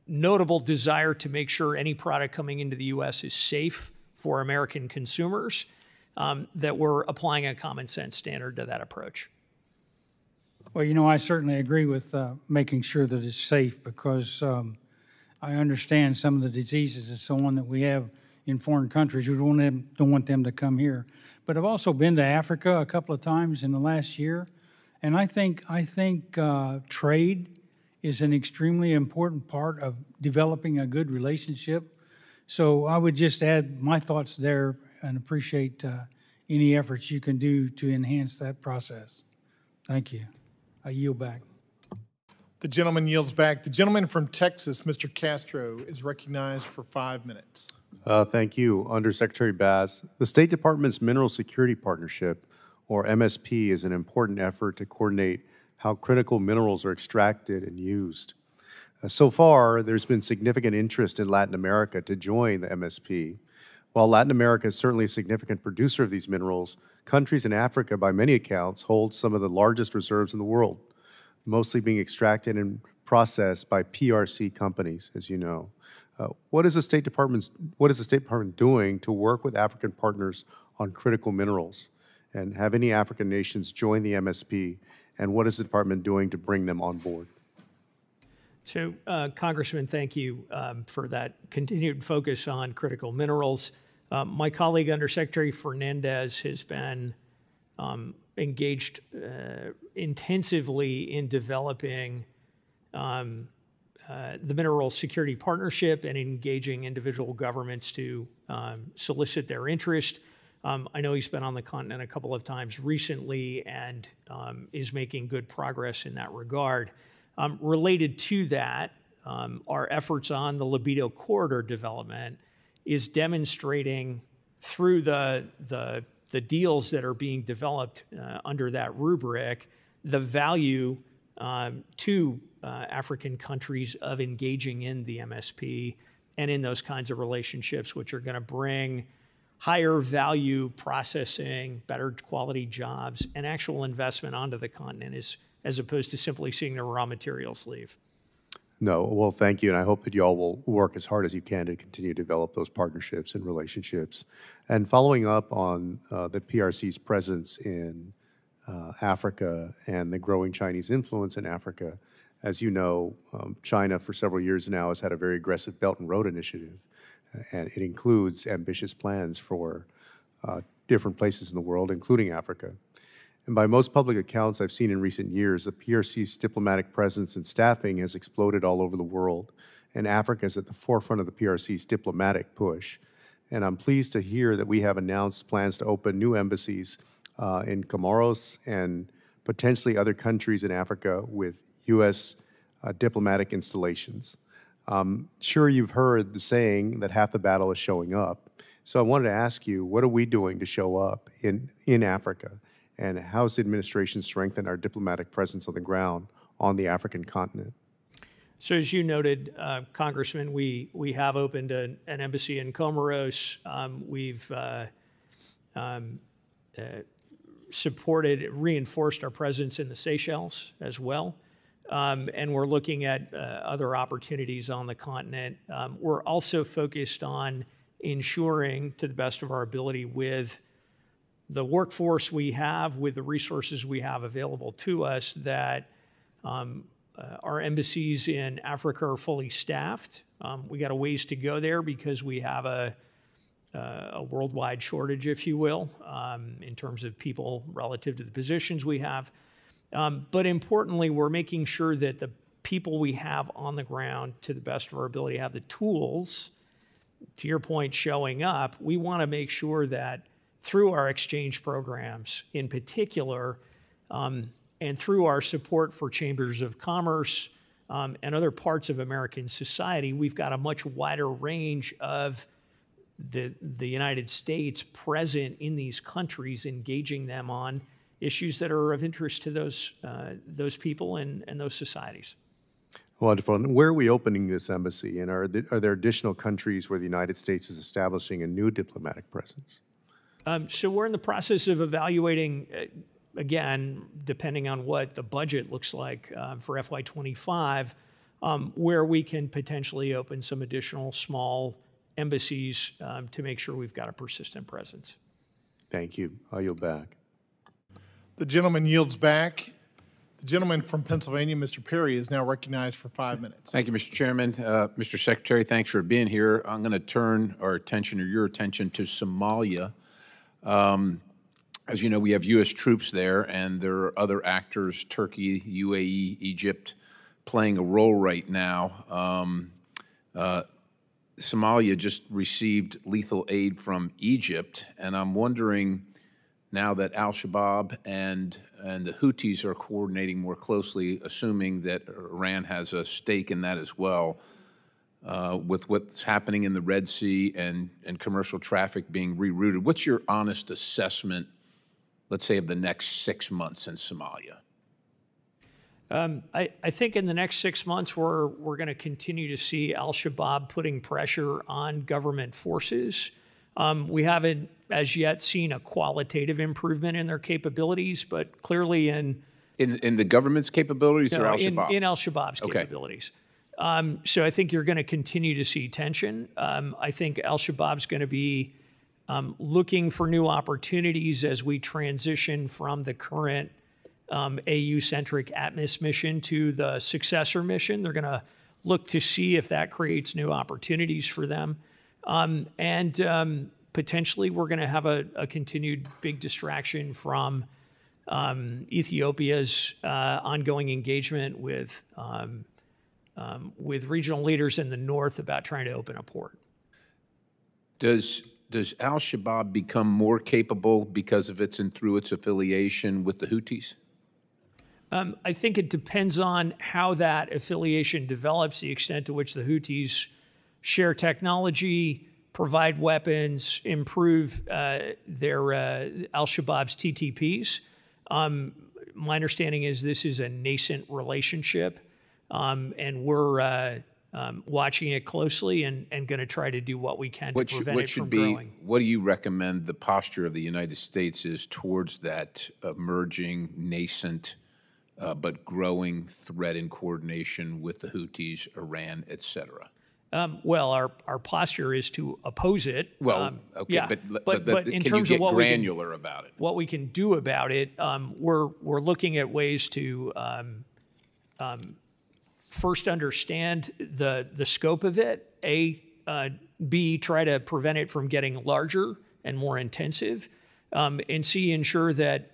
notable desire to make sure any product coming into the U.S. is safe for American consumers, that we're applying a common sense standard to that approach. Well, you know, I certainly agree with making sure that it's safe because I understand some of the diseases and so on that we have in foreign countries. We don't want them to come here. But I've also been to Africa a couple of times in the last year, and I think trade is an extremely important part of developing a good relationship. So I would just add my thoughts there and appreciate any efforts you can do to enhance that process. Thank you. I yield back. The gentleman yields back. The gentleman from Texas, Mr. Castro, is recognized for 5 minutes. Thank you. Undersecretary Bass, the State Department's Mineral Security Partnership, or MSP, is an important effort to coordinate how critical minerals are extracted and used. So far, there's been significant interest in Latin America to join the MSP. While Latin America is certainly a significant producer of these minerals, countries in Africa, by many accounts, hold some of the largest reserves in the world, mostly being extracted and processed by PRC companies, as you know. What is the State Department doing to work with African partners on critical minerals? And have any African nations joined the MSP? And what is the department doing to bring them on board? So, Congressman, thank you for that continued focus on critical minerals. My colleague, Undersecretary Fernandez, has been engaged intensively in developing the Mineral Security Partnership and engaging individual governments to solicit their interest. I know he's been on the continent a couple of times recently and is making good progress in that regard. Related to that, our efforts on the Libido Corridor development is demonstrating through the deals that are being developed under that rubric the value to African countries of engaging in the MSP and in those kinds of relationships, which are going to bring higher value processing, better quality jobs, and actual investment onto the continent as opposed to simply seeing the raw materials leave. No, well, thank you, and I hope that you all will work as hard as you can to continue to develop those partnerships and relationships. And following up on the PRC's presence in Africa and the growing Chinese influence in Africa, as you know, China for several years now has had a very aggressive Belt and Road Initiative, and it includes ambitious plans for different places in the world, including Africa. And by most public accounts I've seen in recent years, the PRC's diplomatic presence and staffing has exploded all over the world, and Africa is at the forefront of the PRC's diplomatic push. And I'm pleased to hear that we have announced plans to open new embassies in Comoros and potentially other countries in Africa with U.S. Diplomatic installations. Sure, you've heard the saying that half the battle is showing up. So I wanted to ask you, what are we doing to show up in Africa? And how has the administration strengthened our diplomatic presence on the ground on the African continent? So as you noted, Congressman, we have opened an embassy in Comoros. We've reinforced our presence in the Seychelles as well. And we're looking at other opportunities on the continent. We're also focused on ensuring, to the best of our ability, with the workforce we have, with the resources we have available to us, that our embassies in Africa are fully staffed. We got a ways to go there because we have a worldwide shortage, if you will, in terms of people relative to the positions we have. But importantly, we're making sure that the people we have on the ground, to the best of our ability, have the tools, to your point, showing up. We want to make sure that through our exchange programs in particular, and through our support for chambers of commerce and other parts of American society, we've got a much wider range of the United States present in these countries, engaging them on issues that are of interest to those people and those societies. Wonderful. And where are we opening this embassy? And are there additional countries where the United States is establishing a new diplomatic presence? So we're in the process of evaluating, again, depending on what the budget looks like for FY25, where we can potentially open some additional small embassies to make sure we've got a persistent presence. Thank you. I yield back. The gentleman yields back. The gentleman from Pennsylvania, Mr. Perry, is now recognized for 5 minutes. Thank you, Mr. Chairman. Mr. Secretary, thanks for being here. I'm going to turn our attention, or your attention, to Somalia. As you know, we have U.S. troops there, and there are other actors, Turkey, UAE, Egypt, playing a role right now. Somalia just received lethal aid from Egypt, and I'm wondering, now that al-Shabaab and the Houthis are coordinating more closely, assuming that Iran has a stake in that as well, with what's happening in the Red Sea and commercial traffic being rerouted, what's your honest assessment, let's say, of the next 6 months in Somalia? I think in the next 6 months, we're going to continue to see al-Shabaab putting pressure on government forces. We haven't as yet seen a qualitative improvement in their capabilities, but clearly in the government's capabilities or al-Shabaab? In al-Shabaab's capabilities. So I think you're going to continue to see tension. I think al-Shabaab's going to be looking for new opportunities as we transition from the current AU-centric ATMIS mission to the successor mission. They're going to look to see if that creates new opportunities for them. Potentially we're going to have a continued big distraction from Ethiopia's ongoing engagement with regional leaders in the north about trying to open a port. Does al-Shabaab become more capable because of its and through its affiliation with the Houthis? I think it depends on how that affiliation develops, the extent to which the Houthis share technology, provide weapons, improve their al-Shabaab's TTPs. My understanding is this is a nascent relationship, and we're watching it closely and going to try to do what we can to prevent it from growing. What do you recommend the posture of the United States is towards that emerging, nascent, but growing threat in coordination with the Houthis, Iran, et cetera? Well, our posture is to oppose it. Well, okay, yeah, but in can terms you of get what granular about it? What we can do about it, we're looking at ways to first understand the scope of it. B, try to prevent it from getting larger and more intensive, and C, ensure that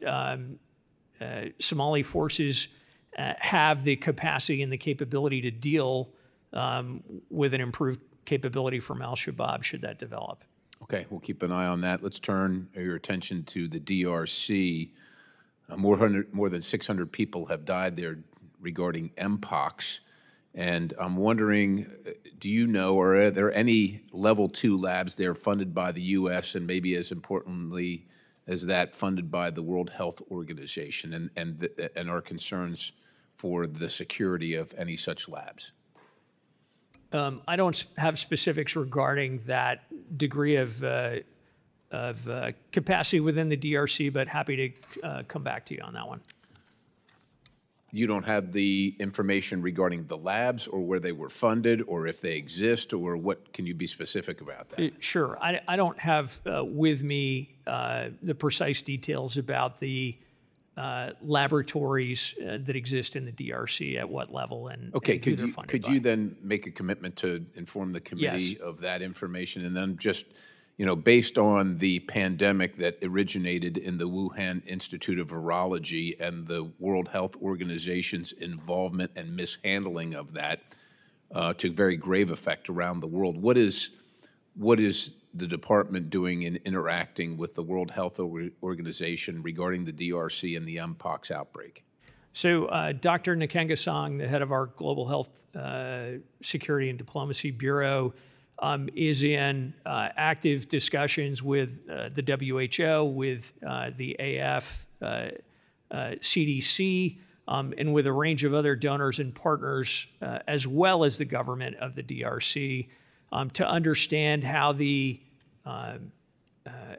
Somali forces have the capacity and the capability to deal with an improved capability from al-Shabaab should that develop. Okay, we'll keep an eye on that. Let's turn your attention to the DRC. More than 600 people have died there regarding Mpox. And I'm wondering, do you know, or are there any level 2 labs there funded by the U.S. and maybe as importantly as that funded by the World Health Organization and our concerns for the security of any such labs? I don't have specifics regarding that degree of capacity within the DRC, but happy to come back to you on that one. You don't have the information regarding the labs or where they were funded or if they exist, or what? Can you be specific about that? Sure. I don't have with me the precise details about the laboratories that exist in the DRC at what level and okay, who they're funded by. You then make a commitment to inform the committee of that information, and then just, you know, based on the pandemic that originated in the Wuhan Institute of Virology and the World Health Organization's involvement and mishandling of that to very grave effect around the world, what is the department doing in interacting with the World Health Organization regarding the DRC and the Mpox outbreak? So Dr. Nkenga Song, the head of our Global Health Security and Diplomacy Bureau, is in active discussions with the WHO, with the AF, CDC, and with a range of other donors and partners, as well as the government of the DRC, to understand how the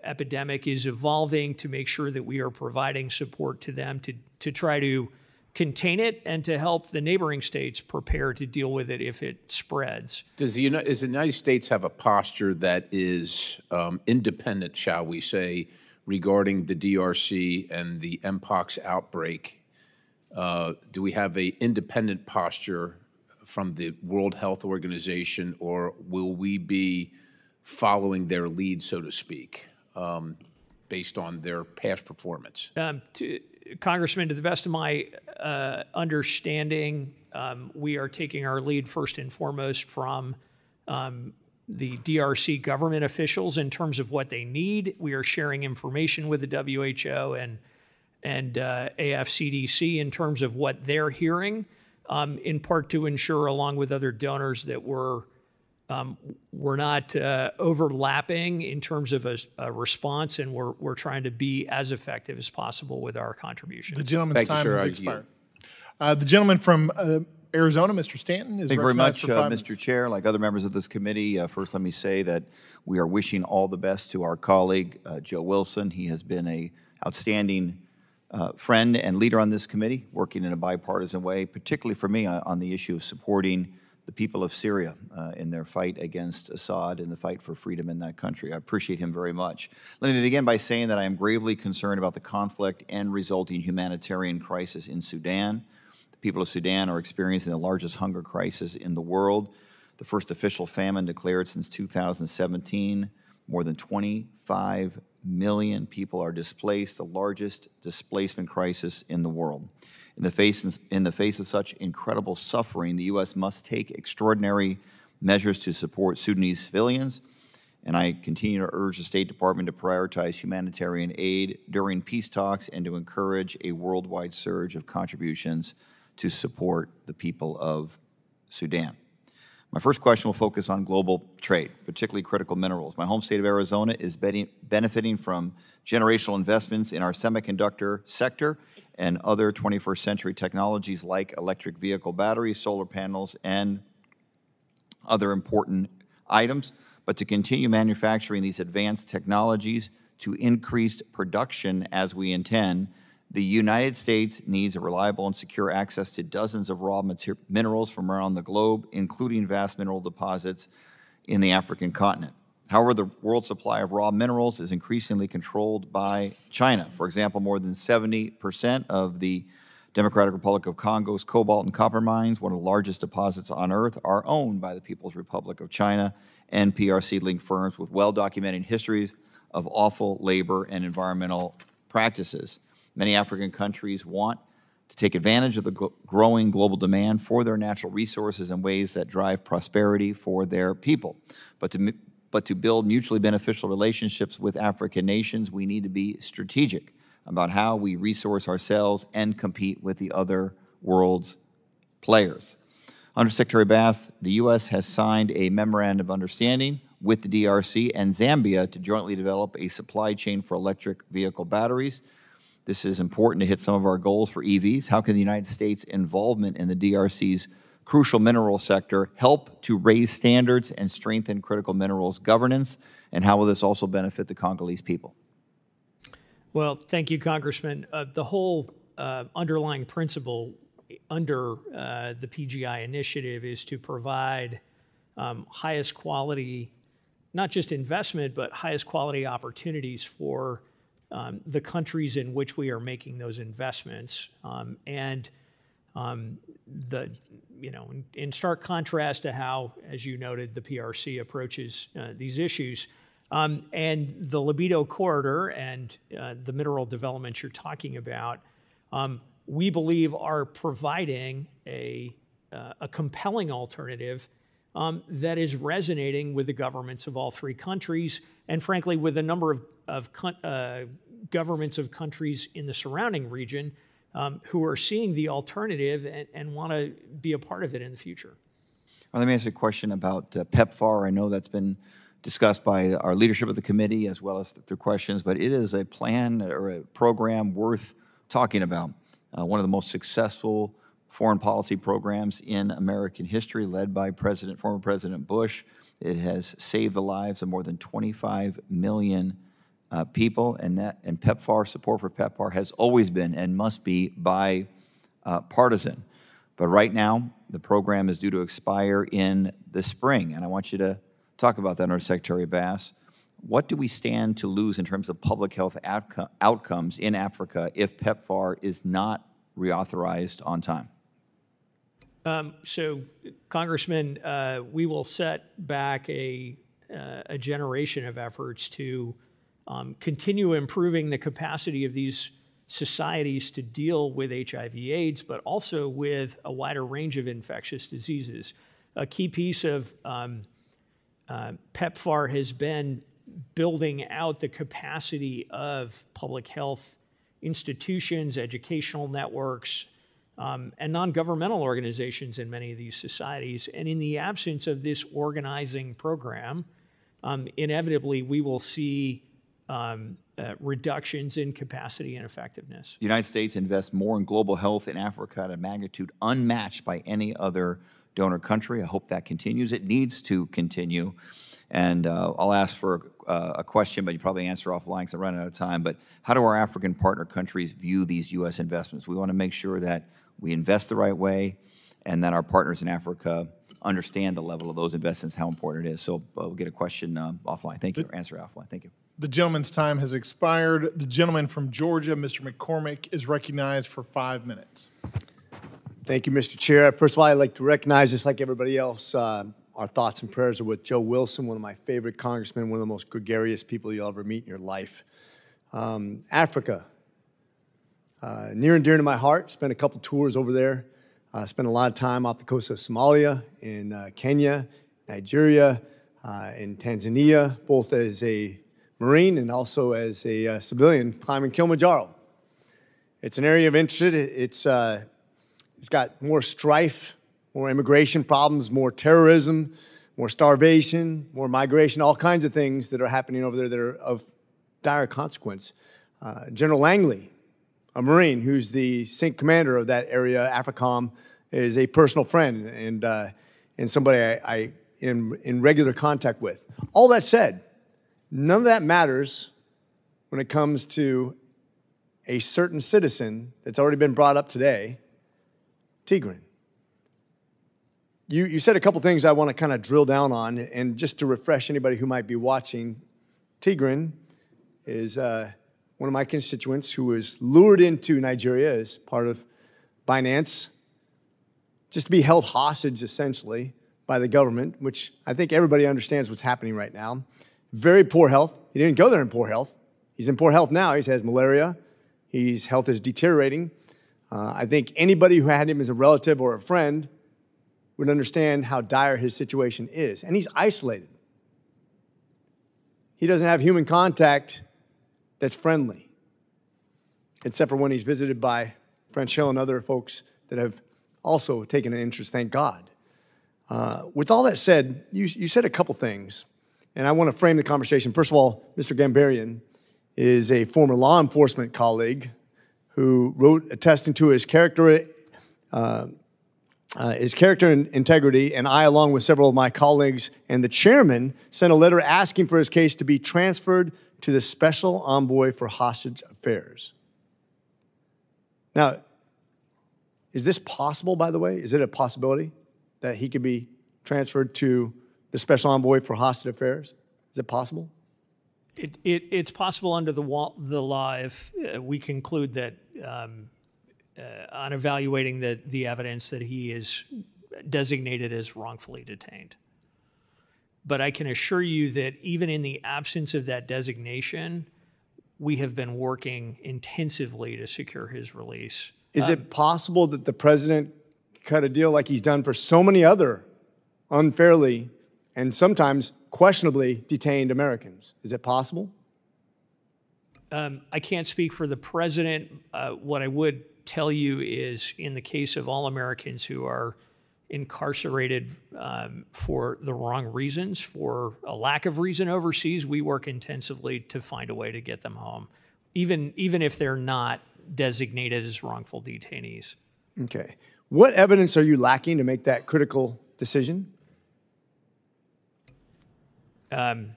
epidemic is evolving, to make sure that we are providing support to them to try to contain it and to help the neighboring states prepare to deal with it if it spreads. Does the United States have a posture that is independent, shall we say, regarding the DRC and the Mpox outbreak Do we have a independent posture from the World Health Organization, or will we be following their lead, so to speak, based on their past performance? Congressman, to the best of my understanding, we are taking our lead first and foremost from the DRC government officials in terms of what they need. We are sharing information with the WHO and AFCDC in terms of what they're hearing, in part to ensure, along with other donors, that we're not overlapping in terms of a response, and we're trying to be as effective as possible with our contributions. The gentleman's time has expired. The gentleman from Arizona, Mr. Stanton, is Thank you very much, recognized for 5 Mr. minutes. Chair. Like other members of this committee, first let me say that we are wishing all the best to our colleague, Joe Wilson. He has been an outstanding friend and leader on this committee, working in a bipartisan way, particularly for me on the issue of supporting the people of Syria in their fight against Assad and the fight for freedom in that country. I appreciate him very much. Let me begin by saying that I am gravely concerned about the conflict and resulting humanitarian crisis in Sudan. The people of Sudan are experiencing the largest hunger crisis in the world. The first official famine declared since 2017. More than 25 million people are displaced, the largest displacement crisis in the world. In the face of such incredible suffering, the U.S. must take extraordinary measures to support Sudanese civilians, and I continue to urge the State Department to prioritize humanitarian aid during peace talks and to encourage a worldwide surge of contributions to support the people of Sudan. My first question will focus on global trade, particularly critical minerals. My home state of Arizona is benefiting from generational investments in our semiconductor sector and other 21st century technologies like electric vehicle batteries, solar panels, and other important items. But to continue manufacturing these advanced technologies to increased production as we intend, the United States needs a reliable and secure access to dozens of raw minerals from around the globe, including vast mineral deposits in the African continent. However, the world supply of raw minerals is increasingly controlled by China. For example, more than 70% of the Democratic Republic of Congo's cobalt and copper mines, one of the largest deposits on Earth, are owned by the People's Republic of China and PRC-linked firms with well-documented histories of awful labor and environmental practices. Many African countries want to take advantage of the growing global demand for their natural resources in ways that drive prosperity for their people. But to build mutually beneficial relationships with African nations, we need to be strategic about how we resource ourselves and compete with the other world's players. Undersecretary Bass, the U.S. has signed a memorandum of understanding with the DRC and Zambia to jointly develop a supply chain for electric vehicle batteries. This is important to hit some of our goals for EVs. How can the United States' involvement in the DRC's crucial mineral sector help to raise standards and strengthen critical minerals governance? And how will this also benefit the Congolese people? Well, thank you, Congressman. The whole underlying principle under the PGI initiative is to provide highest quality, not just investment, but highest quality opportunities for the countries in which we are making those investments. In stark contrast to how, as you noted, the PRC approaches these issues, and the Libido Corridor and the mineral developments you're talking about, we believe are providing a compelling alternative that is resonating with the governments of all three countries, and frankly, with a number of governments of countries in the surrounding region who are seeing the alternative and want to be a part of it in the future. Well, let me ask you a question about PEPFAR. I know that's been discussed by our leadership of the committee as well as through questions, but it is a plan or a program worth talking about. One of the most successful foreign policy programs in American history, led by former President Bush. It has saved the lives of more than 25 million people, and PEPFAR, support for PEPFAR has always been and must be bipartisan. But right now, the program is due to expire in the spring, and I want you to talk about that, Undersecretary Bass. What do we stand to lose in terms of public health outcomes in Africa if PEPFAR is not reauthorized on time? So, Congressman, we will set back a generation of efforts to continue improving the capacity of these societies to deal with HIV/AIDS, but also with a wider range of infectious diseases. A key piece of PEPFAR has been building out the capacity of public health institutions, educational networks, and non-governmental organizations in many of these societies. And in the absence of this organizing program, inevitably we will see reductions in capacity and effectiveness. The United States invests more in global health in Africa at a magnitude unmatched by any other donor country. I hope that continues. It needs to continue. And I'll ask for a question, but you probably answer offline because I'm running out of time. But how do our African partner countries view these U.S. investments? We want to make sure that we invest the right way and that our partners in Africa understand the level of those investments, how important it is. So we'll get a question offline. Thank you. Answer offline. Thank you. The gentleman's time has expired. The gentleman from Georgia, Mr. McCormick, is recognized for 5 minutes. Thank you, Mr. Chair. First of all, I'd like to recognize, just like everybody else, our thoughts and prayers are with Joe Wilson, one of my favorite congressmen, one of the most gregarious people you'll ever meet in your life. Africa, near and dear to my heart. Spent a couple tours over there. Spent a lot of time off the coast of Somalia, in Kenya, Nigeria, in Tanzania, both as a Marine and also as a civilian climbing Kilimanjaro. It's an area of interest. It's got more strife, more immigration problems, more terrorism, more starvation, more migration, all kinds of things that are happening over there that are of dire consequence. General Langley, a Marine who's the SINC commander of that area, AFRICOM, is a personal friend and somebody I am in regular contact with. All that said, none of that matters when it comes to a certain citizen that's already been brought up today, Tigran. You said a couple things I want to kind of drill down on, and just to refresh anybody who might be watching, Tigran is one of my constituents who was lured into Nigeria as part of Binance, just to be held hostage, essentially, by the government, which I think everybody understands what's happening right now. Very poor health. He didn't go there in poor health. He's in poor health now. He has malaria. His health is deteriorating. I think anybody who had him as a relative or a friend would understand how dire his situation is. And he's isolated. He doesn't have human contact that's friendly, except for when he's visited by French Hill and other folks that have also taken an interest, thank God. With all that said, you said a couple things, and I want to frame the conversation. First of all, Mr. Gambarian is a former law enforcement colleague who wrote attesting to his character and integrity, and I, along with several of my colleagues and the chairman, sent a letter asking for his case to be transferred to the Special Envoy for Hostage Affairs. Now, is this possible, by the way? Is it a possibility that he could be transferred to the Special Envoy for Hostage Affairs? Is it possible? It's possible under the law if we conclude that on evaluating the evidence that he is designated as wrongfully detained. But I can assure you that even in the absence of that designation, we have been working intensively to secure his release. Is it possible that the president cut a deal like he's done for so many other unfairly and sometimes questionably detained Americans? Is it possible? I can't speak for the president. What I would tell you is in the case of all Americans who are incarcerated for the wrong reasons, for a lack of reason overseas, we work intensively to find a way to get them home, even if they're not designated as wrongful detainees. Okay. What evidence are you lacking to make that critical decision? Let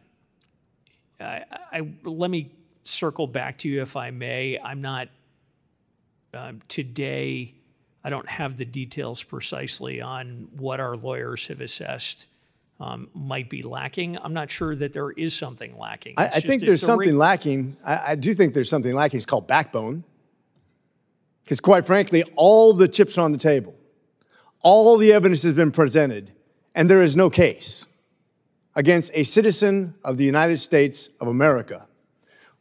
me circle back to you if I may. I'm not, today, I don't have the details precisely on what our lawyers have assessed might be lacking. I'm not sure that there is something lacking. I think there's something lacking. I do think there's something lacking. It's called backbone. Because quite frankly, all the chips are on the table. All the evidence has been presented, and there is no case against a citizen of the United States of America,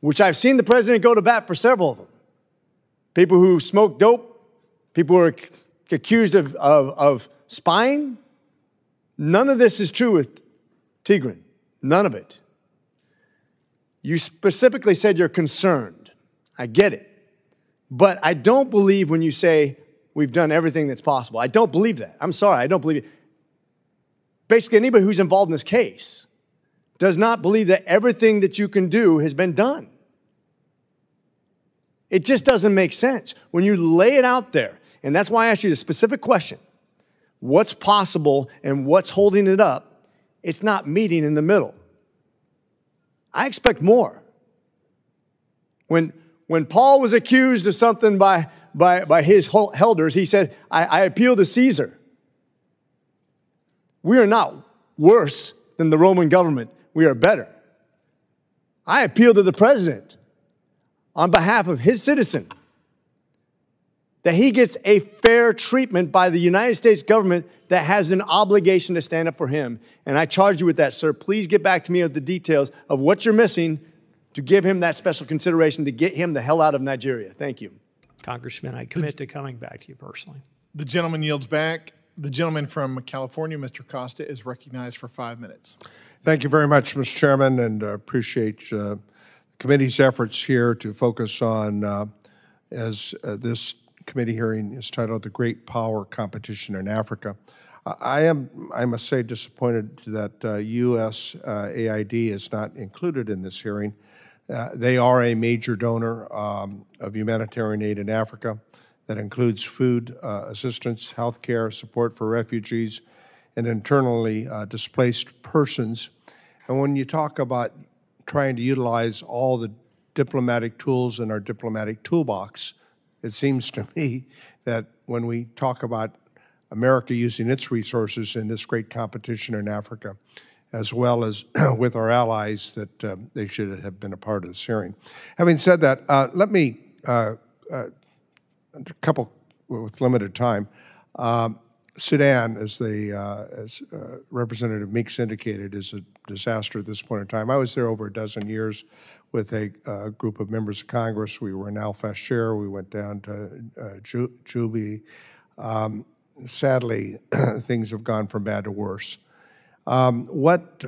which I've seen the president go to bat for several of them. People who smoke dope, people who are accused of spying. None of this is true with Tigran. None of it. You specifically said you're concerned. I get it. But I don't believe when you say we've done everything that's possible. I don't believe that. I'm sorry, I don't believe it. Basically, anybody who's involved in this case does not believe that everything that you can do has been done. It just doesn't make sense. When you lay it out there, and that's why I asked you the specific question, what's possible and what's holding it up, it's not meeting in the middle. I expect more. When Paul was accused of something by his elders, he said, I appeal to Caesar. We are not worse than the Roman government. We are better. I appeal to the president on behalf of his citizen that he gets a fair treatment by the United States government that has an obligation to stand up for him. And I charge you with that, sir. Please get back to me with the details of what you're missing to give him that special consideration to get him the hell out of Nigeria. Thank you. Congressman, I commit to coming back to you personally. The gentleman yields back. The gentleman from California, Mr. Costa, is recognized for 5 minutes. Thank you very much, Mr. Chairman, and appreciate the committee's efforts here to focus on, as this committee hearing is titled, The Great Power Competition in Africa. I must say, disappointed that U.S. AID is not included in this hearing. They are a major donor of humanitarian aid in Africa. That includes food assistance, health care, support for refugees, and internally displaced persons. And when you talk about trying to utilize all the diplomatic tools in our diplomatic toolbox, it seems to me that when we talk about America using its resources in this great competition in Africa, as well as with our allies, that they should have been a part of this hearing. Having said that, let me a couple with limited time. Sudan, as Representative Meeks indicated, is a disaster at this point in time. I was there over a dozen years with a group of members of Congress. We were in Al-Fashir. We went down to Jubi. Sadly, things have gone from bad to worse. What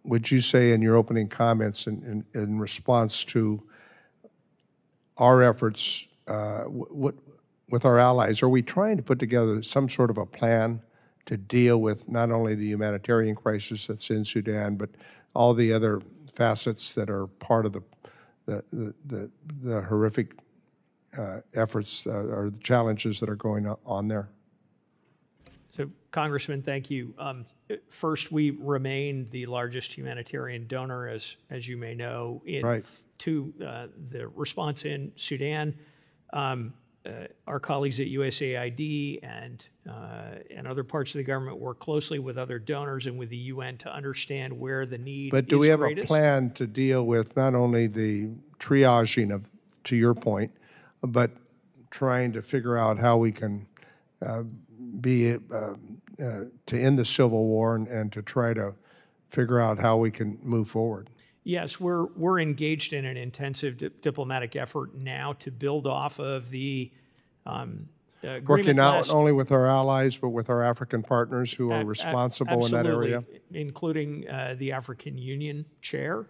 would you say in your opening comments in response to our efforts with our allies? Are we trying to put together some sort of a plan to deal with not only the humanitarian crisis that's in Sudan, but all the other facets that are part of the horrific efforts or the challenges that are going on there? So, Congressman, thank you. First, we remain the largest humanitarian donor, as you may know, to the response in Sudan. Our colleagues at USAID and other parts of the government work closely with other donors and with the UN to understand where the need is greatest. But do we have a plan to deal with not only the triaging of, to your point, but trying to figure out how we can to end the civil war and to try to figure out how we can move forward? Yes, we're engaged in an intensive diplomatic effort now to build off of the agreement. Working not only with our allies, but with our African partners who are responsible in that area? Including the African Union chair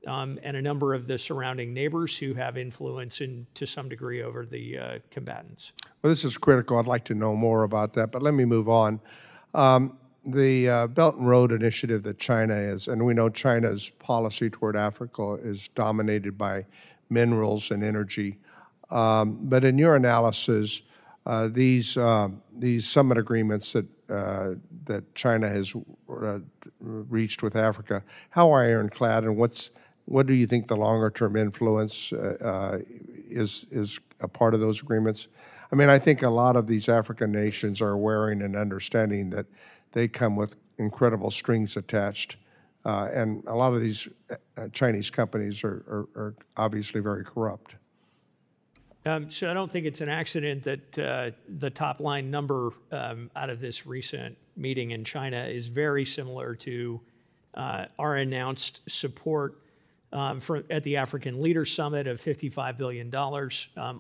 and a number of the surrounding neighbors who have influence to some degree over the combatants. Well, this is critical. I'd like to know more about that, but let me move on. The Belt and Road Initiative that China is, and we know China's policy toward Africa is dominated by minerals and energy. But in your analysis, these summit agreements that China has reached with Africa, how ironclad, and what do you think the longer-term influence is a part of those agreements? I mean, I think a lot of these African nations are wearing and understanding that they come with incredible strings attached. And a lot of these Chinese companies are obviously very corrupt. So I don't think it's an accident that the top line number out of this recent meeting in China is very similar to our announced support at the African Leaders Summit of $55 billion.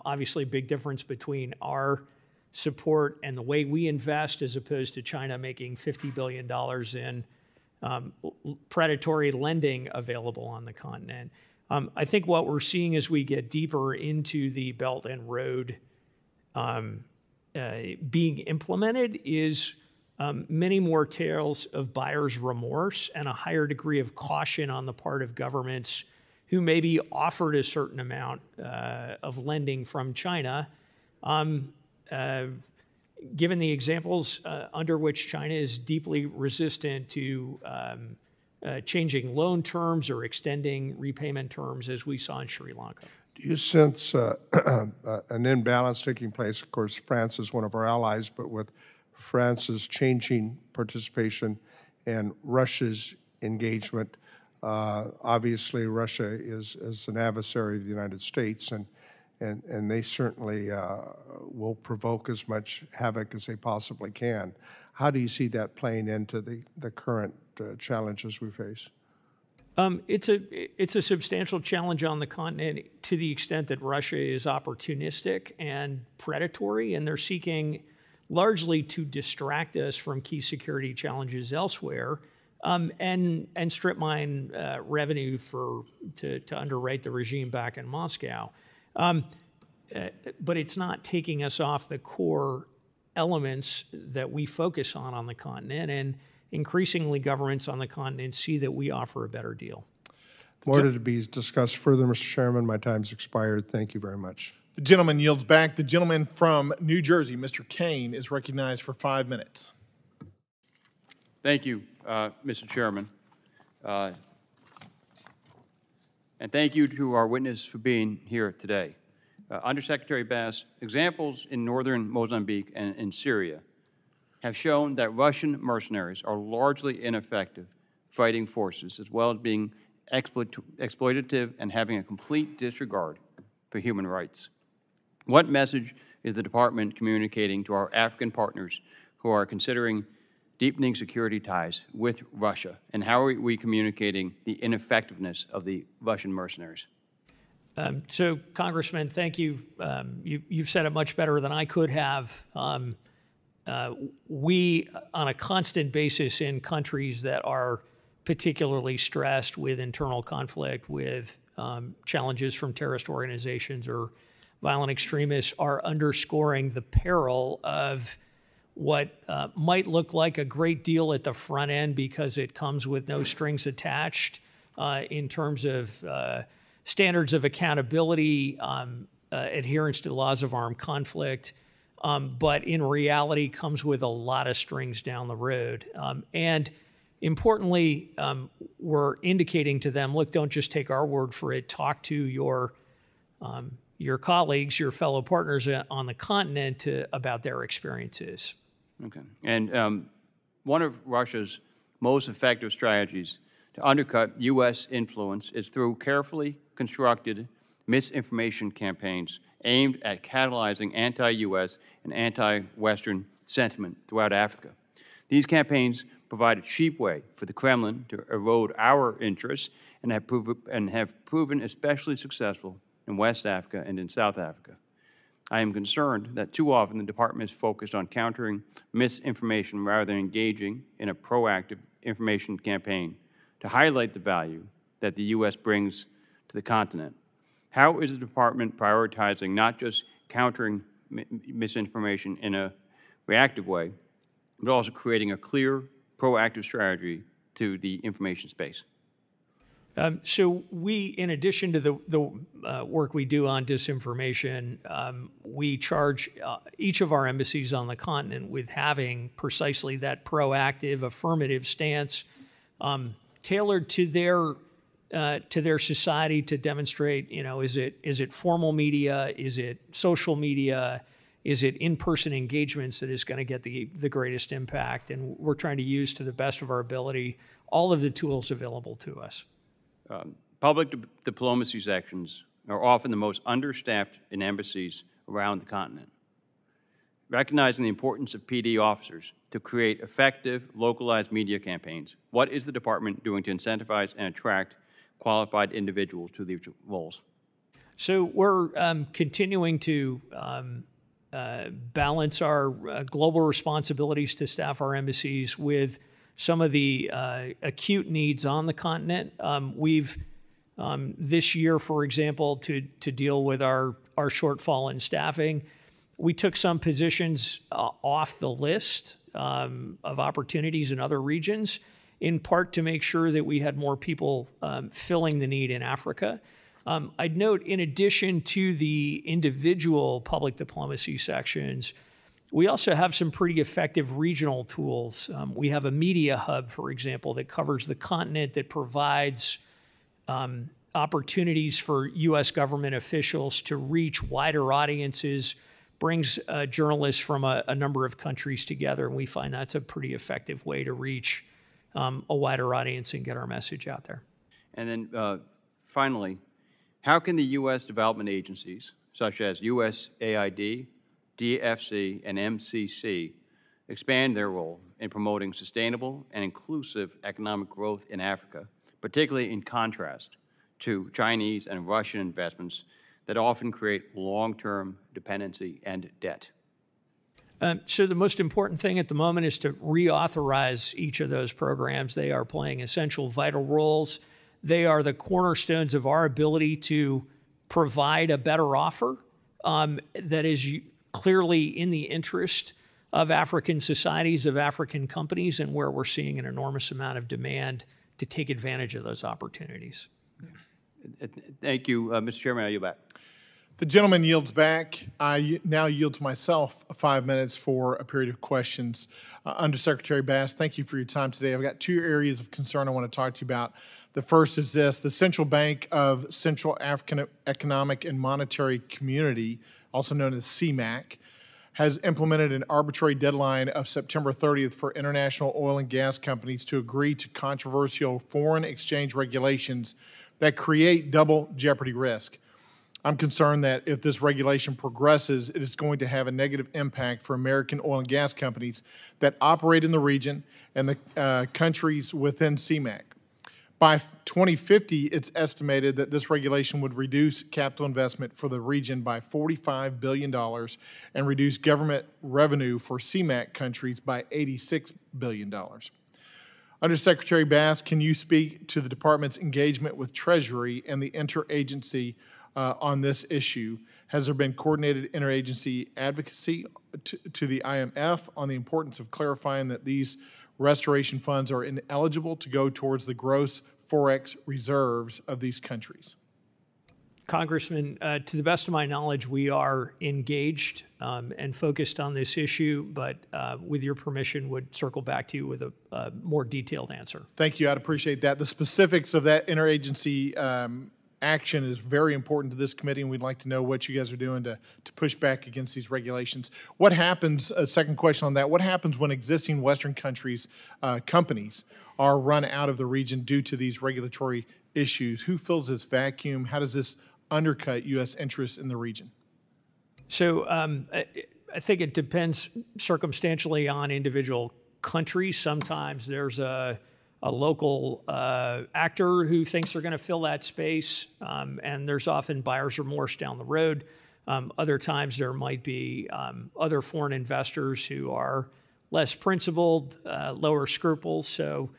Obviously, big difference between our support and the way we invest as opposed to China making $50 billion in predatory lending available on the continent. I think what we're seeing as we get deeper into the Belt and Road being implemented is many more tales of buyer's remorse and a higher degree of caution on the part of governments who maybe offered a certain amount of lending from China, given the examples under which China is deeply resistant to changing loan terms or extending repayment terms, as we saw in Sri Lanka. Do you sense an imbalance taking place? Of course, France is one of our allies, but with France's changing participation and Russia's engagement, obviously Russia is an adversary of the United States, and they certainly will provoke as much havoc as they possibly can. How do you see that playing into the current challenges we face? It's a substantial challenge on the continent to the extent that Russia is opportunistic and predatory, and they're seeking largely to distract us from key security challenges elsewhere, and strip mine revenue to underwrite the regime back in Moscow. But it's not taking us off the core elements that we focus on the continent, and increasingly governments on the continent see that we offer a better deal. More to be discussed further, Mr. Chairman. My time's expired. Thank you very much. The gentleman yields back. The gentleman from New Jersey, Mr. Kane, is recognized for 5 minutes. Thank you, Mr. Chairman. And thank you to our witness for being here today. Undersecretary Bass, examples in northern Mozambique and in Syria have shown that Russian mercenaries are largely ineffective fighting forces, as well as being exploitative and having a complete disregard for human rights. What message is the Department communicating to our African partners who are considering deepening security ties with Russia, and how are we communicating the ineffectiveness of the Russian mercenaries? So, Congressman, thank you. You've said it much better than I could have. We, on a constant basis in countries that are particularly stressed with internal conflict, with challenges from terrorist organizations or violent extremists, are underscoring the peril of what might look like a great deal at the front end because it comes with no strings attached in terms of standards of accountability, adherence to the laws of armed conflict, but in reality comes with a lot of strings down the road. And importantly, we're indicating to them, look, don't just take our word for it. Talk to your colleagues, your fellow partners on the continent about their experiences. Okay. And one of Russia's most effective strategies to undercut U.S. influence is through carefully constructed misinformation campaigns aimed at catalyzing anti-U.S. and anti-Western sentiment throughout Africa. These campaigns provide a cheap way for the Kremlin to erode our interests and have proven especially successful in West Africa and in South Africa. I am concerned that too often the Department is focused on countering misinformation rather than engaging in a proactive information campaign to highlight the value that the U.S. brings to the continent. How is the Department prioritizing not just countering misinformation in a reactive way, but also creating a clear, proactive strategy to the information space? So we, in addition to the work we do on disinformation, we charge each of our embassies on the continent with having precisely that proactive, affirmative stance tailored to their society to demonstrate, is it formal media, is it social media, is it in-person engagements that is going to get the greatest impact? And we're trying to use, to the best of our ability, all of the tools available to us. Public diplomacy sections are often the most understaffed in embassies around the continent. Recognizing the importance of PD officers to create effective, localized media campaigns, what is the department doing to incentivize and attract qualified individuals to these roles? So we're continuing to balance our global responsibilities to staff our embassies with some of the acute needs on the continent. We've this year, for example, to deal with our shortfall in staffing, we took some positions off the list of opportunities in other regions, in part to make sure that we had more people filling the need in Africa. I'd note, in addition to the individual public diplomacy sections, we also have some pretty effective regional tools. We have a media hub, for example, that covers the continent, that provides opportunities for U.S. government officials to reach wider audiences, brings journalists from a number of countries together, and we find that's a pretty effective way to reach a wider audience and get our message out there. And then finally, how can the U.S. development agencies, such as USAID, DFC, and MCC, expand their role in promoting sustainable and inclusive economic growth in Africa, particularly in contrast to Chinese and Russian investments that often create long-term dependency and debt? So the most important thing at the moment is to reauthorize each of those programs. They are playing essential, vital roles. They are the cornerstones of our ability to provide a better offer that is clearly in the interest of African societies, of African companies, and where we're seeing an enormous amount of demand to take advantage of those opportunities. Thank you, Mr. Chairman. I yield back. The gentleman yields back. I now yield to myself 5 minutes for a period of questions. Undersecretary Bass, thank you for your time today. I've got two areas of concern I want to talk to you about. The first is this: the Central Bank of Central African Economic and Monetary Community, also known as CMAC, has implemented an arbitrary deadline of September 30th for international oil and gas companies to agree to controversial foreign exchange regulations that create double jeopardy risk. I'm concerned that if this regulation progresses, it is going to have a negative impact for American oil and gas companies that operate in the region and the countries within CMAC. By 2050, it's estimated that this regulation would reduce capital investment for the region by $45 billion and reduce government revenue for CMAC countries by $86 billion. Undersecretary Bass, can you speak to the department's engagement with Treasury and the interagency on this issue? Has there been coordinated interagency advocacy to the IMF on the importance of clarifying that these restoration funds are ineligible to go towards the gross forex reserves of these countries? Congressman, to the best of my knowledge, we are engaged and focused on this issue, but with your permission, would circle back to you with a more detailed answer. Thank you. I'd appreciate that. The specifics of that interagency action is very important to this committee, and we'd like to know what you guys are doing to push back against these regulations. What happens, a second question on that, what happens when existing Western countries, companies, are run out of the region due to these regulatory issues? Who fills this vacuum? How does this undercut U.S. interests in the region? So I think it depends circumstantially on individual countries. Sometimes there's a local actor who thinks they're going to fill that space, and there's often buyer's remorse down the road. Other times there might be other foreign investors who are less principled, lower scruples. So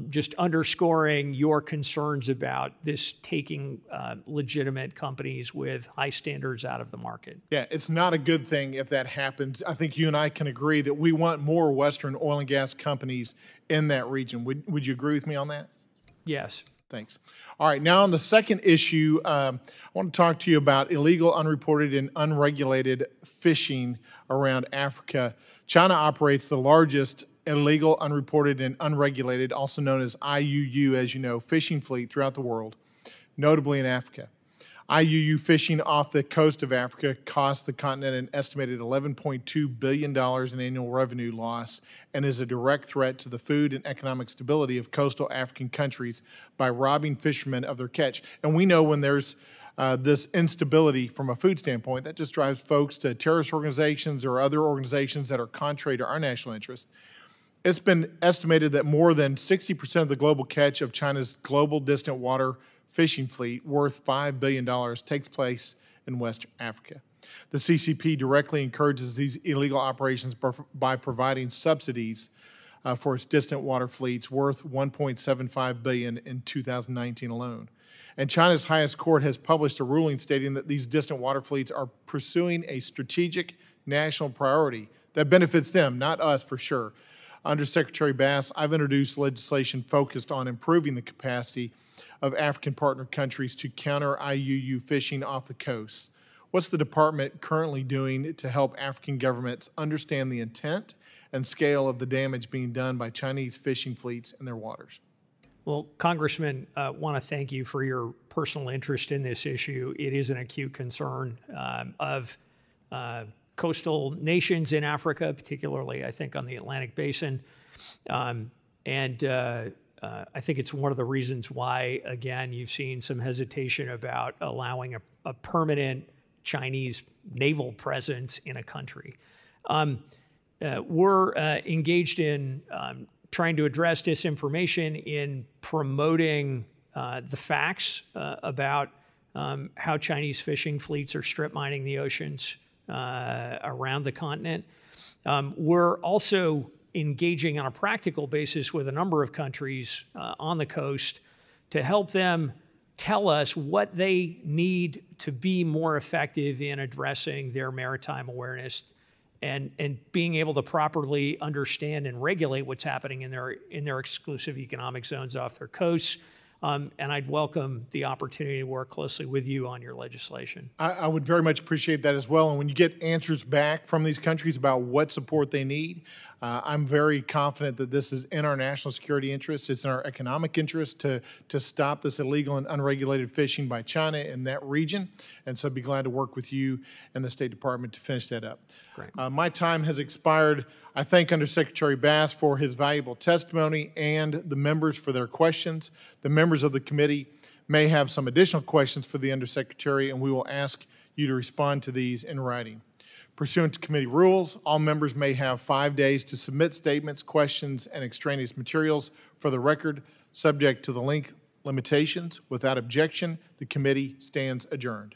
just underscoring your concerns about this taking legitimate companies with high standards out of the market. Yeah, it's not a good thing if that happens. I think you and I can agree that we want more Western oil and gas companies in that region. Would you agree with me on that? Yes. Thanks. All right, now on the second issue, I want to talk to you about illegal, unreported, and unregulated fishing around Africa. China operates the largest illegal, unreported, and unregulated, also known as IUU, as you know, fishing fleet throughout the world, notably in Africa. IUU fishing off the coast of Africa costs the continent an estimated $11.2 billion in annual revenue loss and is a direct threat to the food and economic stability of coastal African countries by robbing fishermen of their catch. And we know when there's this instability from a food standpoint. That just drives folks to terrorist organizations or other organizations that are contrary to our national interest. It's been estimated that more than 60% of the global catch of China's global distant water fishing fleet, worth $5 billion, takes place in West Africa. The CCP directly encourages these illegal operations by providing subsidies for its distant water fleets worth $1.75 billion in 2019 alone. And China's highest court has published a ruling stating that these distant water fleets are pursuing a strategic national priority that benefits them, not us for sure. Under Secretary Bass, I've introduced legislation focused on improving the capacity of African partner countries to counter IUU fishing off the coast. What's the department currently doing to help African governments understand the intent and scale of the damage being done by Chinese fishing fleets in their waters? Well, Congressman, I want to thank you for your personal interest in this issue. It is an acute concern of coastal nations in Africa, particularly, I think, on the Atlantic Basin. I think it's one of the reasons why, again, you've seen some hesitation about allowing a permanent Chinese naval presence in a country. We're engaged in trying to address disinformation in promoting the facts about how Chinese fishing fleets are strip mining the oceans around the continent. We're also engaging on a practical basis with a number of countries on the coast to help them tell us what they need to be more effective in addressing their maritime awareness and being able to properly understand and regulate what's happening in their exclusive economic zones off their coasts. And I'd welcome the opportunity to work closely with you on your legislation. I would very much appreciate that as well. And when you get answers back from these countries about what support they need, I'm very confident that this is in our national security interest. It's in our economic interest to stop this illegal and unregulated fishing by China in that region. And so I'd be glad to work with you and the State Department to finish that up. Great. My time has expired. I thank Undersecretary Bass for his valuable testimony and the members for their questions. The members of the committee may have some additional questions for the Undersecretary, and we will ask you to respond to these in writing. Pursuant to committee rules, all members may have 5 days to submit statements, questions, and extraneous materials for the record, subject to the length limitations. Without objection, the committee stands adjourned.